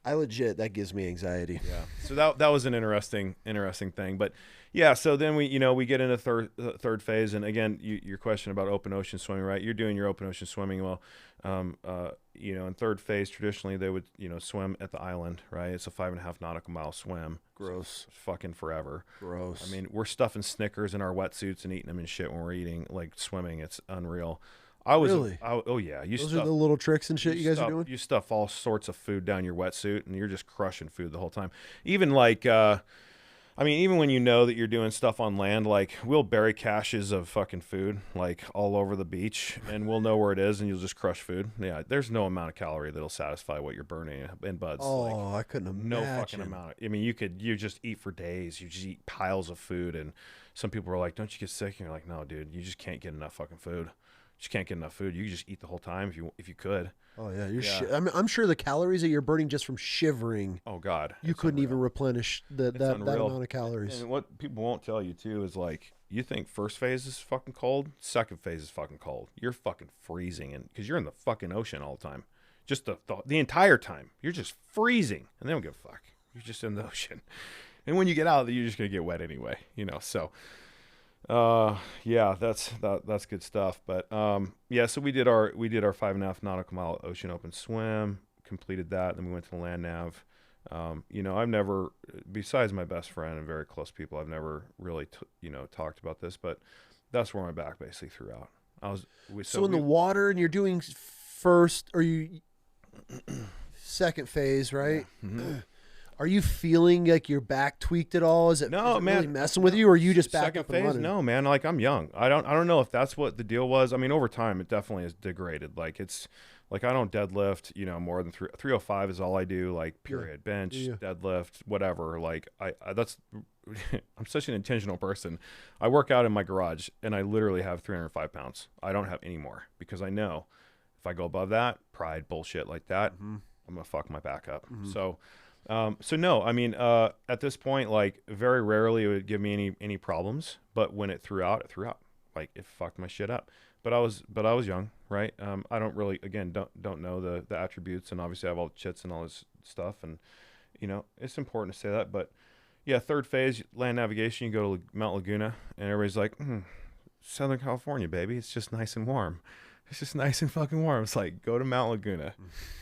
That gives me anxiety. Yeah. So that was an interesting thing. But yeah, so then we get into third phase, and again, your question about open ocean swimming, right? You're doing your open ocean swimming. Well, in third phase, traditionally they would, swim at the island, right? It's a 5.5 nautical mile swim. Gross. Fucking forever. Gross. I mean, we're stuffing Snickers in our wetsuits and eating them and shit when we're eating, like, swimming. It's unreal. Really? Oh yeah. Those are the little tricks and shit you guys are doing? You stuff all sorts of food down your wetsuit, and you're just crushing food the whole time. Even like, even when you know that you're doing stuff on land, like, we'll bury caches of fucking food, like, all over the beach, and we'll know where it is, and you'll just crush food. Yeah, there's no amount of calorie that'll satisfy what you're burning in buds. Oh, like, I couldn't imagine. No fucking amount. I mean, you just eat for days. You just eat piles of food, and some people are like, don't you get sick? And you're like, no, dude, you just can't get enough fucking food. You can't get enough food. You can just eat the whole time if you could. Oh yeah, I'm sure the calories that you're burning just from shivering. Oh god, you couldn't even replenish that amount of calories. And what people won't tell you too is, like, you think first phase is fucking cold, second phase is fucking cold. You're fucking freezing, and because you're in the fucking ocean all the time. just the entire time. You're just freezing, and they don't give a fuck. You're just in the ocean. And when you get out, you're just going to get wet anyway, you know? So, yeah, that's good stuff. But, yeah, so we did our 5.5 nautical mile ocean open swim, completed that. Then we went to the land nav. You know, I've never, besides my best friend and very close people, I've never really, talked about this, but that's where my back basically threw out. So in the water, and you're doing first, or you second phase, right? Yeah. Mm-hmm. Are you feeling like your back tweaked at all? Is it really messing with you, or are you just back second up phase? and running? No, man. Like, I'm young. I don't know if that's what the deal was. I mean, over time, it definitely is degraded. Like, it's like I don't deadlift, more than 305 is all I do. Like, period. Bench, deadlift, whatever. Like, I that's I'm such an intentional person. I work out in my garage, and I literally have 305 pounds. I don't have any more because I know if I go above that, pride, bullshit like that, I'm gonna fuck my back up. So no, I mean, at this point, like, very rarely it would give me any problems, but when it threw out, like, it fucked my shit up. But I was young, right? I don't really, again, don't know the attributes, and obviously I have all the chits and all this stuff, and it's important to say that. But yeah, third phase, land navigation, you go to Mount Laguna, and everybody's like, Southern California, baby, it's just nice and warm. It's just nice and fucking warm. It's like, go to Mount Laguna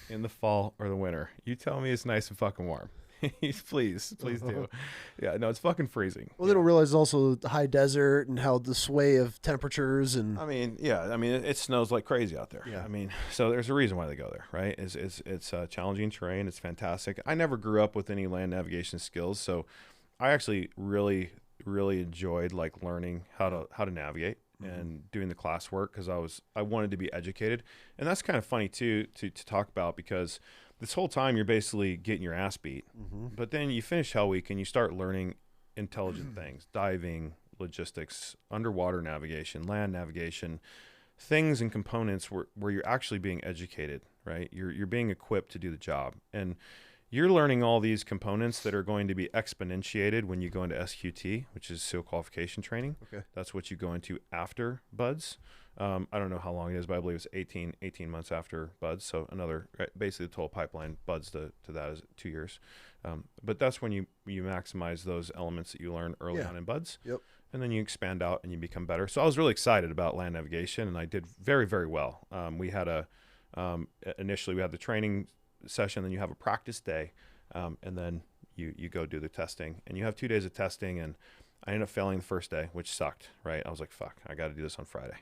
in the fall or the winter. You tell me it's nice and fucking warm. Please do. Yeah, no, it's fucking freezing. Well, they don't realize also the high desert and how the sway of temperatures and. I mean, yeah, it snows like crazy out there. Yeah. I mean, so there's a reason why they go there, right? It's challenging terrain. It's fantastic. I never grew up with any land navigation skills, so I actually really, really enjoyed like learning how to navigate and doing the classwork because I wanted to be educated. And that's kind of funny too to talk about because this whole time you're basically getting your ass beat. But then you finish Hell Week and you start learning intelligent things, diving, logistics, underwater navigation, land navigation, things and components where you're actually being educated, right? You're being equipped to do the job. And you're learning all these components that are going to be exponentiated when you go into SQT, which is SEAL qualification training. Okay. That's what you go into after BUDS. I don't know how long it is, but I believe it's 18 months after BUDS. So basically the total pipeline BUDS to that is 2 years. But that's when you maximize those elements that you learn early on in BUDS. Yep. And then you expand out and you become better. So I was really excited about land navigation, and I did very, very well. We had initially we had the training session, then you have a practice day, and then you go do the testing, and you have 2 days of testing, and I ended up failing the first day, which sucked, right? I was like, fuck, I got to do this on Friday.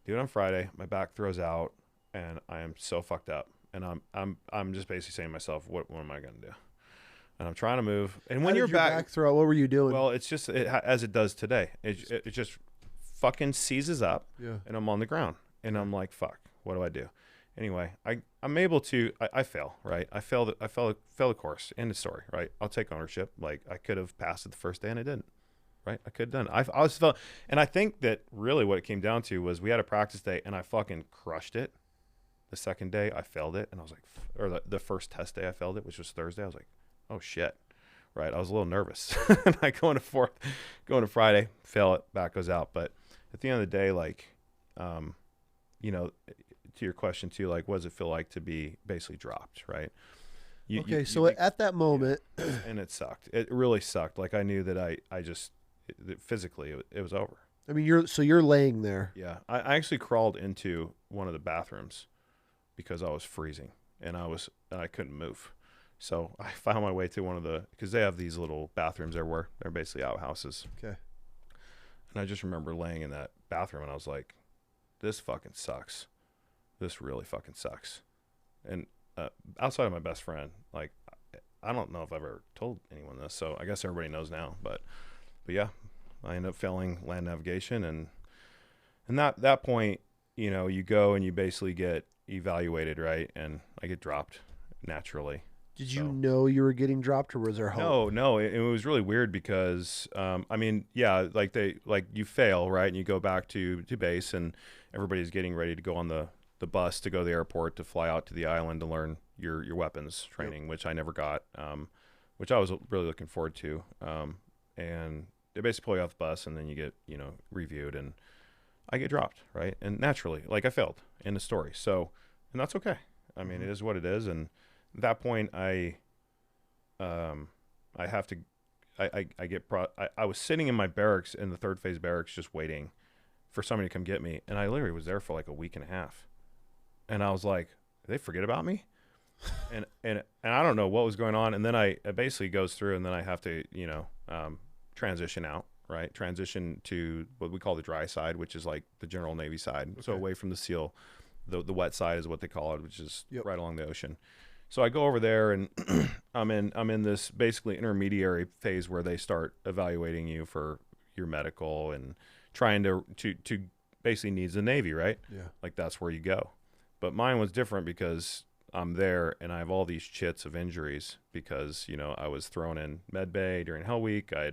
Do it on Friday, my back throws out, and I am so fucked up, and I'm just basically saying to myself, what am I going to do? And I'm trying to move, and when you're back throw out, what were you doing? Well, it's just as it does today. It just fucking seizes up, and I'm on the ground, and I'm like, fuck, what do I do? Anyway, I'm able to. I fail, right? I failed the course. End of story, right? I'll take ownership. Like I could have passed it the first day and I didn't, right? I could have done it. I was felt, and I think that really what it came down to was we had a practice day and I fucking crushed it. The second day I failed it, and I was like, or the first test day I failed it, which was Thursday. I was like, oh shit, right? I was a little nervous. And I going to Friday, fail it, back goes out. But at the end of the day, like, to your question too, like, what does it feel like to be basically dropped, right? At that moment, and it sucked. It really sucked. Like I knew that I just physically it was over. I mean, you're laying there. Yeah, I actually crawled into one of the bathrooms because I was freezing and I couldn't move. So I found my way to because they have these little bathrooms everywhere. They're basically outhouses. Okay. And I just remember laying in that bathroom and I was like, this fucking sucks. This really fucking sucks. And outside of my best friend, like, I don't know if I've ever told anyone this, so I guess everybody knows now. But yeah, I ended up failing land navigation, and that point, you go and you basically get evaluated, right? And I get dropped naturally. Did you know you were getting dropped, or was there hope? No, it was really weird because, you fail, right? And you go back to base, and everybody's getting ready to go on the bus to go to the airport to fly out to the island to learn your weapons training, which I never got, which I was really looking forward to. And they basically pull you off the bus, and then you get, reviewed, and I get dropped, right? And naturally, like, I failed in the story. So, and that's okay. I mean, it is what it is. And at that point, I have to, I was sitting in my barracks in the third phase barracks, just waiting for somebody to come get me. And I literally was there for like a week and a half. And I was like, did they forget about me? and I don't know what was going on. And then it basically goes through, and then I have to, transition out, right? Transition to what we call the dry side, which is like the general Navy side. Okay. So away from the SEAL, the wet side is what they call it, which is right along the ocean. So I go over there, and I'm in this basically intermediary phase where they start evaluating you for your medical and trying to basically needs the Navy, right? Yeah. Like that's where you go. But mine was different because I'm there and I have all these chits of injuries because, I was thrown in med bay during Hell Week. I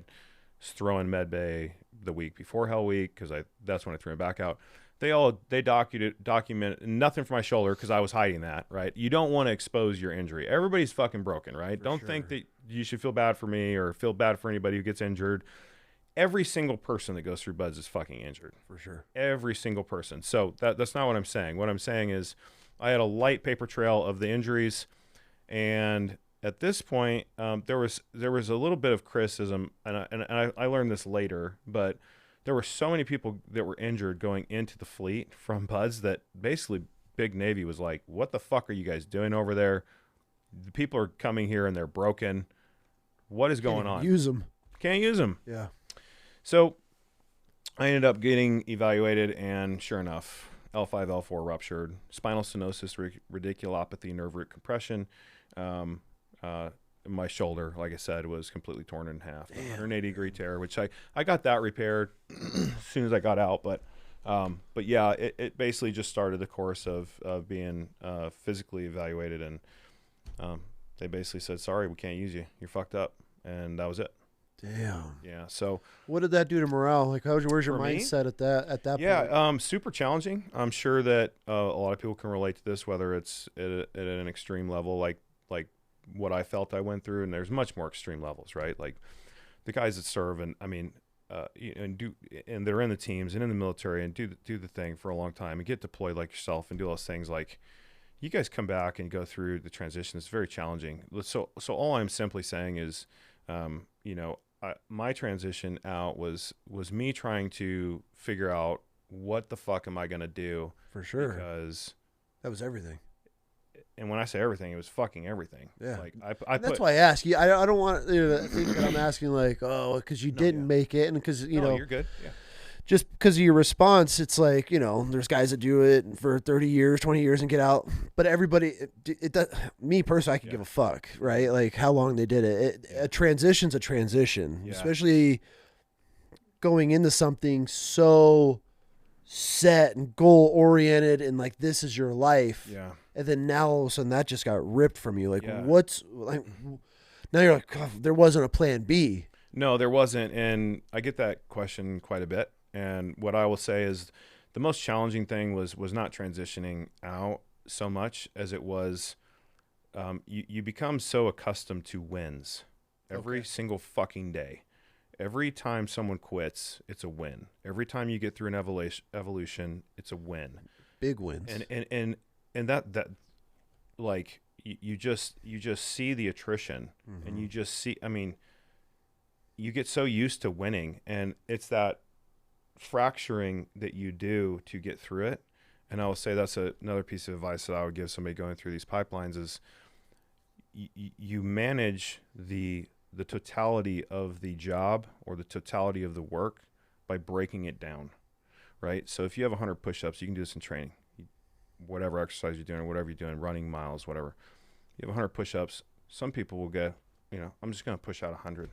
was thrown in med bay the week before Hell Week because that's when I threw me back out. They document nothing for my shoulder because I was hiding that, right? You don't want to expose your injury. Everybody's fucking broken, right? Don't think that you should feel bad for me or feel bad for anybody who gets injured. Every single person that goes through BUD/S is fucking injured. For sure. Every single person. So that's not what I'm saying. What I'm saying is I had a light paper trail of the injuries, and at this point, there was a little bit of criticism, and I learned this later, but there were so many people that were injured going into the fleet from BUD/S that basically Big Navy was like, what the fuck are you guys doing over there? The people are coming here and they're broken. What is going on? Use them. Can't use them. Yeah. So I ended up getting evaluated, and sure enough, L5, L4 ruptured, spinal stenosis, radiculopathy, nerve root compression. My shoulder, like I said, was completely torn in half. 180-degree tear, which I got that repaired as soon as I got out. But yeah, it basically just started the course of being physically evaluated, and they basically said, sorry, we can't use you. You're fucked up. And that was it. Damn. Yeah. So what did that do to morale? Like, where's your mindset at that point? Yeah. Super challenging. I'm sure that a lot of people can relate to this, whether it's at an extreme level, like what I felt I went through. And there's much more extreme levels, right? Like the guys that serve, and I mean, and they're in the teams and in the military and do the thing for a long time and get deployed like yourself and do those things. Like you guys come back and go through the transition. It's very challenging. So all I'm simply saying is, my transition out was me trying to figure out what the fuck am I going to do? For sure. Because that was everything. And when I say everything, it was fucking everything. Yeah. Like that's why I ask you. I don't want to think that I'm asking like, oh, because you didn't make it, and because you're good. Yeah. Just because of your response, it's like, there's guys that do it for 30 years, 20 years and get out. But everybody, it does, me personally, I could give a fuck, right? Like how long they did it. A transition's a transition, especially going into something so set and goal oriented and like this is your life. Yeah. And then now all of a sudden that just got ripped from you. Like what's like, now you're like, oh, there wasn't a plan B. No, there wasn't. And I get that question quite a bit. And what I will say is the most challenging thing was not transitioning out so much as it was you become so accustomed to wins every single fucking day. Every time someone quits, it's a win. Every time you get through an evolution, it's a win. Big wins. And that like you just see the attrition and you just see, I mean, you get so used to winning, and it's that fracturing that you do to get through it. And I will say that's another piece of advice that I would give somebody going through these pipelines is you manage the totality of the job or the totality of the work by breaking it down, right? So if you have 100 push-ups, you can do this in training, whatever exercise you're doing or whatever you're doing, running miles, whatever. You have 100 push-ups. Some people will go, I'm just going to push out 100.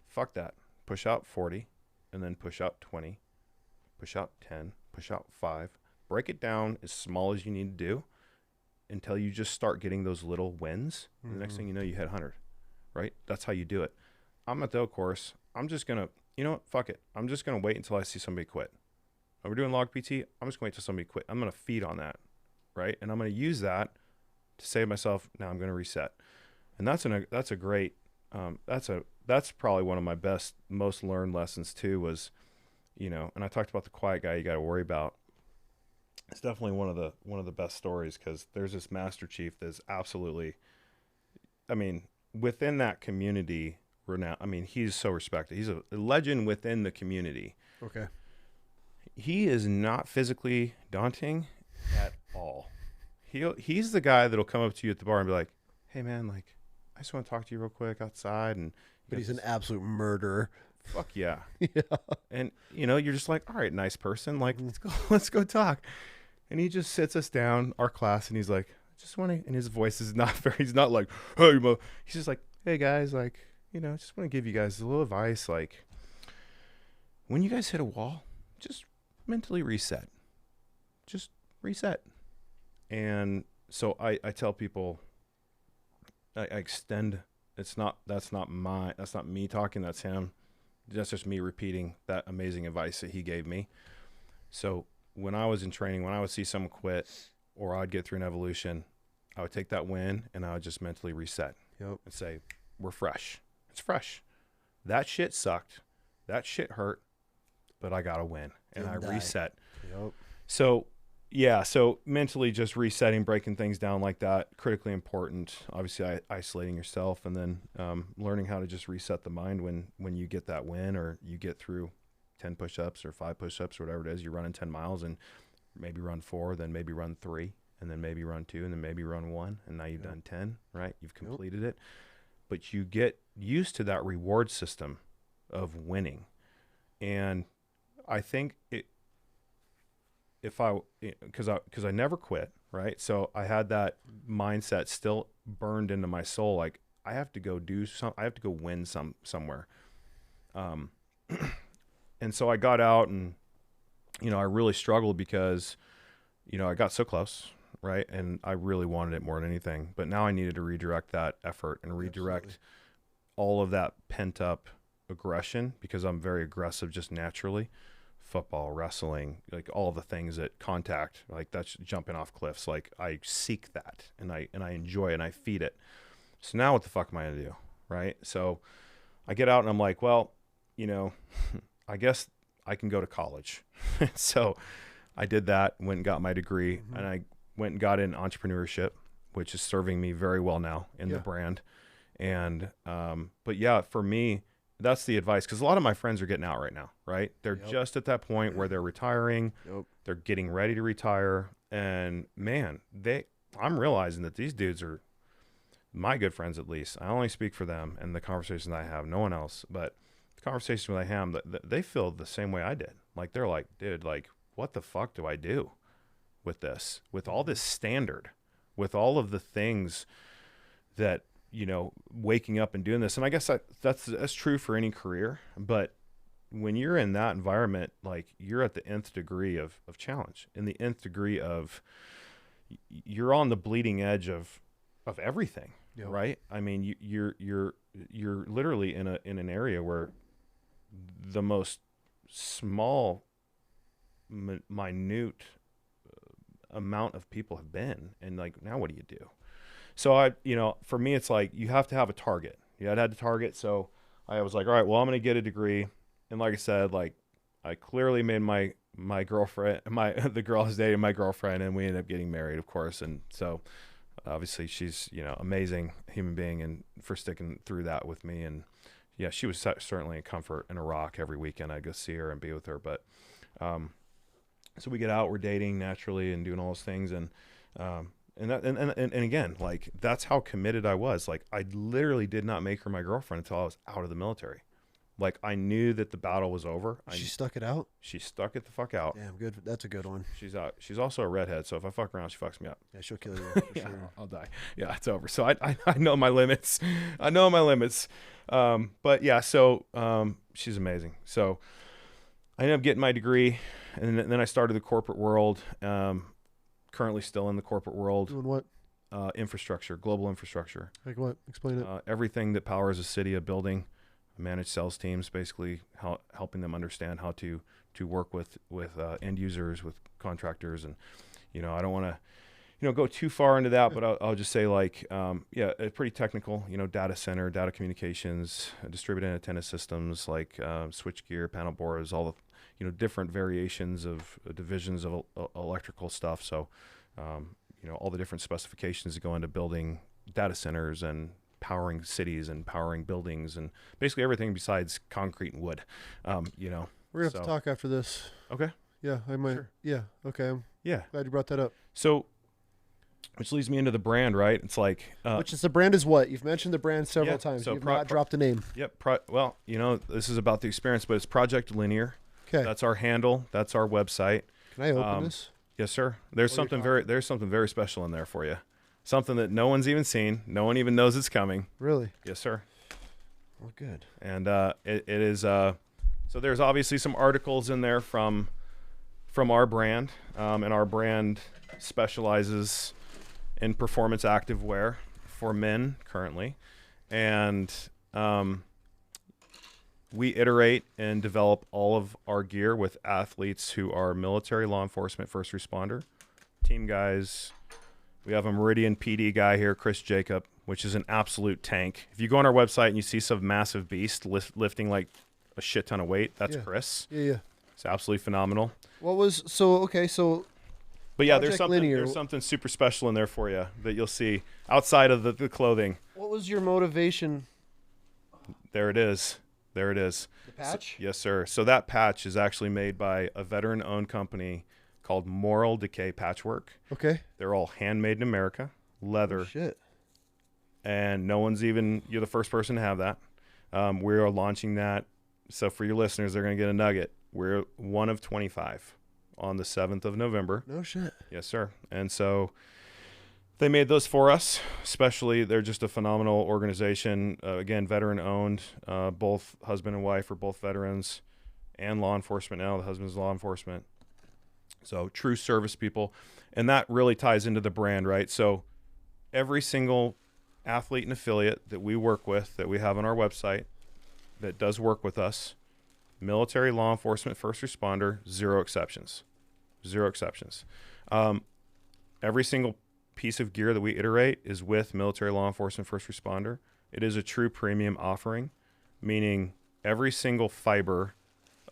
Fuck that. Push out 40, and then push out 20, push out 10, push out 5. Break it down as small as you need to do until you just start getting those little wins. And the next thing you know, you hit 100, right? That's how you do it. I'm at the course. I'm just going to, fuck it. I'm just going to wait until I see somebody quit. When we're doing log PT, I'm just going to wait until somebody quit. I'm going to feed on that, right? And I'm going to use that to say to myself, now I'm going to reset. And that's a great, that's probably one of my most learned lessons too was, and I talked about the quiet guy you got to worry about. It's definitely one of the best stories because there's this Master Chief that's absolutely, I mean, within that community, renowned. I mean, he's so respected. He's a legend within the community. Okay. He is not physically daunting at all. He's the guy that'll come up to you at the bar and be like, "Hey man, like, I just want to talk to you real quick outside." And But he's an absolute murderer. fuck yeah. Yeah. And you're just like, all right, nice person, like let's go talk. And he just sits us down, our class, and he's like, just want to. And his voice is not very. He's not like, hey, he's just like, hey guys, like, just want to give you guys a little advice, like, when you guys hit a wall, just mentally reset. Just reset. And so I tell people, I extend. That's not me talking. That's him. That's just me repeating that amazing advice that he gave me. So when I was in training, when I would see someone quit or I'd get through an evolution, I would take that win and I would just mentally reset and say, we're fresh. It's fresh. That shit sucked. That shit hurt, but I got a win and I reset. Yep. So yeah, so mentally just resetting, breaking things down like that, critically important. Obviously, isolating yourself and then learning how to just reset the mind when you get that win or you get through 10 push-ups or 5 push-ups or whatever it is. You're running 10 miles and maybe run 4, then maybe run 3, and then maybe run 2, and then maybe run 1, and now you've done 10, right? You've completed it. But you get used to that reward system of winning. And I think because I never quit, right? So I had that mindset still burned into my soul. Like I have to go I have to go win somewhere. And so I got out and, I really struggled because, I got so close, right? And I really wanted it more than anything, but now I needed to redirect that effort and redirect all of that pent up aggression because I'm very aggressive just naturally. Football, wrestling, like all the things that contact, like that's jumping off cliffs. Like I seek that and I enjoy it and I feed it. So now what the fuck am I gonna do? Right. So I get out and I'm like, well, I guess I can go to college. So I did that, went and got my degree and I went and got in entrepreneurship, which is serving me very well now in the brand. And, but yeah, for me, that's the advice because a lot of my friends are getting out right now, right? They're just at that point where they're retiring. They're getting ready to retire. And man, I'm realizing that these dudes are my good friends, at least. I only speak for them and the conversations I have, no one else. But the conversations I have, they feel the same way I did. Like, they're like, dude, like, what the fuck do I do with this? With all this standard, with all of the things that, waking up and doing this. And I guess that's true for any career, but when you're in that environment, like you're at the nth degree of challenge, in the nth degree of you're on the bleeding edge of everything, right? I mean, you're literally in an area where the most small, minute amount of people have been, and like, now what do you do? So for me, it's like, you have to have a target. I had a target. So I was like, all right, well, I'm going to get a degree. And like I said, like I clearly made my girlfriend, the girl I was dating, my girlfriend, and we ended up getting married, of course. And so obviously she's, amazing human being and for sticking through that with me. And yeah, she was certainly a comfort and a rock. Every weekend I'd go see her and be with her. But, so we get out, we're dating naturally and doing all those things. And again, like, that's how committed I was. Like, I literally did not make her my girlfriend until I was out of the military. Like, I knew that the battle was over. She stuck it out? She stuck it the fuck out. Damn, good. That's a good one. She's out. She's also a redhead, so if I fuck around, she fucks me up. Yeah, she'll kill you. For sure. I'll die. Yeah, it's over. So I know my limits. I know my limits. But yeah, so she's amazing. So I ended up getting my degree, and then I started the corporate world. Currently still in the corporate world. Doing what? Infrastructure, global infrastructure. Like what? Explain it. Everything that powers a city, a building. Manage sales teams, basically helping them understand how to work with end users, with contractors. And, I don't want to, go too far into that, but I'll just say, like, it's pretty technical, data center, data communications, distributed antenna systems, like switch gear, panel boards, all different variations of divisions of electrical stuff. So, all the different specifications that go into building data centers and powering cities and powering buildings and basically everything besides concrete and wood. We're gonna have to talk after this. Okay. Yeah, I might. Sure. Yeah. Okay. I'm Yeah. glad you brought that up. So, which leads me into the brand, right? It's like, Which is the brand is what? You've mentioned the brand several times. So You've not dropped a name. Yep. Well, this is about the experience, but it's Project Linear. Okay. That's our handle. That's our website. Can I open this? Yes, sir. There's something very special in there for you. Something that no one's even seen. No one even knows it's coming. Really? Yes, sir. Well, good. And it is. So there's obviously some articles in there from our brand, and our brand specializes in performance activewear for men currently, and we iterate and develop all of our gear with athletes who are military, law enforcement, first responder, team guys. We have a Meridian PD guy here, Chris Jacob, which is an absolute tank. If you go on our website and you see some massive beast lifting like a shit ton of weight, that's Chris. Yeah. It's absolutely phenomenal. But yeah, there's something super special in there for you that you'll see outside of the clothing. What was your motivation? There it is. The patch? Yes, sir. So that patch is actually made by a veteran-owned company called Moral Decay Patchwork. Okay. They're all handmade in America, leather. Oh, shit. And you're the first person to have that. We're launching that. So for your listeners, they're going to get a nugget. We're one of 25 on the 7th of November. No shit. Yes, sir. And so they made those for us. Especially, they're just a phenomenal organization. Again, veteran-owned. Both husband and wife are both veterans and law enforcement now. The husband's law enforcement. So true service people. And that really ties into the brand, right? So every single athlete and affiliate that we work with, that we have on our website, that does work with us, military, law enforcement, first responder, zero exceptions. Every single piece of gear that we iterate is with military, law enforcement, first responder. It is a true premium offering, meaning every single fiber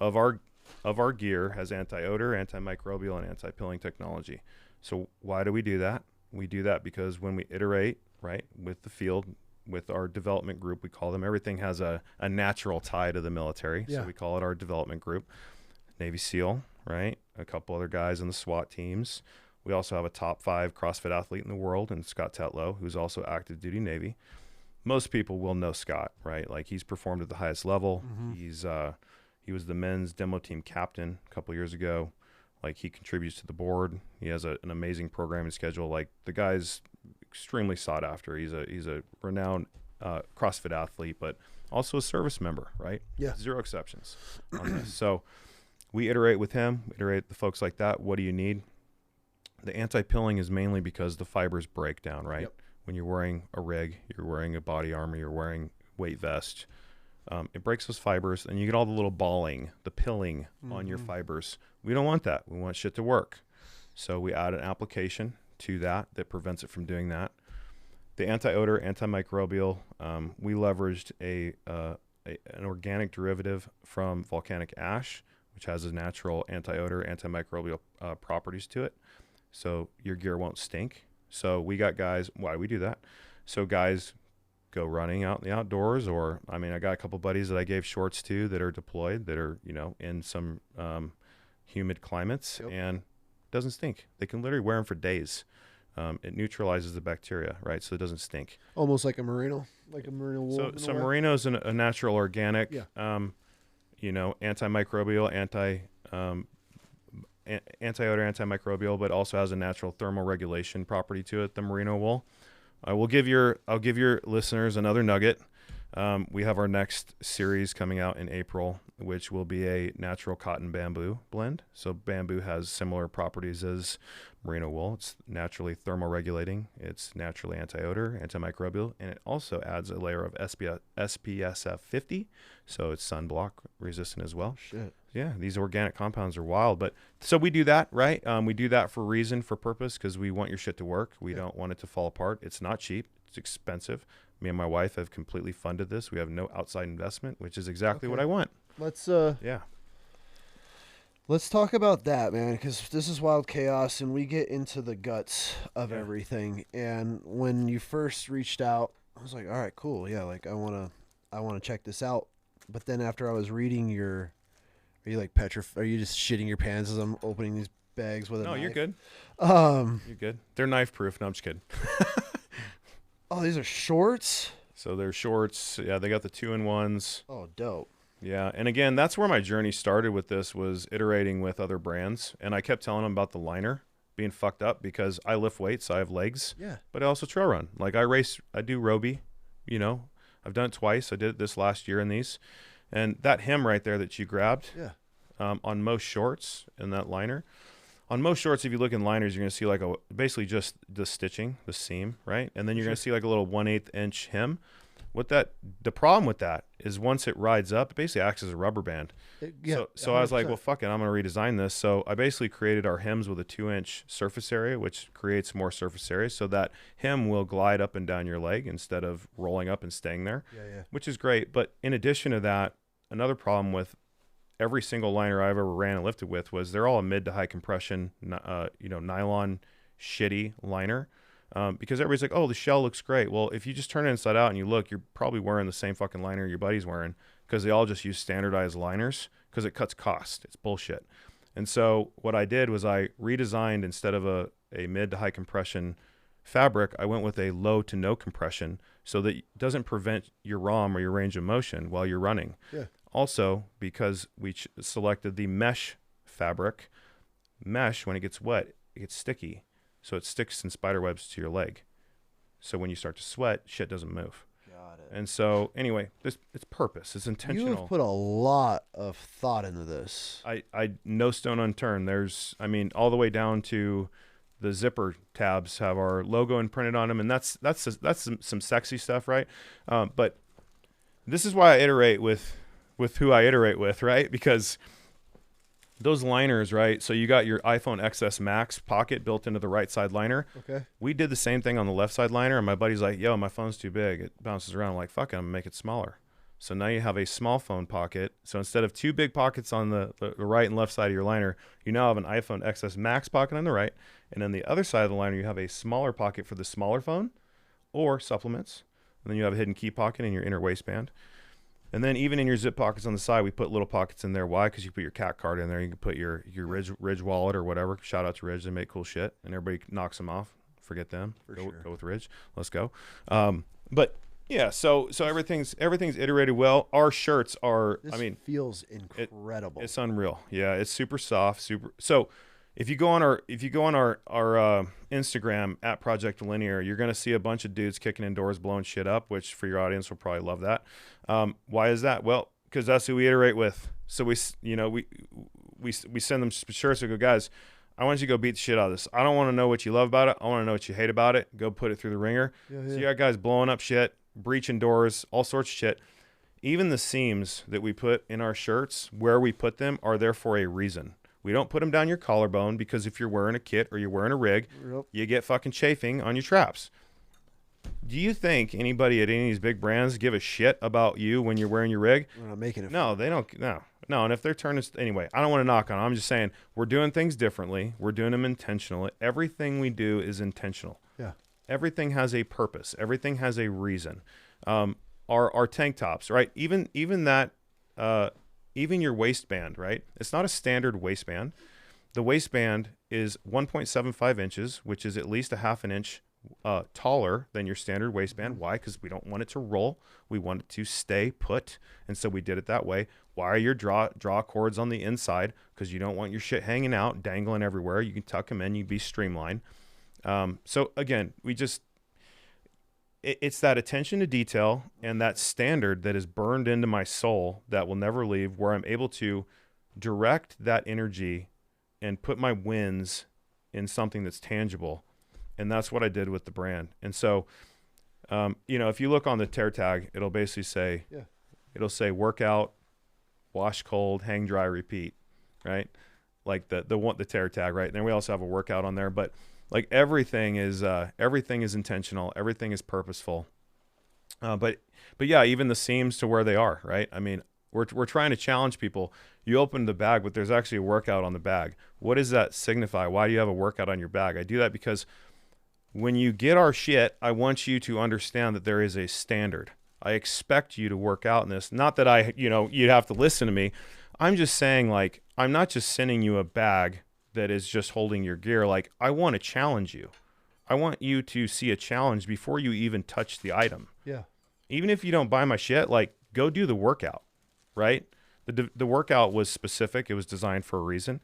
of our gear has anti-odor, antimicrobial, and anti-pilling technology. So why do we do that? We do that because when we iterate, right, with the field, with our development group, we call them, everything has a natural tie to the military. Yeah. So we call it our development group. Navy SEAL, right? A couple other guys on the SWAT teams. We also have a top 5 CrossFit athlete in the world, and Scott Tetlow, who's also active duty Navy. Most people will know Scott, right? Like, he's performed at the highest level. Mm-hmm. He was the men's demo team captain a couple years ago. Like, he contributes to the board. He has an amazing programming schedule. Like, the guy's extremely sought after. He's a renowned CrossFit athlete, but also a service member, right? Yeah. Zero exceptions on this. So we iterate with him, iterate the folks like that. What do you need? The anti-pilling is mainly because the fibers break down, right? Yep. When you're wearing a rig, you're wearing a body armor, you're wearing weight vest, it breaks those fibers, and you get all the little balling, the pilling on your fibers. We don't want that. We want shit to work. So we add an application to that prevents it from doing that. The anti-odor, antimicrobial, we leveraged an organic derivative from volcanic ash, which has a natural anti-odor, antimicrobial properties to it. So your gear won't stink. So we got guys, why do we do that? So guys go running out in the outdoors, or, I got a couple buddies that I gave shorts to that are deployed, that are, in some humid climates, and it doesn't stink. They can literally wear them for days. It neutralizes the bacteria, right? So it doesn't stink. Almost like a merino wool. So merino's a natural organic, antimicrobial, anti-odor, antimicrobial, but also has a natural thermal regulation property to it, the merino wool. I'll give your listeners another nugget. We have our next series coming out in April, which will be a natural cotton bamboo blend. So bamboo has similar properties as merino wool. It's naturally thermoregulating. It's naturally anti-odor, antimicrobial, and it also adds a layer of SPSF 50, so it's sunblock resistant as well. Shit. Yeah, these organic compounds are wild. But so we do that, right? We do that for reason, for purpose, because we want your shit to work. We don't want it to fall apart. It's not cheap. It's expensive. Me and my wife have completely funded this. We have no outside investment, which is exactly what I want. Let's yeah. Let's talk about that, man, because this is Wild Chaos, and we get into the guts of everything. And when you first reached out, I was like, all right, cool, yeah, like I wanna check this out. But then after I was reading your, are you like Are you just shitting your pants as I'm opening these bags with a No, knife? you're good. Um, You're good. They're knife proof. No, I'm just kidding. oh, these are shorts. So they're shorts. Yeah, they got the 2-in-1s. Oh, dope. Yeah, and again, that's where my journey started with this, was iterating with other brands, and I kept telling them about the liner being fucked up because I lift weights, I have legs, Yeah. but I also trail run. Like I do Roby, you know, I've done it twice. I did it this last year in these, and that hem right there that you grabbed, Yeah. on most shorts in that liner. On most shorts, if you look in liners, you're going to see like basically just the stitching, the seam, right? And then you're going to see like a little 1/8 inch hem. The problem with that is once it rides up, it basically acts as a rubber band. So I was like, well, fuck it, I'm going to redesign this. So I basically created our hems with a 2-inch surface area, which creates more surface area. So that hem will glide up and down your leg instead of rolling up and staying there, which is great. But in addition to that, another problem with every single liner I've ever ran and lifted with was they're all a mid to high compression, nylon shitty liner. Because everybody's like, oh, the shell looks great. Well, if you just turn it inside out and you look, you're probably wearing the same fucking liner your buddy's wearing, because they all just use standardized liners because it cuts cost. It's bullshit. And so what I did was I redesigned, instead of a mid to high compression fabric, I went with a low to no compression so that it doesn't prevent your ROM or your range of motion while you're running. Yeah. Also, because we selected the mesh fabric, mesh, when it gets wet, it gets sticky. So it sticks in spider webs to your leg. So when you start to sweat, shit doesn't move. Got it. And so anyway, it's purpose. It's intentional. You have put a lot of thought into this. I no stone unturned. There's, I mean, all the way down to the zipper tabs have our logo imprinted on them, and that's some sexy stuff, right? But this is why I iterate with who I iterate with, right? Because those liners, right? So you got your iPhone XS Max pocket built into the right side liner. Okay. We did the same thing on the left side liner, and my buddy's like, yo, my phone's too big. It bounces around. I'm like, fuck it, I'm going to make it smaller. So now you have a small phone pocket. So instead of two big pockets on the right and left side of your liner, you now have an iPhone XS Max pocket on the right. And then the other side of the liner, you have a smaller pocket for the smaller phone or supplements. And then you have a hidden key pocket in your inner waistband. And then even in your zip pockets on the side, we put little pockets in there. Why? Because you put your cat card in there. You can put your Ridge wallet or whatever. Shout out to Ridge. They make cool shit. And everybody knocks them off. Forget them. Go with Ridge. Let's go. But yeah, so everything's iterated well. Our shirts are, feels incredible. It's unreal. Yeah, it's super soft, So if you go on our Instagram at Project Linear, you're gonna see a bunch of dudes kicking indoors, blowing shit up, which for your audience will probably love that. Why is that? Well, because that's who we iterate with. So we send them shirts. We go, guys, I want you to go beat the shit out of this. I don't want to know what you love about it. I want to know what you hate about it. Go put it through the ringer. So you got guys blowing up shit, breaching doors, all sorts of shit. Even the seams that we put in our shirts, where we put them, are there for a reason. We don't put them down your collarbone, because if you're wearing a kit or you're wearing a rig, you get fucking chafing on your traps. Do you think anybody at any of these big brands give a shit about you when you're wearing your rig? We're not making it. No, they don't. No. And if they're turning, anyway, I don't want to knock on them. I'm just saying we're doing things differently. We're doing them intentionally. Everything we do is intentional. Yeah. Everything has a purpose. Everything has a reason. Our tank tops, right? Even your waistband, right? It's not a standard waistband. The waistband is 1.75 inches, which is at least a half an inch taller than your standard waistband. Why? Because we don't want it to roll. We want it to stay put. And so we did it that way. Why are your draw cords on the inside? Because you don't want your shit hanging out, dangling everywhere. You can tuck them in. You can be streamlined. So again, it's that attention to detail and that standard that is burned into my soul that will never leave, where I'm able to direct that energy and put my wins in something that's tangible. And that's what I did with the brand. And so, if you look on the tear tag, it'll basically say, it'll say workout, wash cold, hang dry, repeat, right? Like the tear tag, right? And then we also have a workout on there, but like everything is intentional. Everything is purposeful. But yeah, even the seams to where they are, right? I mean, We're trying to challenge people. You open the bag, but there's actually a workout on the bag. What does that signify? Why do you have a workout on your bag? I do that because when you get our shit, I want you to understand that there is a standard. I expect you to work out in this. Not that you'd have to listen to me. I'm just saying, like, I'm not just sending you a bag that is just holding your gear. Like, I want to challenge you. I want you to see a challenge before you even touch the item. Yeah. Even if you don't buy my shit, like, go do the workout, right? The workout was specific. It was designed for a reason.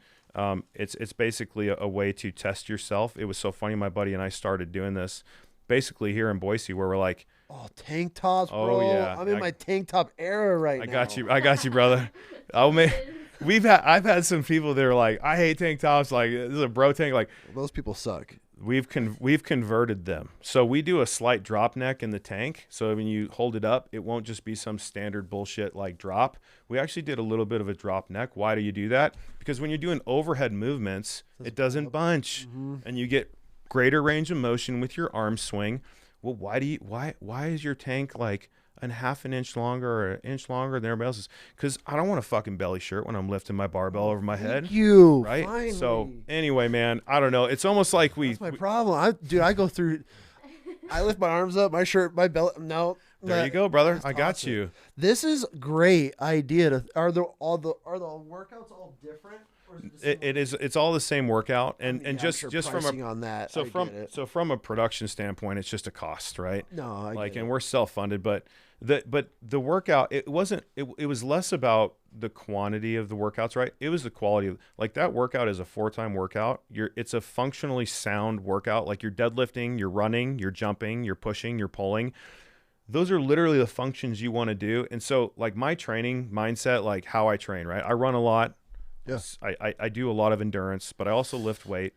It's basically a way to test yourself. It was so funny. My buddy and I started doing this basically here in Boise, where we're like, oh, tank tops, bro. Oh, yeah. I'm in my tank top era right now. I got you, brother. I've had some people that are like, I hate tank tops. Like, this is a bro tank. Like, those people suck. We've converted them. So we do a slight drop neck in the tank. So when you hold it up, it won't just be some standard bullshit like drop. We actually did a little bit of a drop neck. Why do you do that? Because when you're doing overhead movements, it doesn't bunch, and you get greater range of motion with your arm swing. Well, why is your tank like a half an inch longer or an inch longer than everybody else's? Because I don't want a fucking belly shirt when I'm lifting my barbell over my head. You right? Finally. So anyway, man, I don't know. It's almost like That's my problem. I go through. I lift my arms up, my shirt, my belly. No, there you go, brother. That's I got awesome. you. This is great idea. Are the workouts all different? Or is It's all the same workout, and just from a on that. From a production standpoint, it's just a cost, right? No, and we're self-funded, but the workout, it was less about the quantity of the workouts, right? It was the quality of, like, that workout is a 4-time workout. It's a functionally sound workout. Like, you're deadlifting, you're running, you're jumping, you're pushing, you're pulling. Those are literally the functions you want to do. And so, like, my training mindset, like how I train, right? I run a lot. Yes. I do a lot of endurance, but I also lift weight.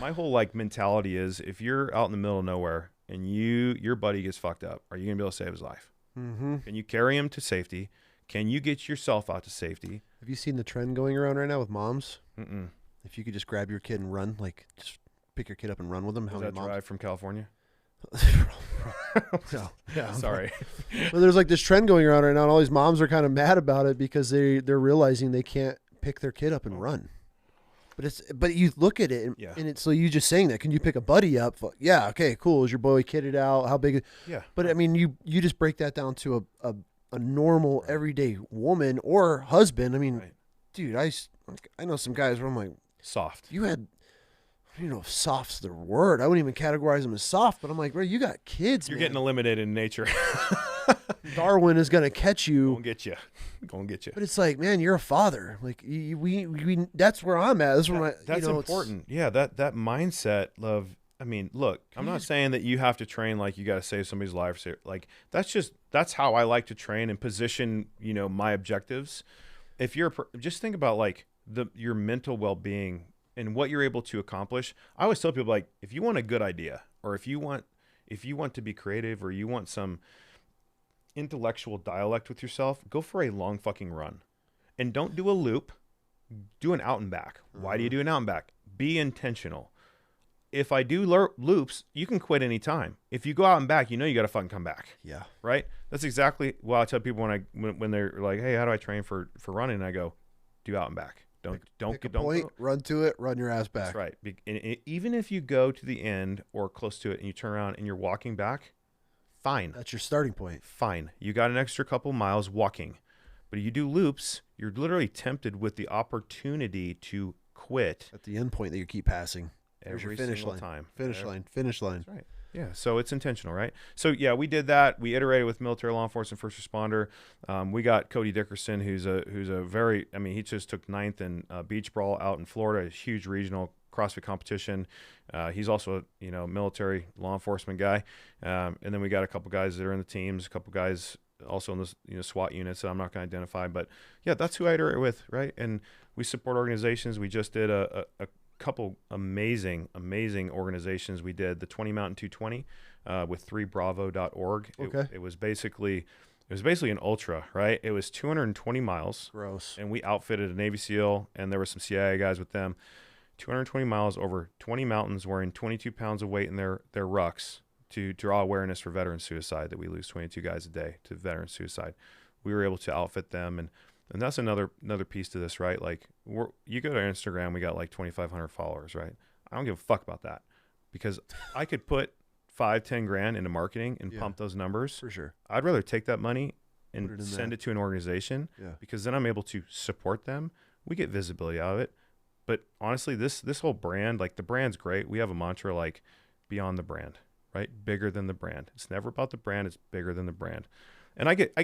My whole like mentality is, if you're out in the middle of nowhere and your buddy gets fucked up, are you gonna be able to save his life? Mm-hmm. Can you carry him to safety? Can you get yourself out to safety? Have you seen the trend going around right now with moms? Mm-mm. If you could just grab your kid and run, like, just pick your kid up and run with them. Is that drive from California? No. Yeah. Sorry. But there's like this trend going around right now, and all these moms are kind of mad about it because they're realizing they can't pick their kid up and run. But you look at it and it's, so you just saying that, can you pick a buddy up? Yeah, okay, cool. Is your boy kitted out? How big? Yeah. But I mean, you just break that down to a normal everyday woman or husband. I mean, dude, I know some guys where I'm like, soft. You had, soft's the word. I wouldn't even categorize them as soft, but I'm like, bro, you got kids. You're getting eliminated in nature. Darwin is gonna catch you. Gonna get you. But it's like, man, you're a father. Like, we that's where I'm at. That's important. Yeah, that mindset of, I mean, look, I'm not saying that you have to train like you got to save somebody's life. Like, that's how I like to train and position, my objectives. If just think about like your mental well-being and what you're able to accomplish. I always tell people, like, if you want a good idea, or if you want to be creative, or you want some intellectual dialect with yourself, go for a long fucking run, and don't do a loop. Do an out and back. Why do you do an out and back? Be intentional. If I do loops, you can quit anytime. If you go out and back, you got to fucking come back. Yeah. Right? That's exactly what I tell people when they're like, hey, how do I train for running? And I go, do out and back. Don't run to it, run your ass back. That's right. And even if you go to the end or close to it and you turn around and you're walking back, fine. That's your starting point. Fine. You got an extra couple miles walking. But you do loops, you're literally tempted with the opportunity to quit. At the end point that you keep passing. There's Every your finish single line. time. Finish line. That's right. Yeah, so it's intentional, right? So, yeah, we did that. We iterated with military, law enforcement, first responder. We got Cody Dickerson, who's a very, I mean, he just took 9th in beach brawl out in Florida, a huge regional CrossFit competition. He's also a military law enforcement guy. And then we got a couple guys that are in the teams, a couple guys also in the SWAT units that I'm not going to identify. But, yeah, that's who I iterate with, right? And we support organizations. We just did a couple amazing organizations. We did the 20 Mountain 220 with 3bravo.org. Okay. It was basically an ultra, right? It was 220 miles. Gross. And we outfitted a Navy SEAL, and there were some CIA guys with them. 220 miles over 20 mountains, wearing 22 pounds of weight in their rucks to draw awareness for veteran suicide, that we lose 22 guys a day to veteran suicide. we were able to outfit them. And that's another piece to this, right? Like you go to Instagram, we got like 2,500 followers, right? I don't give a fuck about that because I could put 5-10 grand into marketing and pump those numbers. For sure. I'd rather take that money and send it to an organization because then I'm able to support them. We get visibility out of it. But honestly, this whole brand, like the brand's great. We have a mantra like beyond the brand, right? Bigger than the brand. It's never about the brand. It's bigger than the brand. And I get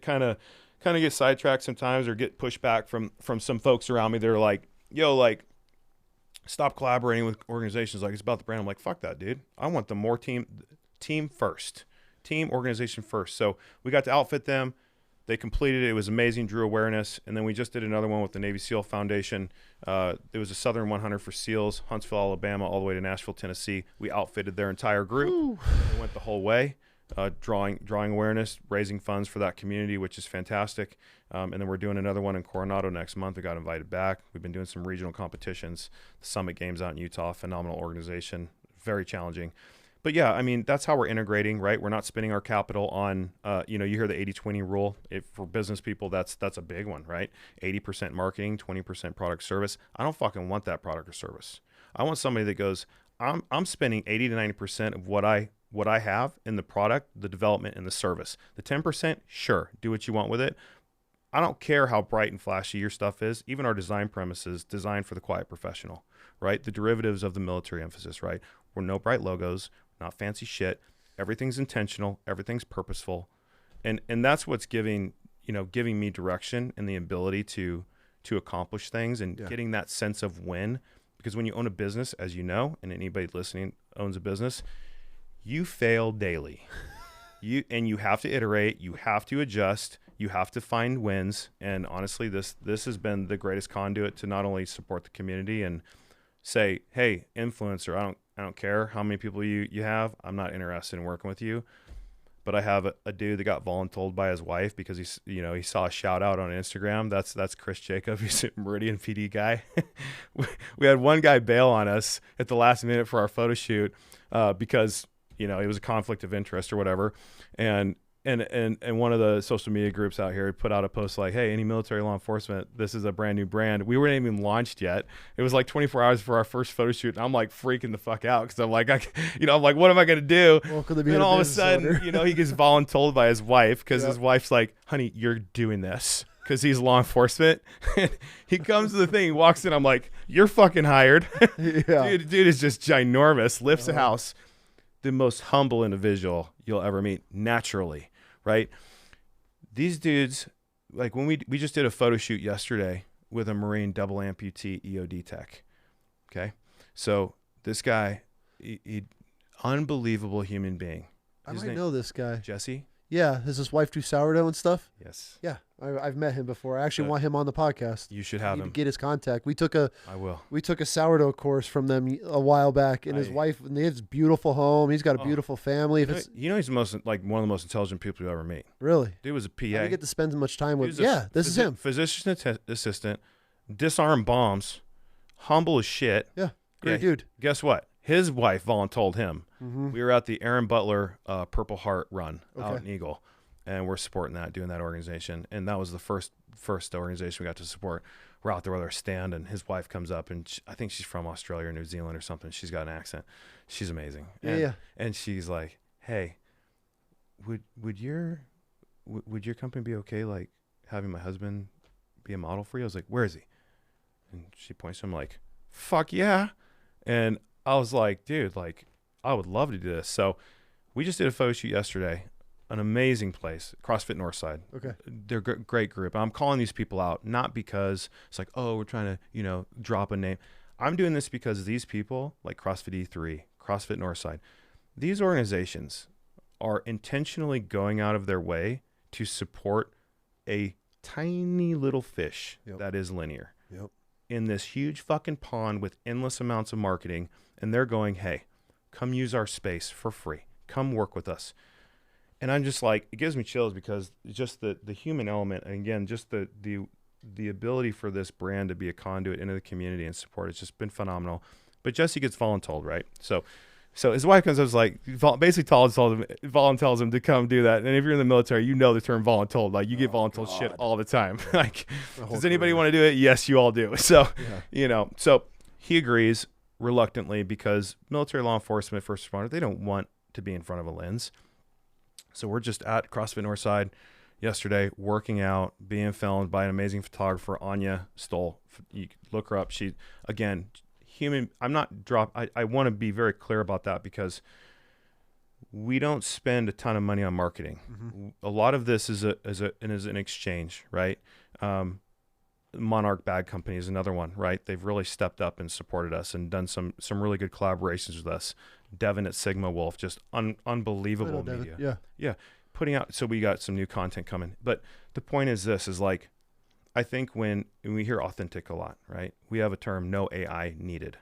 kind of get sidetracked sometimes or get pushback from some folks around me. They're like, yo, like stop collaborating with organizations. Like it's about the brand. I'm like, fuck that, dude. I want the more team first, team organization first. So we got to outfit them. They completed it. It was amazing, drew awareness. And then we just did another one with the Navy SEAL Foundation. It was a Southern 100 for SEALs, Huntsville, Alabama, all the way to Nashville, Tennessee. We outfitted their entire group. They went the whole way, drawing awareness, raising funds for that community, which is fantastic. And then we're doing another one in Coronado next month. We got invited back. We've been doing some regional competitions, the Summit Games out in Utah, phenomenal organization, very challenging. But yeah, I mean, that's how we're integrating, right? We're not spending our capital on, you hear the 80-20 rule. For business people, that's a big one, right? 80% marketing, 20% product service. I don't fucking want that product or service. I want somebody that goes, I'm spending 80 to 90% of what I have in the product, the development, and the service. The 10%, sure, do what you want with it. I don't care how bright and flashy your stuff is. Even our design premises, designed for the quiet professional, right? The derivatives of the military emphasis, right? We're no bright logos, not fancy shit. Everything's intentional. Everything's purposeful. And that's what's giving me direction and the ability to accomplish things and getting that sense of win. Because when you own a business, as you know, and anybody listening owns a business, you fail daily. You have to iterate, you have to adjust, you have to find wins. And honestly, this has been the greatest conduit to not only support the community and say, hey, influencer, I don't care how many people you have. I'm not interested in working with you. But I have a dude that got voluntold by his wife because he saw a shout out on Instagram. That's Chris Jacob. He's a Meridian PD guy. We had one guy bail on us at the last minute for our photo shoot because it was a conflict of interest or whatever. And one of the social media groups out here put out a post like, hey, any military law enforcement, this is a brand new brand. We weren't even launched yet. It was like 24 hours for our first photo shoot. And I'm like freaking the fuck out because I'm like, what am I going to do? And all of a sudden, he gets voluntold by his wife because his wife's like, honey, you're doing this because he's law enforcement. He comes to the thing, he walks in. I'm like, you're fucking hired. Dude is just ginormous, lifts a house. The most humble individual you'll ever meet naturally, right? These dudes, like when we just did a photo shoot yesterday with a Marine double amputee EOD tech. Okay. So this guy, he unbelievable human being. I might know this guy. Jesse? Yeah. Does his wife do sourdough and stuff? Yes. Yeah. I've met him before. I actually want him on the podcast. You should have him. To get his contact. We took a sourdough course from them a while back, and his wife, and they have this beautiful home. He's got a beautiful family. If he's one of the most intelligent people you ever meet. Really? Dude was a PA. I get to spend much time with. This is him. Physician assistant, disarm bombs, humble as shit. Yeah, great dude. Guess what? His wife voluntold him. Mm-hmm. We were at the Aaron Butler Purple Heart run out in Eagle. And we're supporting that, doing that organization. And that was the first organization we got to support. We're out there with our stand, and his wife comes up, and I think she's from Australia or New Zealand or something. She's got an accent. She's amazing. And she's like, hey, would your company be okay, like, having my husband be a model for you? I was like, where is he? And she points to him like, fuck yeah. And I was like, dude, like, I would love to do this. So we just did a photo shoot yesterday. An amazing place, CrossFit Northside. Okay. They're a great group. I'm calling these people out, not because it's like, oh, we're trying to, drop a name. I'm doing this because these people, like CrossFit E3, CrossFit Northside, these organizations are intentionally going out of their way to support a tiny little fish that is linear in this huge fucking pond with endless amounts of marketing. And they're going, hey, come use our space for free. Come work with us. And I'm just like, it gives me chills because just the human element, and again, just the ability for this brand to be a conduit into the community and support, it's just been phenomenal. But Jesse gets voluntold, right? So So his wife comes up, was like, basically tells him to come do that. And if you're in the military, you know the term voluntold. Like, you get voluntold shit all the time. Like, does anybody want to do it? Yes, you all do. So, so he agrees reluctantly because military law enforcement, first responder, they don't want to be in front of a lens. So we're just at CrossFit Northside yesterday, working out, being filmed by an amazing photographer, Anya Stoll. You look her up. She, again, human. I want to be very clear about that because we don't spend a ton of money on marketing. Mm-hmm. A lot of this is an exchange, right? Monarch Bag Company is another one, right? They've really stepped up and supported us and done some really good collaborations with us. Devin at Sigma Wolf, just unbelievable media. Yeah. Putting out, so we got some new content coming. But the point is this, is like, I think when we hear authentic a lot, right? We have a term, no AI needed,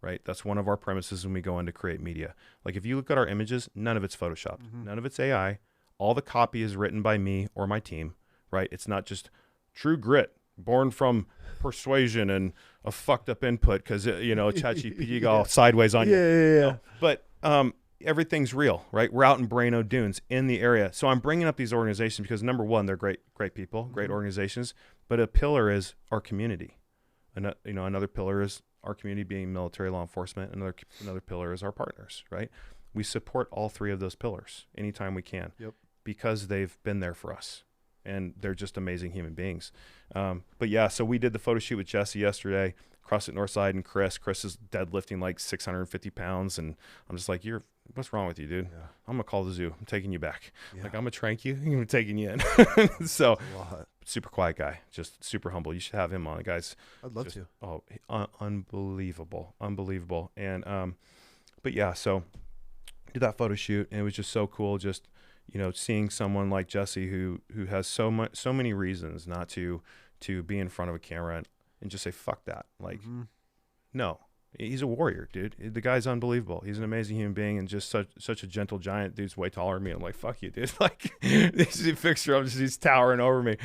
right? That's one of our premises when we go in to create media. Like, if you look at our images, none of it's Photoshopped. Mm-hmm. None of it's AI. All the copy is written by me or my team, right? It's not just true grit, born from persuasion and a fucked up input because, ChatGPT got all sideways on you. Yeah. No, but everything's real, right? We're out in Brano Dunes in the area. So I'm bringing up these organizations because, number one, they're great people, great organizations. But a pillar is our community. And, another pillar is our community being military law enforcement. Another pillar is our partners, right? We support all three of those pillars anytime we can because they've been there for us. And they're just amazing human beings. But yeah, so we did the photo shoot with Jesse yesterday, CrossFit Northside, and Chris. Chris is deadlifting like 650 pounds. And I'm just like, what's wrong with you, dude? Yeah. I'm going to call the zoo. I'm taking you back. Yeah. Like, I'm going to trank you. I'm taking you in. So super quiet guy, just super humble. You should have him on. The guy's, I'd love to. Oh, unbelievable. And, but yeah, so did that photo shoot, and it was just so cool. Just, seeing someone like Jesse who has so many reasons not to be in front of a camera and just say, fuck that. Like, no, he's a warrior, dude. The guy's unbelievable. He's an amazing human being and just such a gentle giant. Dude's way taller than me. I'm like, fuck you, dude. Like, this is a picture of he's towering over me,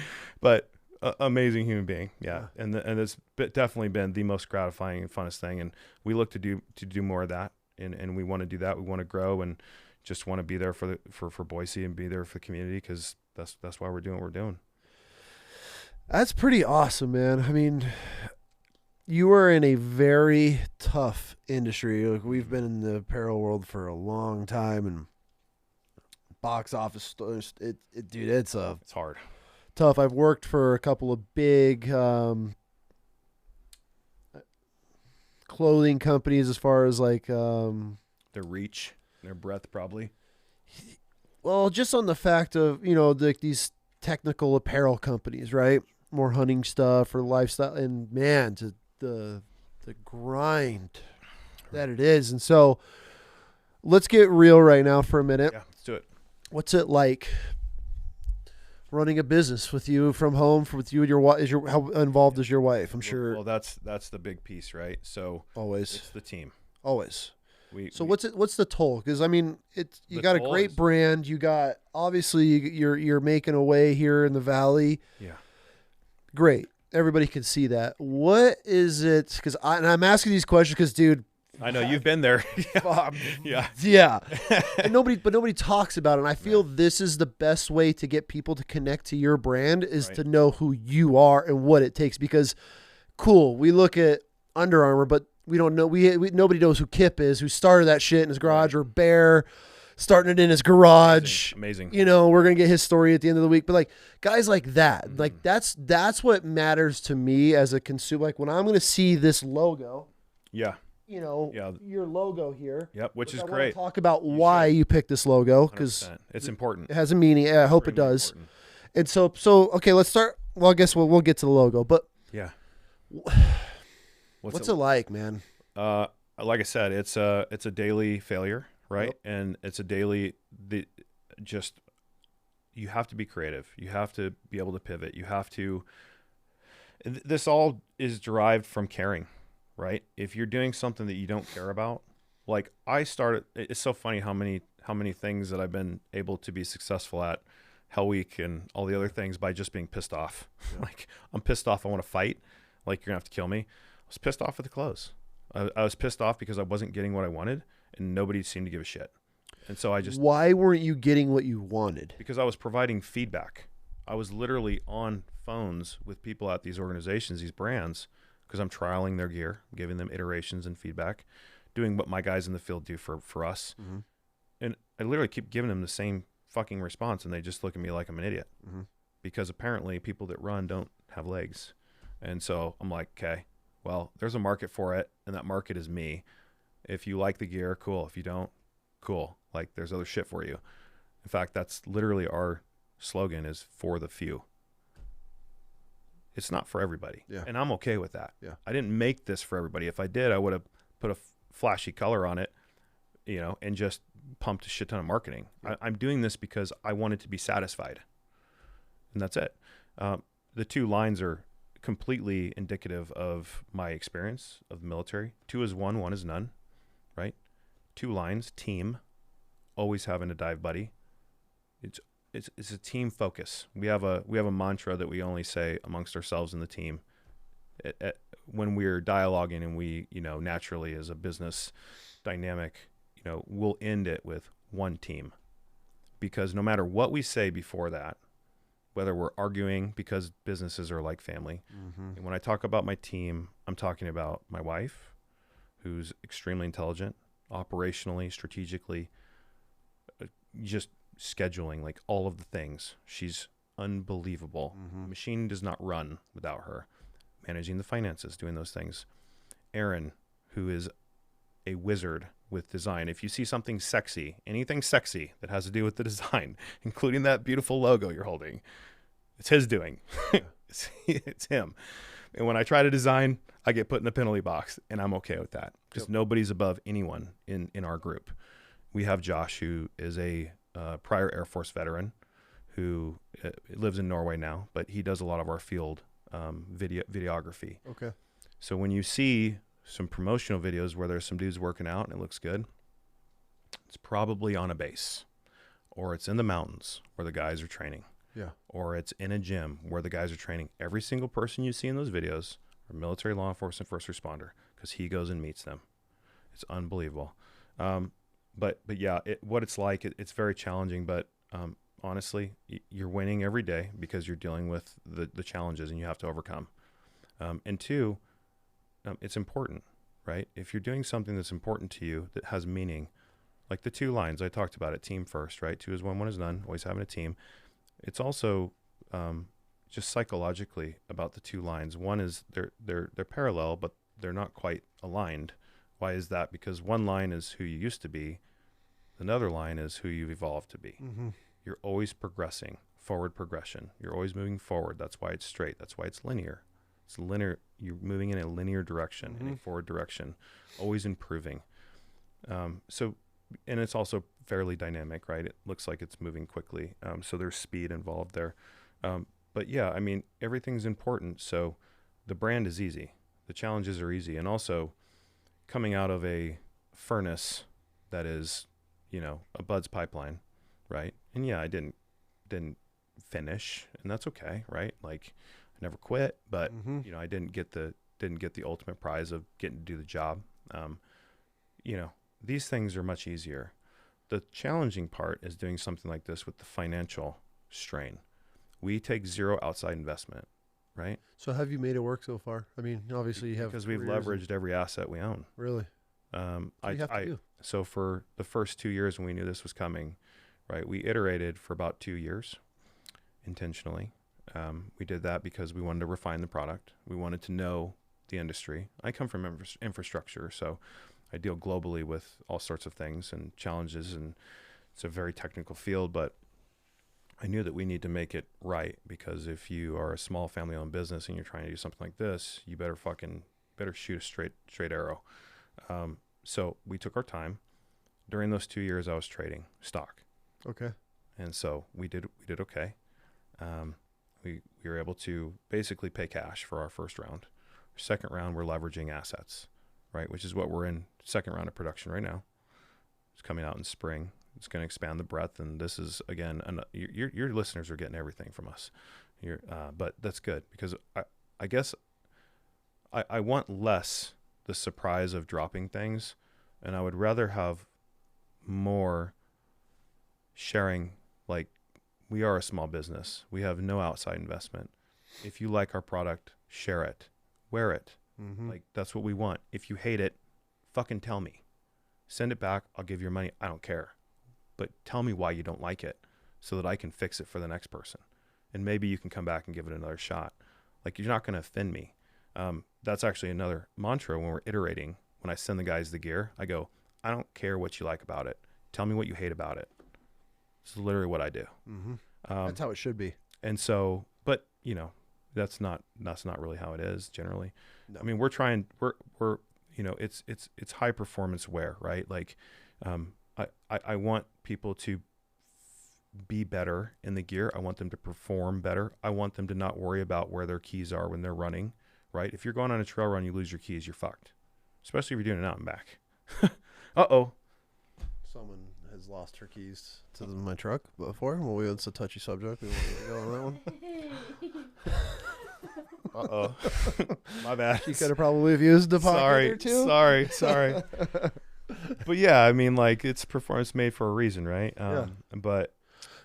but amazing human being. Yeah. And it's definitely been the most gratifying and funnest thing. And we look to do more of that. And we want to do that. We want to grow and just want to be there for Boise and be there for the community because that's why we're doing what we're doing. That's pretty awesome, man. I mean, you are in a very tough industry. Like, we've been in the apparel world for a long time, and box office stores, it's hard, tough. I've worked for a couple of big clothing companies as far as like their reach. Their breadth, probably. Well, just on the fact of, these technical apparel companies, right? More hunting stuff or lifestyle. And, man, to the grind that it is. And so let's get real right now for a minute. Yeah, let's do it. What's it like running a business with you from home, with you and your wife? How involved is your wife? I'm sure. Well, that's the big piece, right? So always it's the team. Always. What's the toll? Because I mean, you got a great brand. You got, obviously you're making a way here in the Valley. Yeah. Great. Everybody can see that. What is it? Because I'm asking these questions because, dude, I know you've been there. Yeah. And nobody talks about it. And I feel this is the best way to get people to connect to your brand is to know who you are and what it takes. Because, cool, we look at Under Armour, but we don't know. Nobody knows who Kip is, who started that shit in his garage, or Bear starting it in his garage. Amazing. We're gonna get his story at the end of the week. But like guys like that, like that's what matters to me as a consumer. Like when I'm gonna see this logo. Yeah. Your logo here. Yep, which is great. Talk about why you picked this logo because it's important. It has a meaning. I hope it does. Important. And so okay, let's start. Well, I guess we'll get to the logo, but yeah. What's it like, man? Like I said, it's a daily failure, right? Yep. And it's a daily. You have to be creative. You have to be able to pivot. You have to. This all is derived from caring, right? If you're doing something that you don't care about, like I started. It's so funny how many things that I've been able to be successful at, Hell Week and all the other things, by just being pissed off. Yeah. Like I'm pissed off. I want to fight. Like you're gonna have to kill me. I was pissed off with the clothes. I was pissed off because I wasn't getting what I wanted, and nobody seemed to give a shit. And so Why weren't you getting what you wanted? because I was providing feedback. I was literally on phones with people at these organizations, these brands, because I'm trialing their gear, giving them iterations and feedback, doing what my guys in the field do for us. Mm-hmm. And I literally keep giving them the same fucking response, and they just look at me like I'm an idiot. Mm-hmm. Because apparently people that run don't have legs. And so I'm like, okay, well, there's a market for it, and that market is me. If you like the gear, cool. If you don't, cool. Like, there's other shit for you. In fact, that's literally our slogan, is for the few. It's not for everybody. Yeah. And I'm okay with that. Yeah. I didn't make this for everybody. If I did, I would have put a flashy color on it, you know, and just pumped a shit ton of marketing. Yeah. I'm doing this because I wanted to be satisfied. And that's it. The two lines are completely indicative of my experience of the military. 2 is 1, 1 is none, right? 2 lines, team, always having a dive buddy. It's a team focus. We have a mantra that we only say amongst ourselves in the team when we're dialoguing, and we, you know, naturally as a business dynamic, you know, we'll end it with one team, because no matter what we say before that, whether we're arguing, because businesses are like family. Mm-hmm. And when I talk about my team, I'm talking about my wife, who's extremely intelligent, operationally, strategically, just scheduling, like all of the things. She's unbelievable. Mm-hmm. The machine does not run without her. Managing the finances, doing those things. Aaron, who is a wizard with design. If you see something sexy, anything sexy that has to do with the design, including that beautiful logo you're holding, it's his doing. It's him. And when I try to design, I get put in the penalty box, and I'm okay with that, because nobody's above anyone in our group. We have Josh, who is a prior Air Force veteran, who lives in Norway now, but he does a lot of our field videography. Okay. So when you see some promotional videos where there's some dudes working out and it looks good, it's probably on a base, or it's in the mountains where the guys are training. Yeah. Or it's in a gym where the guys are training. Every single person you see in those videos are military, law enforcement, first responder, because he goes and meets them. It's unbelievable. But yeah, what it's like, it's very challenging, but honestly, you're winning every day because you're dealing with the challenges, and you have to overcome. And 2, it's important, right? If you're doing something that's important to you, that has meaning, like the 2 lines I talked about it, team first, right? 2 is 1, 1 is none, always having a team. It's also just psychologically about the 2 lines. One is they're parallel, but they're not quite aligned. Why is that? Because one line is who you used to be. Another line is who you've evolved to be. Mm-hmm. You're always progressing, forward progression. You're always moving forward. That's why it's straight. That's why it's linear. It's linear. You're moving in a linear direction, in a forward direction, always improving. And it's also fairly dynamic, right? It looks like it's moving quickly. So there's speed involved there. But yeah, I mean, everything's important. So the brand is easy. The challenges are easy. And also coming out of a furnace that is, you know, a Bud's pipeline, right? And yeah, I didn't finish, and that's okay, right? Like, I never quit, but you know, I didn't get the ultimate prize of getting to do the job. You know, these things are much easier. The challenging part is doing something like this with the financial strain. We take 0 outside investment, right? So have you made it work so far? I mean, obviously you have, because we've leveraged every asset we own. Really? What do you have to do? So for the first 2 years when we knew this was coming, right, we iterated for about 2 years intentionally. We did that because we wanted to refine the product. We wanted to know the industry. I come from infrastructure, so I deal globally with all sorts of things and challenges, and it's a very technical field, but I knew that we need to make it right, because if you are a small family-owned business and you're trying to do something like this, you better shoot a straight arrow. So we took our time. During those 2 years, I was trading stock. Okay. And so we did okay. We were able to basically pay cash for our first round. Our second round, we're leveraging assets, right? Which is what we're in second round of production right now. It's coming out in spring. It's going to expand the breadth. And this is, again, your listeners are getting everything from us. But that's good, because I guess I want less the surprise of dropping things And I would rather have more sharing. Like, we are a small business. We have no outside investment. If you like our product, share it, wear it. Like, that's what we want. If you hate it, fucking tell me. Send it back. I'll give you your money. I don't care. But tell me why you don't like it so that I can fix it for the next person. And maybe you can come back and give it another shot. Like, you're not going to offend me. That's actually another mantra when we're iterating. When I send the guys the gear, I go, I don't care what you like about it. Tell me what you hate about it. It's literally what I do. That's how it should be. And so, but you know, that's not really how it is generally. No. I mean, we're you know, it's high performance wear, right? Like, I want people to be better in the gear. I want them to perform better. I want them to not worry about where their keys are when they're running, right? If you're going on a trail run, you lose your keys, you're fucked. Especially if you're doing it out and back. Uh-oh. Someone has lost her keys to my truck before. Well, it's a touchy subject. We want to go on that one. Uh-oh. My bad. She could have probably used the pocket there too. Sorry. But yeah, I mean, like, it's performance made for a reason, right? But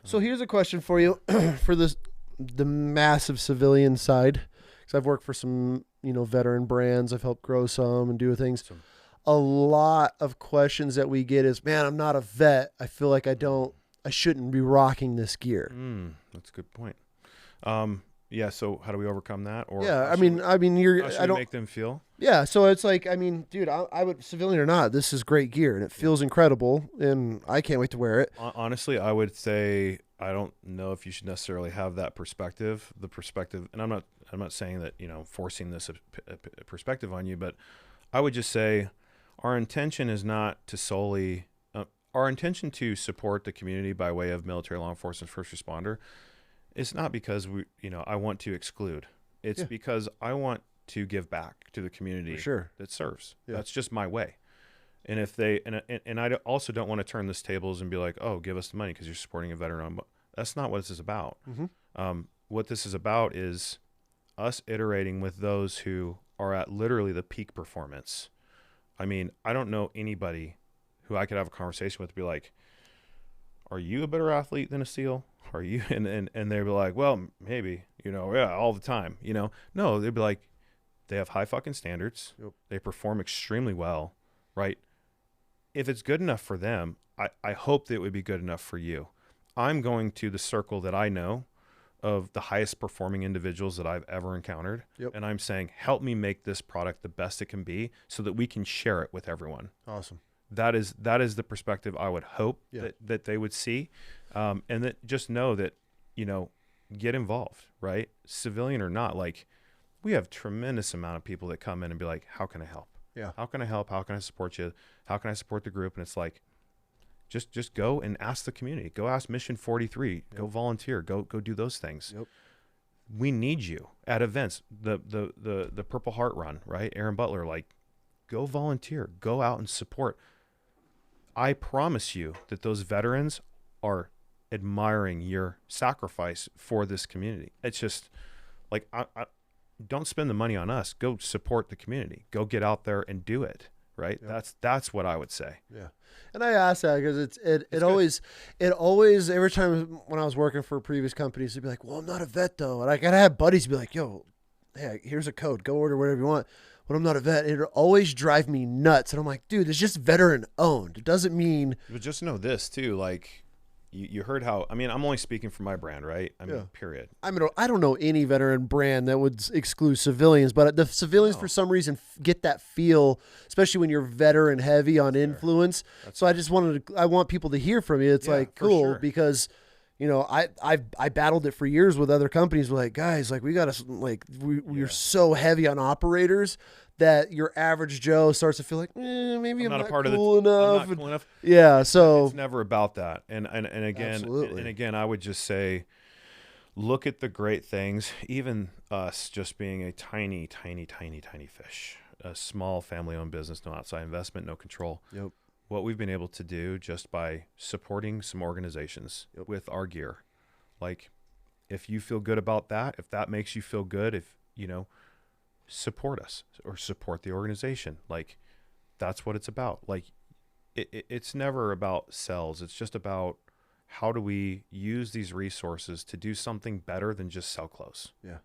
so here's a question for you for the massive civilian side, because I've worked for some, you know, veteran brands. I've helped grow some and do things. A lot of questions that we get is, man, I'm not a vet. I feel like I shouldn't be rocking this gear. That's a good point. Yeah. So how do we overcome that? Or yeah, I mean, how should we make them feel? Yeah. So it's like, I mean, dude, I would, civilian or not, this is great gear and it feels incredible and I can't wait to wear it. Honestly, I would say, I don't know if you should necessarily have that perspective, and I'm not saying that, you know, forcing this perspective on you, but I would just say our intention is not to solely, our intention to support the community by way of military, law enforcement, first responder. It's not because I want to exclude. It's because I want to give back to the community that serves. Yeah. That's just my way. And if they, and I also don't want to turn this tables and be like, oh, give us the money because you're supporting a veteran. That's not what this is about. What this is about is us iterating with those who are at literally the peak performance. I mean, I don't know anybody who I could have a conversation with and be like, are you a better athlete than a SEAL? Are you? And they'd be like, well, maybe, you know, yeah, all the time, you know. No, they'd be like, they have high fucking standards. Yep. They perform extremely well, right? If it's good enough for them, I hope that it would be good enough for you. I'm going to the circle that I know of the highest performing individuals that I've ever encountered. Yep. And I'm saying, help me make this product the best it can be so that we can share it with everyone. Awesome. That is the perspective I would hope that they would see. And that just know that, you know, get involved, right? Civilian or not, like, we have tremendous amount of people that come in and be like, how can I help? Yeah. How can I help? How can I support you? How can I support the group? And it's like, just go and ask the community. Go ask Mission 43. Yep. Go volunteer. Go do those things. Yep. We need you at events. The Purple Heart Run, right? Aaron Butler, like, go volunteer. Go out and support. I promise you that those veterans are admiring your sacrifice for this community. It's just like, I don't spend the money on us. Go support the community. Go get out there and do it. Right. Yep. That's what I would say. Yeah. And I ask that because it always, every time when I was working for previous companies, they'd be like, well, I'm not a vet though. And I gotta have buddies be like, yo, hey, here's a code. Go order whatever you want. But I'm not a vet. It'll always drive me nuts. And I'm like, dude, it's just veteran owned. It doesn't mean. But just know this too. Like, you heard how, I mean, I'm only speaking for my brand, right? I mean, period. I mean, I don't know any veteran brand that would exclude civilians, but the civilians for some reason get that feel, especially when you're veteran heavy on influence. So I just I want people to hear from you. It's like, cool, because, you know, I battled it for years with other companies. We're like, guys, like, we got to, like, we're so heavy on operators that your average Joe starts to feel like, maybe I'm not cool enough. I'm not cool enough. Yeah, so it's never about that. And again, I would just say, look at the great things. Even us just being a tiny fish, a small family-owned business, no outside investment, no control. Yep. What we've been able to do just by supporting some organizations with our gear, like, if you feel good about that, if that makes you feel good, if you know. Support us or support the organization. Like, that's what it's about. Like, it's never about sales. It's just about how do we use these resources to do something better than just sell clothes. Yeah.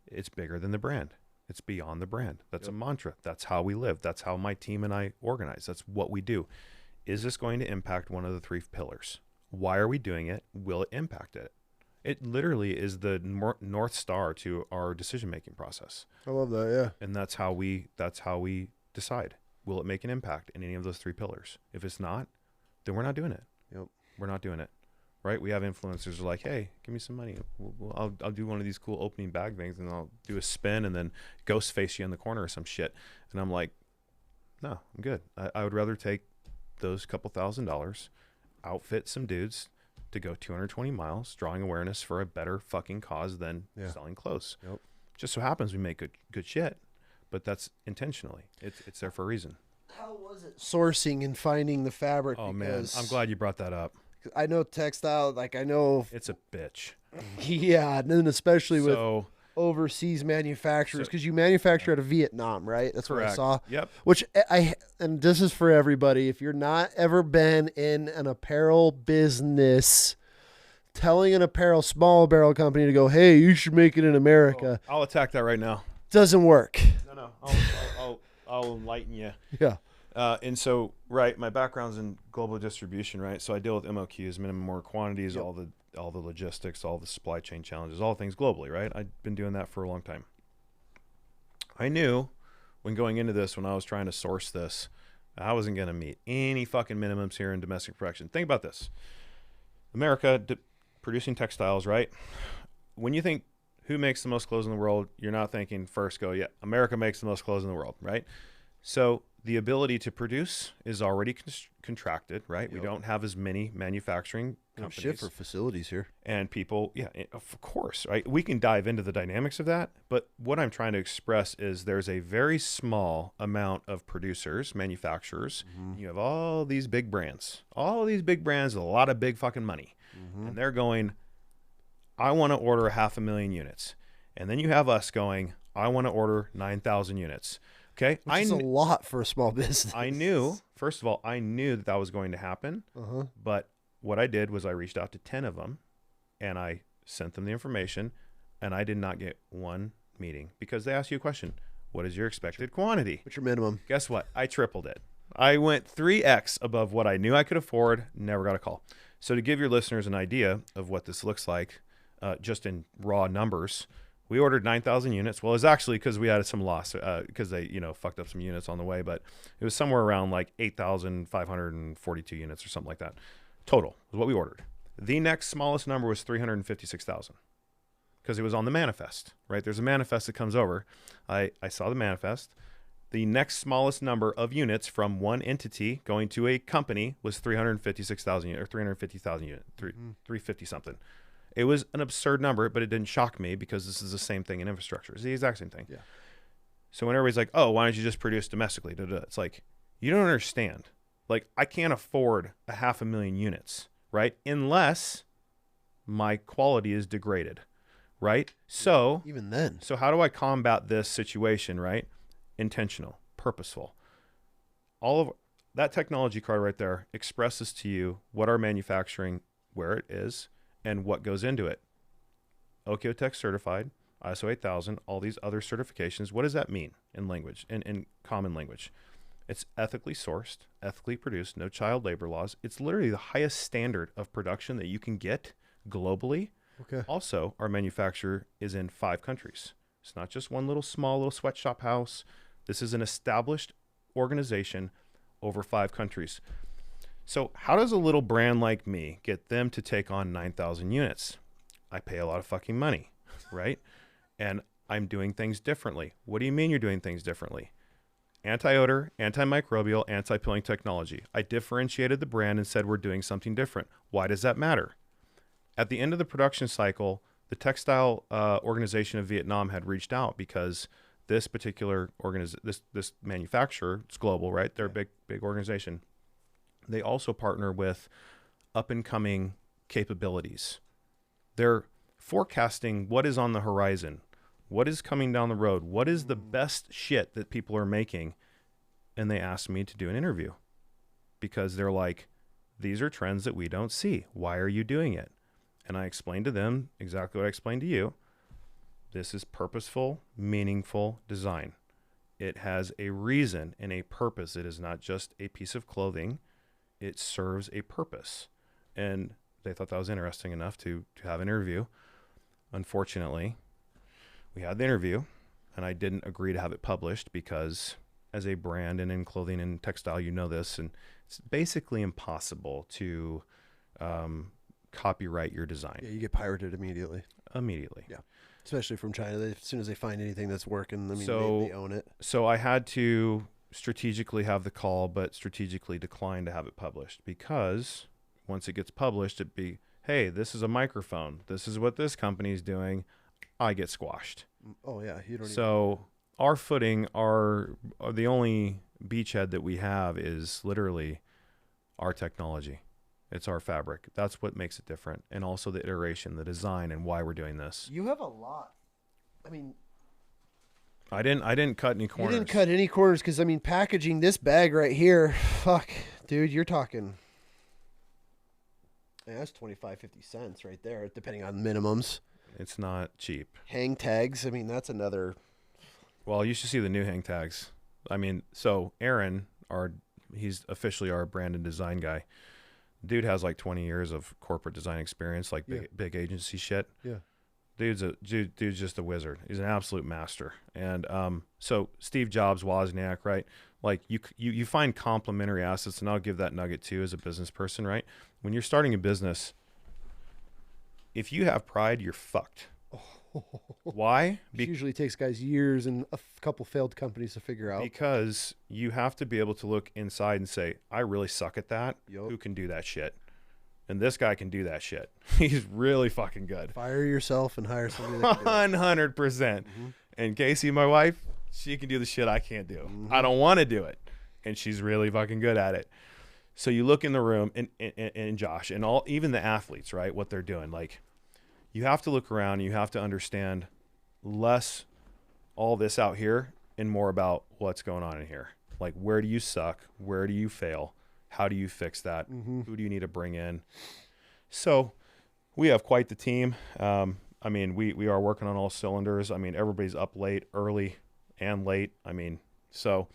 It's bigger than the brand. It's beyond the brand. That's a mantra. That's how we live. That's how my team and I organize. That's what we do. Is this going to impact one of the 3 pillars? Why are we doing it? Will it impact it? It literally is the North Star to our decision-making process. I love that. Yeah. And that's how we decide. Will it make an impact in any of those 3 pillars? If it's not, then we're not doing it. Yep. We're not doing it. Right? We have influencers who are like, hey, give me some money. I'll do one of these cool opening bag things, and I'll do a spin and then ghost face you in the corner or some shit. And I'm like, no, I'm good. I would rather take those couple $1,000, outfit some dudes to go 220 miles, drawing awareness for a better fucking cause than selling clothes. Yep. Just so happens we make good shit, but that's intentionally. It's there for a reason. How was it sourcing and finding the fabric? Oh man, I'm glad you brought that up. I know textile, like I know it's a bitch. Yeah, and then especially with overseas manufacturers, because you manufacture out of Vietnam, right? That's correct. what I saw. Yep. Which and this is for everybody. If you're not ever been in an apparel business, telling an small apparel company to go, hey, you should make it in America. I'll attack that right now. Doesn't work. No. I'll enlighten you. Yeah. And so, right, my background's in global distribution, right? So I deal with MOQs, minimum order quantities, all the logistics, all the supply chain challenges, all things globally, right? I've been doing that for a long time. I knew when going into this, when I was trying to source this, I wasn't going to meet any fucking minimums here in domestic production. Think about this. America producing textiles, right? When you think who makes the most clothes in the world, you're not thinking first America makes the most clothes in the world, right? So the ability to produce is already contracted, right? Yep. We don't have as many manufacturing companies. Shit for facilities here. And people, of course, right? We can dive into the dynamics of that, but what I'm trying to express is there's a very small amount of producers, manufacturers. Mm-hmm. You have all these big brands, with a lot of big fucking money. Mm-hmm. And they're going, I want to order 500,000 units. And then you have us going, I want to order 9,000 units. Okay. Which is a lot for a small business. First of all, I knew that was going to happen. Uh-huh. But what I did was I reached out to 10 of them and I sent them the information, and I did not get one meeting because they asked you a question. What is your expected quantity? What's your minimum? Guess what? I tripled it. I went 3x above what I knew I could afford. Never got a call. So to give your listeners an idea of what this looks like, just in raw numbers, we ordered 9,000 units. Well, it was actually because we had some loss because they, fucked up some units on the way, but it was somewhere around like 8,542 units or something like that. Total was what we ordered. The next smallest number was 356,000 because it was on the manifest, right? There's a manifest that comes over. I saw the manifest. The next smallest number of units from one entity going to a company was 356,000 units or 350,000 units, 350 something. It was an absurd number, but it didn't shock me because this is the same thing in infrastructure. It's the exact same thing. Yeah. So when everybody's like, oh, why don't you just produce domestically? It's like, you don't understand. Like, I can't afford 500,000 units, right? Unless my quality is degraded, right? So even then. So how do I combat this situation, right? Intentional, purposeful. All of that technology card right there expresses to you what our manufacturing, where it is, and what goes into it. Okeotech certified, ISO 8000, all these other certifications. What does that mean in language, in common language? It's ethically sourced, ethically produced, no child labor laws. It's literally the highest standard of production that you can get globally. Okay. Also, our manufacturer is in 5 countries. It's not just one small little sweatshop house. This is an established organization over 5 countries. So how does a little brand like me get them to take on 9,000 units? I pay a lot of fucking money, right? And I'm doing things differently. What do you mean you're doing things differently? Anti-odor, antimicrobial, anti-pilling technology. I differentiated the brand and said we're doing something different. Why does that matter? At the end of the production cycle, the textile organization of Vietnam had reached out because this particular this manufacturer, it's global, right? They're a big organization. They also partner with up-and-coming capabilities. They're forecasting what is on the horizon, what is coming down the road, what is the best shit that people are making, and they asked me to do an interview because they're like, these are trends that we don't see. Why are you doing it? And I explained to them exactly what I explained to you. This is purposeful, meaningful design. It has a reason and a purpose. It is not just a piece of clothing. It serves a purpose. And they thought that was interesting enough to have an interview. Unfortunately, we had the interview, and I didn't agree to have it published because as a brand and in clothing and textile, you know this, and it's basically impossible to copyright your design. Yeah, you get pirated immediately. Yeah. Especially from China. As soon as they find anything that's working, I mean, they own it. So I had to strategically have the call, but strategically decline to have it published because once it gets published, it'd be, hey, this is a microphone. This is what this company's doing. I get squashed. Oh, yeah. You don't So our footing, the only beachhead that we have is literally our technology. It's our fabric. That's what makes it different. And also the iteration, the design, and why we're doing this. You have a lot. I mean, I didn't cut any corners. You didn't cut any corners because, I mean, packaging this bag right here, fuck, dude, you're talking. Yeah, that's 25, 50 cents right there, depending on minimums. It's not cheap. Hang tags, I mean, that's another. Well, you should see the new hang tags. I mean, so Aaron, he's officially our brand and design guy. Dude has like 20 years of corporate design experience, like big agency shit. Yeah. Dude's just a wizard. He's an absolute master. And so Steve Jobs, Wozniak, right? Like you find complementary assets, and I'll give that nugget too as a business person, right? When you're starting a business, if you have pride, you're fucked. Why? It usually takes guys years and a couple failed companies to figure out. Because you have to be able to look inside and say, I really suck at that. Yep. Who can do that shit? And this guy can do that shit. He's really fucking good. Fire yourself and hire somebody that can do it. 100%. Mm-hmm. And Casey, my wife, she can do the shit I can't do. Mm-hmm. I don't want to do it. And she's really fucking good at it. So you look in the room and Josh and even the athletes, right? What they're doing. Like, you have to look around and you have to understand less all this out here and more about what's going on in here. Like, where do you suck? Where do you fail? How do you fix that? Mm-hmm. Who do you need to bring in? So we have quite the team. I mean, we are working on all cylinders. I mean, everybody's up late, early and late. I mean, so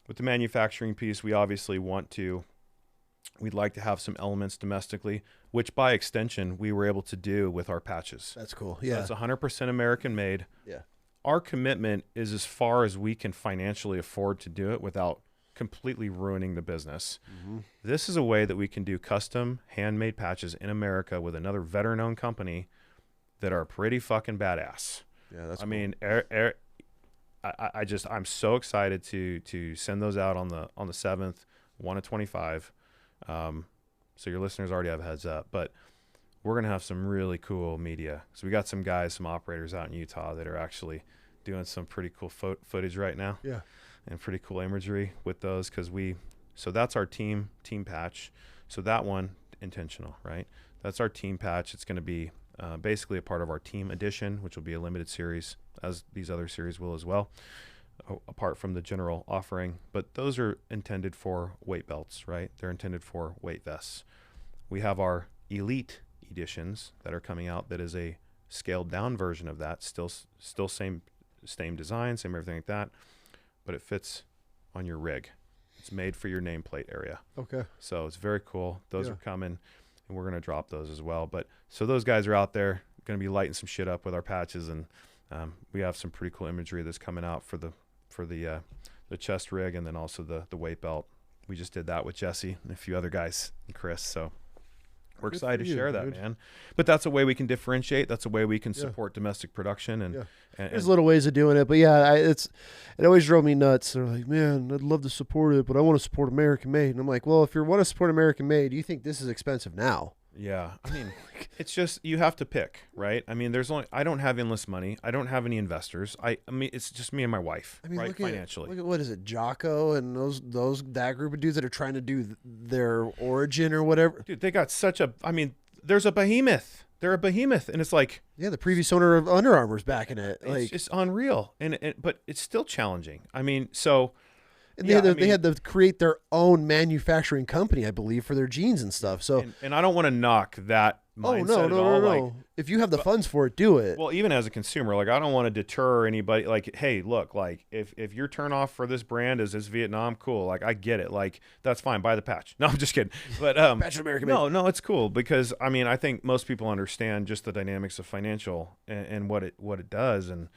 with the manufacturing piece, we obviously we'd like to have some elements domestically, which by extension, we were able to do with our patches. That's cool. Yeah. It's 100% American made. Yeah. Our commitment is as far as we can financially afford to do it without completely ruining the business. Mm-hmm. This is a way that we can do custom handmade patches in America with another veteran-owned company that are pretty fucking badass. Yeah, that's I cool. mean, I'm so excited to send those out on the 7th, 1 of 25. So your listeners already have a heads up, but we're going to have some really cool media. So we got some guys, some operators out in Utah that are actually doing some pretty cool footage right now. Yeah. And pretty cool imagery with those. So that's our team patch. So that one intentional, right? That's our team patch. It's going to be basically a part of our team edition, which will be a limited series as these other series will as well, apart from the general offering. But those are intended for weight belts, right? They're intended for weight vests. We have our elite editions that are coming out. That is a scaled down version of that. Still same design, same everything like that, but it fits on your rig. It's made for your nameplate area. Okay. So it's very cool. Those are coming, and we're going to drop those as well. But so those guys are out there going to be lighting some shit up with our patches, and we have some pretty cool imagery that's coming out for the chest rig, and then also the weight belt. We just did that with Jesse and a few other guys and Chris. So we're excited to share that, man. But that's a way we can differentiate. That's a way we can support domestic production. And there's little ways of doing it. But yeah, it always drove me nuts. They're like, man, I'd love to support it, but I want to support American made. And I'm like, well, if you want to support American made, you think this is expensive now? Yeah. I mean, it's just, you have to pick, right? I mean, I don't have endless money. I don't have any investors. I mean, it's just me and my wife, right? Financially. Look at what is it, Jocko and that group of dudes that are trying to do their origin or whatever. Dude, they got there's a behemoth. They're a behemoth, and it's like, yeah, the previous owner of Under Armour's backing it. It's unreal, but it's still challenging. I mean, so And Yeah, they had to create their own manufacturing company, I believe, for their jeans and stuff. So, and I don't want to knock that mindset at all. Like, if you have the funds for it, do it. well, even as a consumer, like I don't want to deter anybody. Like, hey, look, like if your turn off for this brand is Vietnam, cool. Like I get it. Like that's fine. Buy the patch. No, I'm just kidding. But Patch American no, it's cool because I mean I think most people understand just the dynamics of financial and what it does. And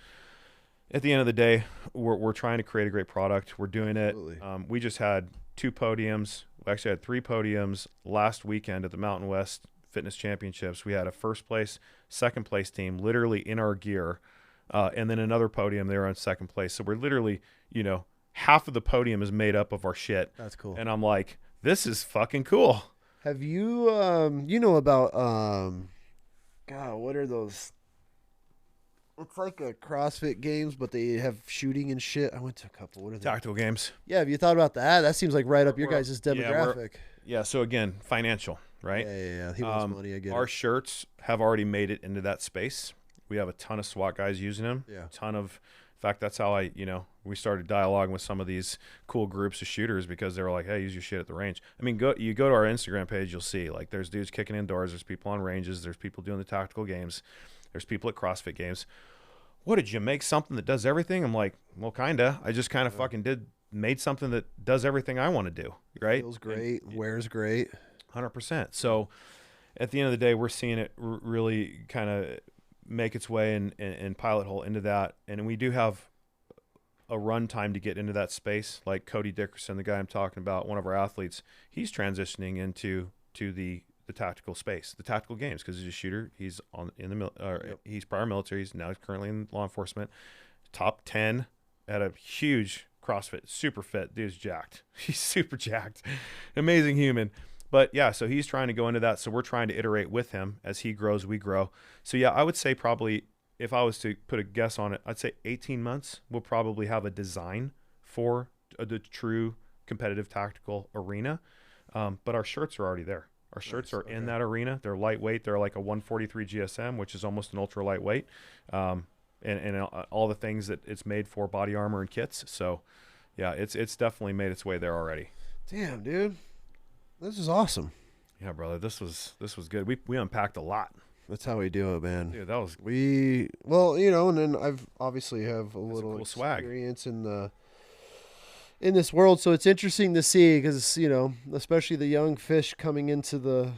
at the end of the day, we're trying to create a great product. We're doing it. We just had 2 podiums. We actually had 3 podiums last weekend at the Mountain West Fitness Championships. We had a first place, second place team literally in our gear, and then another podium they were on second place. So we're literally, half of the podium is made up of our shit. That's cool. And I'm like, this is fucking cool. Have you about God, what are those? It's like a CrossFit Games, but they have shooting and shit. I went to a couple. What are they? Tactical games. Yeah, have you thought about that? That seems like right up your guys' demographic. Yeah, so again, financial, right? Yeah. He wants money. I get Our it. shirts have already made it into that space. We have a ton of SWAT guys using them. Yeah. A ton of, in fact, that's how we started dialoguing with some of these cool groups of shooters because they were like, hey, use your shit at the range. I mean, you go to our Instagram page, you'll see like there's dudes kicking indoors, there's people on ranges, there's people doing the tactical games, there's people at CrossFit games. What, did you make something that does everything? I'm like, well, kinda. I just kind of made something that does everything I want to do, right? Feels great, wears great. 100%. So at the end of the day, we're seeing it really kind of make its way and pilot hole into that. And we do have a run time to get into that space. Like Cody Dickerson, the guy I'm talking about, one of our athletes, he's transitioning into the tactical space, the tactical games, because he's a shooter. He's he's prior military. He's now currently in law enforcement. Top 10 at a huge CrossFit, super fit. Dude's jacked. He's super jacked. Amazing human. But yeah, so he's trying to go into that. So we're trying to iterate with him as he grows, we grow. So yeah, I would say probably if I was to put a guess on it, I'd say 18 months we'll probably have a design for the true competitive tactical arena. But our shirts are already there. Our shirts are in that arena. They're lightweight. They're like a 143 GSM, which is almost an ultra lightweight. And all the things that it's made for, body armor and kits. So yeah, it's definitely made its way there already. Damn, dude. This is awesome. Yeah, brother. This was good. We unpacked a lot. That's how we do it, man. Dude, that was and then I've obviously have a little cool swag experience in this world, so it's interesting to see because especially the young fish coming into the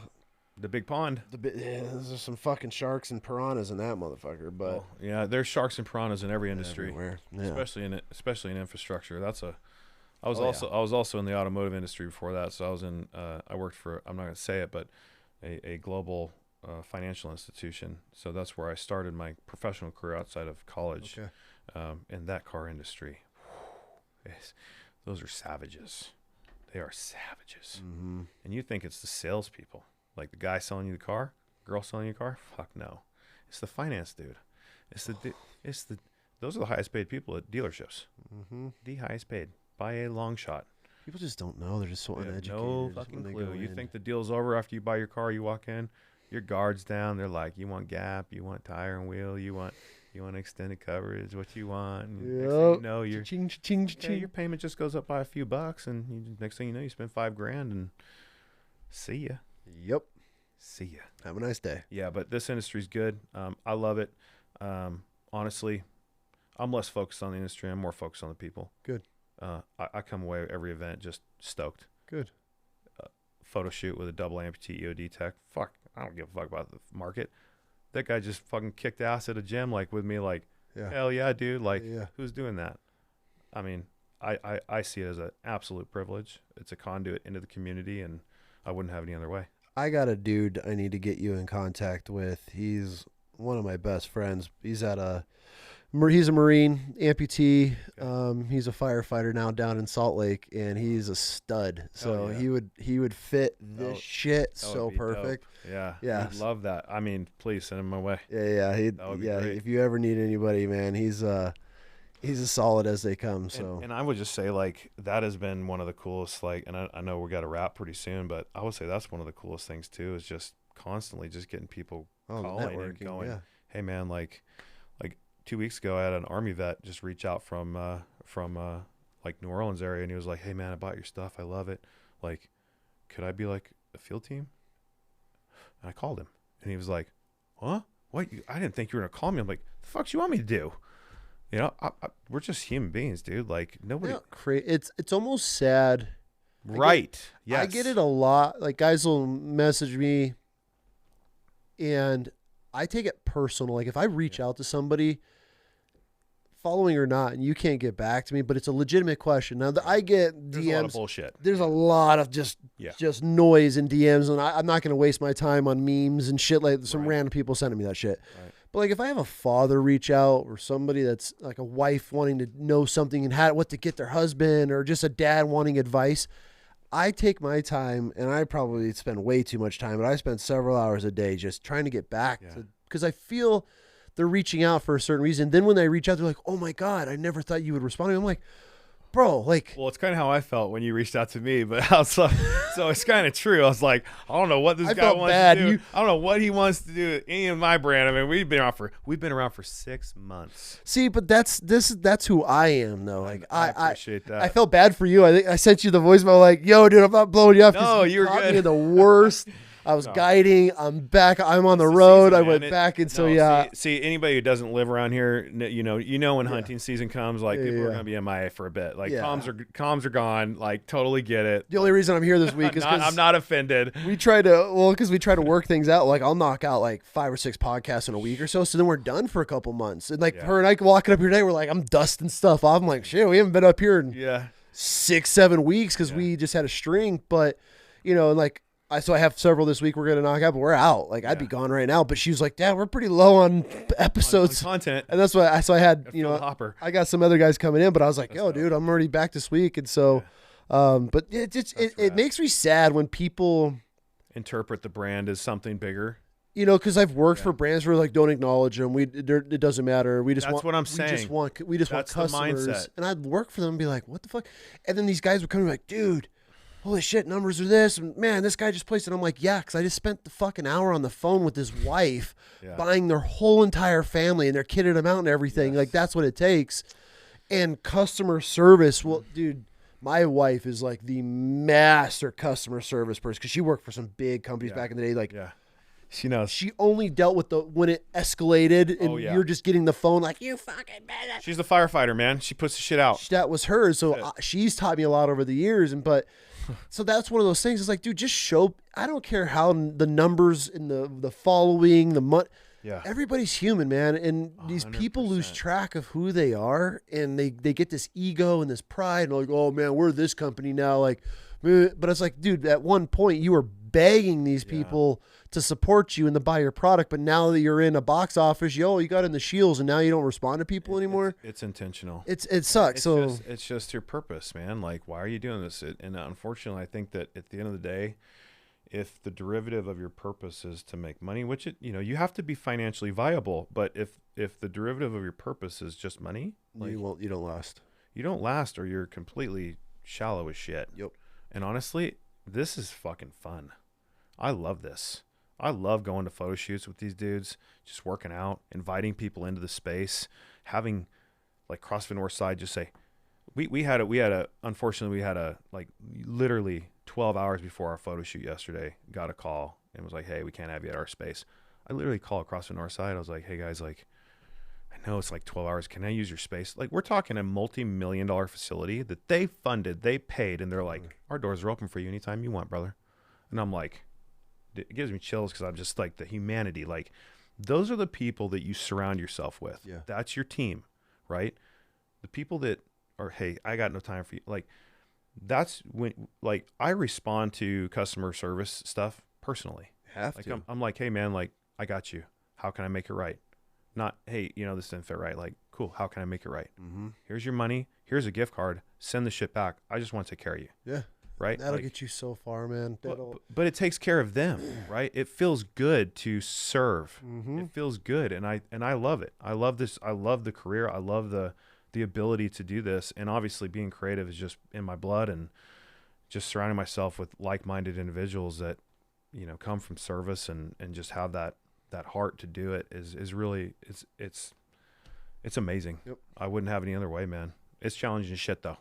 big pond. There's some fucking sharks and piranhas in that motherfucker, but yeah, there's sharks and piranhas in every industry, everywhere. Yeah. especially in infrastructure. I was also in the automotive industry before that. So I worked for, I'm not going to say it, but a global financial institution. So that's where I started my professional career outside of college. Okay. In that car industry. Those are savages. They are savages. Mm-hmm. And you think it's the salespeople, like the guy selling you the car, girl selling you the car? Fuck no. It's the finance dude. Those are the highest paid people at dealerships. Mm-hmm. The highest paid. By a long shot. People just don't know. They're just so uneducated. No fucking clue. You think the deal's over after you buy your car, you walk in, your guard's down. They're like, you want gap, you want tire and wheel, you want extended coverage, what you want. Your payment just goes up by a few bucks, and next thing you know, you spend $5,000 and see ya. Yep. See ya. Have a nice day. Yeah, but this industry's good. I love it. Honestly, I'm less focused on the industry. I'm more focused on the people. Good. I come away every event just stoked. Good. Photo shoot with a double amputee EOD tech. Fuck, I don't give a fuck about the market. That guy just fucking kicked ass at a gym with me. Hell yeah, dude. Who's doing that? I mean, I see it as an absolute privilege. It's a conduit into the community, and I wouldn't have it any other way. I got a dude I need to get you in contact with. He's one of my best friends. He's a Marine amputee. He's a firefighter now down in Salt Lake, and he's a stud. So yeah. he would fit this shit so perfect. Dope. Yeah, yeah. I'd love that. I mean, please send him my way. Yeah. That would be great. If you ever need anybody, man, he's as solid as they come. So, and I would just say that has been one of the coolest. And I know we got to wrap pretty soon, but I would say that's one of the coolest things too. Is just constantly just getting people calling and going, hey man, 2 weeks ago, I had an Army vet just reach out from like New Orleans area, and he was like, hey man, I bought your stuff, I love it, like could I be like a field team? And I called him, and he was like, huh, what, I didn't think you were gonna call me. I'm like, the fuck you want me to do? You know, we're just human beings, dude. Like nobody. It's almost sad. Right. Yes. I get it a lot. Like guys will message me, and I take it personal. Like if I reach out to somebody, following or not, and you can't get back to me, but it's a legitimate question. Now I get DMs. There's a lot of bullshit. There's a lot of just noise in DMs, and I'm not going to waste my time on memes and shit like some random people sending me that shit. Right. But like if I have a father reach out, or somebody that's like a wife wanting to know something and what to get their husband, or just a dad wanting advice, I take my time, and I probably spend way too much time, but I spend several hours a day just trying to get back to, because I feel they're reaching out for a certain reason. Then when they reach out, they're like, oh my God, I never thought you would respond to me. I'm like, bro, like. Well, it's kind of how I felt when you reached out to me, but also, so it's kind of true. I was like, I don't know what this guy wants to do. I don't know what he wants to do with any of my brand. I mean, we've been around for 6 months. See, but that's who I am though. Like I appreciate that. I felt bad for you. I think I sent you the voicemail like, yo, dude, I'm not blowing you off. No, you were good. Me in the worst. I was guiding. I'm back. I'm on the road. Season, I went back, and so See, anybody who doesn't live around here, you know when hunting season comes, like people are gonna be MIA for a bit. Like comms are gone. Like totally get it. The only reason I'm here this week is because I'm not offended. We try to work things out. Like I'll knock out like 5 or 6 podcasts in a week or so. So then we're done for a couple months. And like her and I walking up here today, we're like, I'm dusting stuff off. I'm like, shit, we haven't been up here in 6-7 weeks because we just had a string. But you know, like. So I have several this week we're going to knock out, but we're out. Like I'd be gone right now. But she was like, Dad, we're pretty low on episodes. On content. And that's why I had, hopper. I got some other guys coming in, but I was like, dude, I'm already back this week. And so, but it makes me sad when people interpret the brand as something bigger. You know, because I've worked for brands where like, don't acknowledge them. It doesn't matter. We just That's want what I'm saying. We just want customers. The mindset. And I'd work for them and be like, what the fuck? And then these guys would come and be like, dude, holy shit, numbers are this. And man, this guy just placed it. I'm like, yeah, because I just spent the fucking hour on the phone with his wife buying their whole entire family, and they're kitted them out and everything. Like, that's what it takes. And customer service, well, dude, my wife is like the master customer service person because she worked for some big companies back in the day. Like, she knows. She only dealt with when it escalated, and you're just getting the phone like, you fucking bitch. She's the firefighter, man. She puts the shit out. That was hers. So she's taught me a lot over the years. So that's one of those things. It's like, dude, just show. I don't care how the numbers and the following, the money. Yeah. Everybody's human, man. And these 100%. People lose track of who they are, and they get this ego and this pride, and like, oh man, we're this company now. Like, but it's like, dude, at one point you were begging these people to support you and to buy your product, but now that you're in a box office, you got in the shields, and now you don't respond to people anymore. It's intentional. It sucks. It's just your purpose, man. Like, why are you doing this? And unfortunately, I think that at the end of the day, if the derivative of your purpose is to make money, which you have to be financially viable, but if the derivative of your purpose is just money, like, you don't last. You don't last, or you're completely shallow as shit. Yep. And honestly, this is fucking fun. I love this. I love going to photo shoots with these dudes, just working out, inviting people into the space, having like CrossFit Northside just say, unfortunately we had a like literally 12 hours before our photo shoot yesterday, got a call and was like, hey, we can't have you at our space. I literally called CrossFit Northside. I was like, hey guys, like, I know it's like 12 hours. Can I use your space? Like, we're talking a multi-million-dollar facility that they funded, they paid, and they're like, our doors are open for you anytime you want, brother. And I'm like, it gives me chills because I'm just like, the humanity. Like, those are the people that you surround yourself with. Yeah. That's your team, right? The people that are, hey, I got no time for you. Like, that's when, like, I respond to customer service stuff personally. Have like, to. I'm like, hey man, like, I got you. How can I make it right? Not, hey, this didn't fit right. Like, cool. How can I make it right? Mm-hmm. Here's your money. Here's a gift card. Send the shit back. I just want to take care of you. Yeah. Right. That'll get you so far, man. But it takes care of them, right? It feels good to serve. Mm-hmm. It feels good. And I love it. I love this. I love the career. I love the ability to do this. And obviously being creative is just in my blood, and just surrounding myself with like-minded individuals that, come from service and just have that heart to do it is really, it's amazing. Yep. I wouldn't have it any other way, man. It's challenging shit though.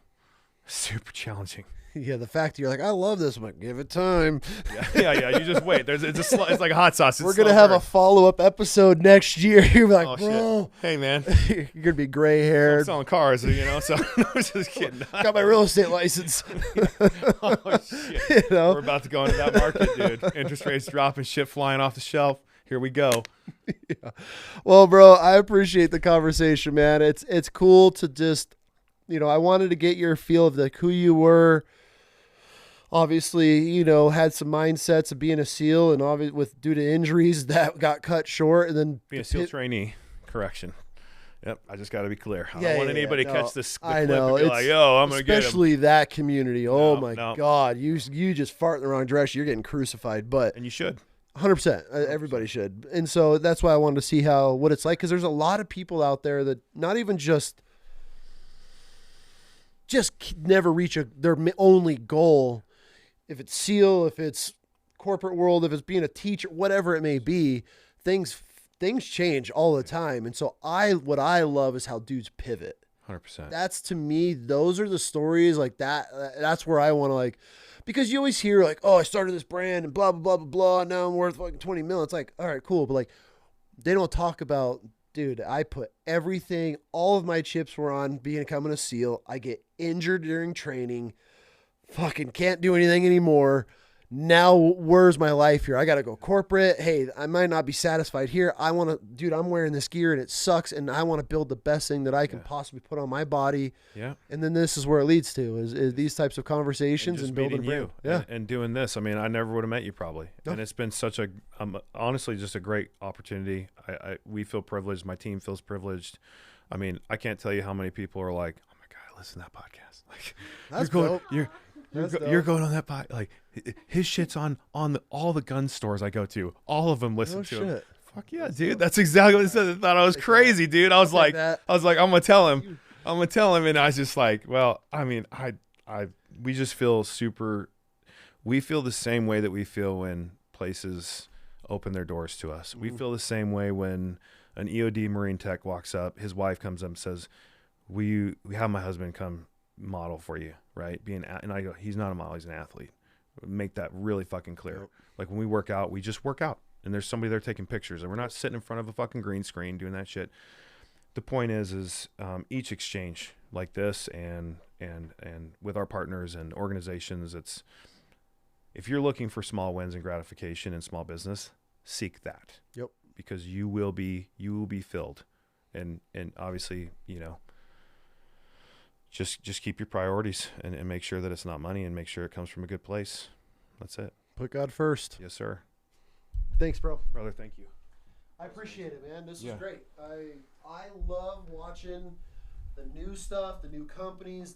Super challenging. Yeah, the fact that you're like, I love this. I'm like, give it time. Yeah. You just wait. It's like a hot sauce. We're gonna have a follow-up episode next year. You're like, oh, bro, shit. Hey man, you're gonna be gray-haired. I'm selling cars, you know. So I'm just kidding. Got my real estate license. Oh shit. You know? We're about to go into that market, dude. Interest rates dropping, shit flying off the shelf. Here we go. Yeah. Well, bro, I appreciate the conversation, man. It's cool to just, you know, I wanted to get your feel of like who you were. Obviously, you know, had some mindsets of being a SEAL, and obviously with due to injuries that got cut short, and then being a SEAL trainee. Correction. Yep, I just got to be clear. I Yeah, don't want yeah, anybody no, catch this I clip know. and be like, "Yo, I'm gonna get him." Especially that community. Oh my No. God, you just fart in the wrong direction. You're getting crucified. But And you should. 100%, everybody should. And so that's why I wanted to see what it's like, because there's a lot of people out there that not even just never reach their only goal. If it's SEAL, if it's corporate world, if it's being a teacher, whatever it may be, things change all the time. And so what I love is how dudes pivot. 100%. That's, to me, those are the stories like that. That's where I want to, like, because you always hear like, oh, I started this brand and blah, blah, blah, blah, blah. Now I'm worth like 20 million. It's like, all right, cool. But like, they don't talk about, dude, I put everything, all of my chips were on becoming a SEAL. I get injured during training. Fucking can't do anything anymore. Now where's my life here? I got to go corporate. Hey, I might not be satisfied here. I'm wearing this gear and it sucks, and I want to build the best thing that I can possibly put on my body. Yeah. And then this is where it leads to is these types of conversations and building a brand. Yeah. And doing this. I mean, I never would have met you probably. No. And it's been such a honestly just a great opportunity. We feel privileged. My team feels privileged. I mean, I can't tell you how many people are like, "Oh my God, listen to that podcast." Like, That's dope. dope. You're going on that podcast. Like, his shit's on all the gun stores I go to. All of them listen to him. Fuck yeah, dude. That's exactly what I said. I thought I was crazy, dude. I was like, I'm gonna tell him. And I was just like, well, I mean, we just feel we feel the same way that we feel when places open their doors to us. We feel the same way when an EOD Marine tech walks up, his wife comes up and says, we have my husband come model for you, right? And I go, he's not a model, he's an athlete. Make that really fucking clear. Yep. Like when we work out, we just work out, and there's somebody there taking pictures, and we're not sitting in front of a fucking green screen doing that shit. The point is each exchange like this and with our partners and organizations, it's, if you're looking for small wins and gratification in small business, seek that. Yep. Because you will be filled, and obviously, you know, just keep your priorities and make sure that it's not money, and make sure it comes from a good place. That's it. Put God first. Yes, sir. Thanks, bro. Brother, thank you. I appreciate it, man. This Yeah. is great. I love watching the new stuff, the new companies,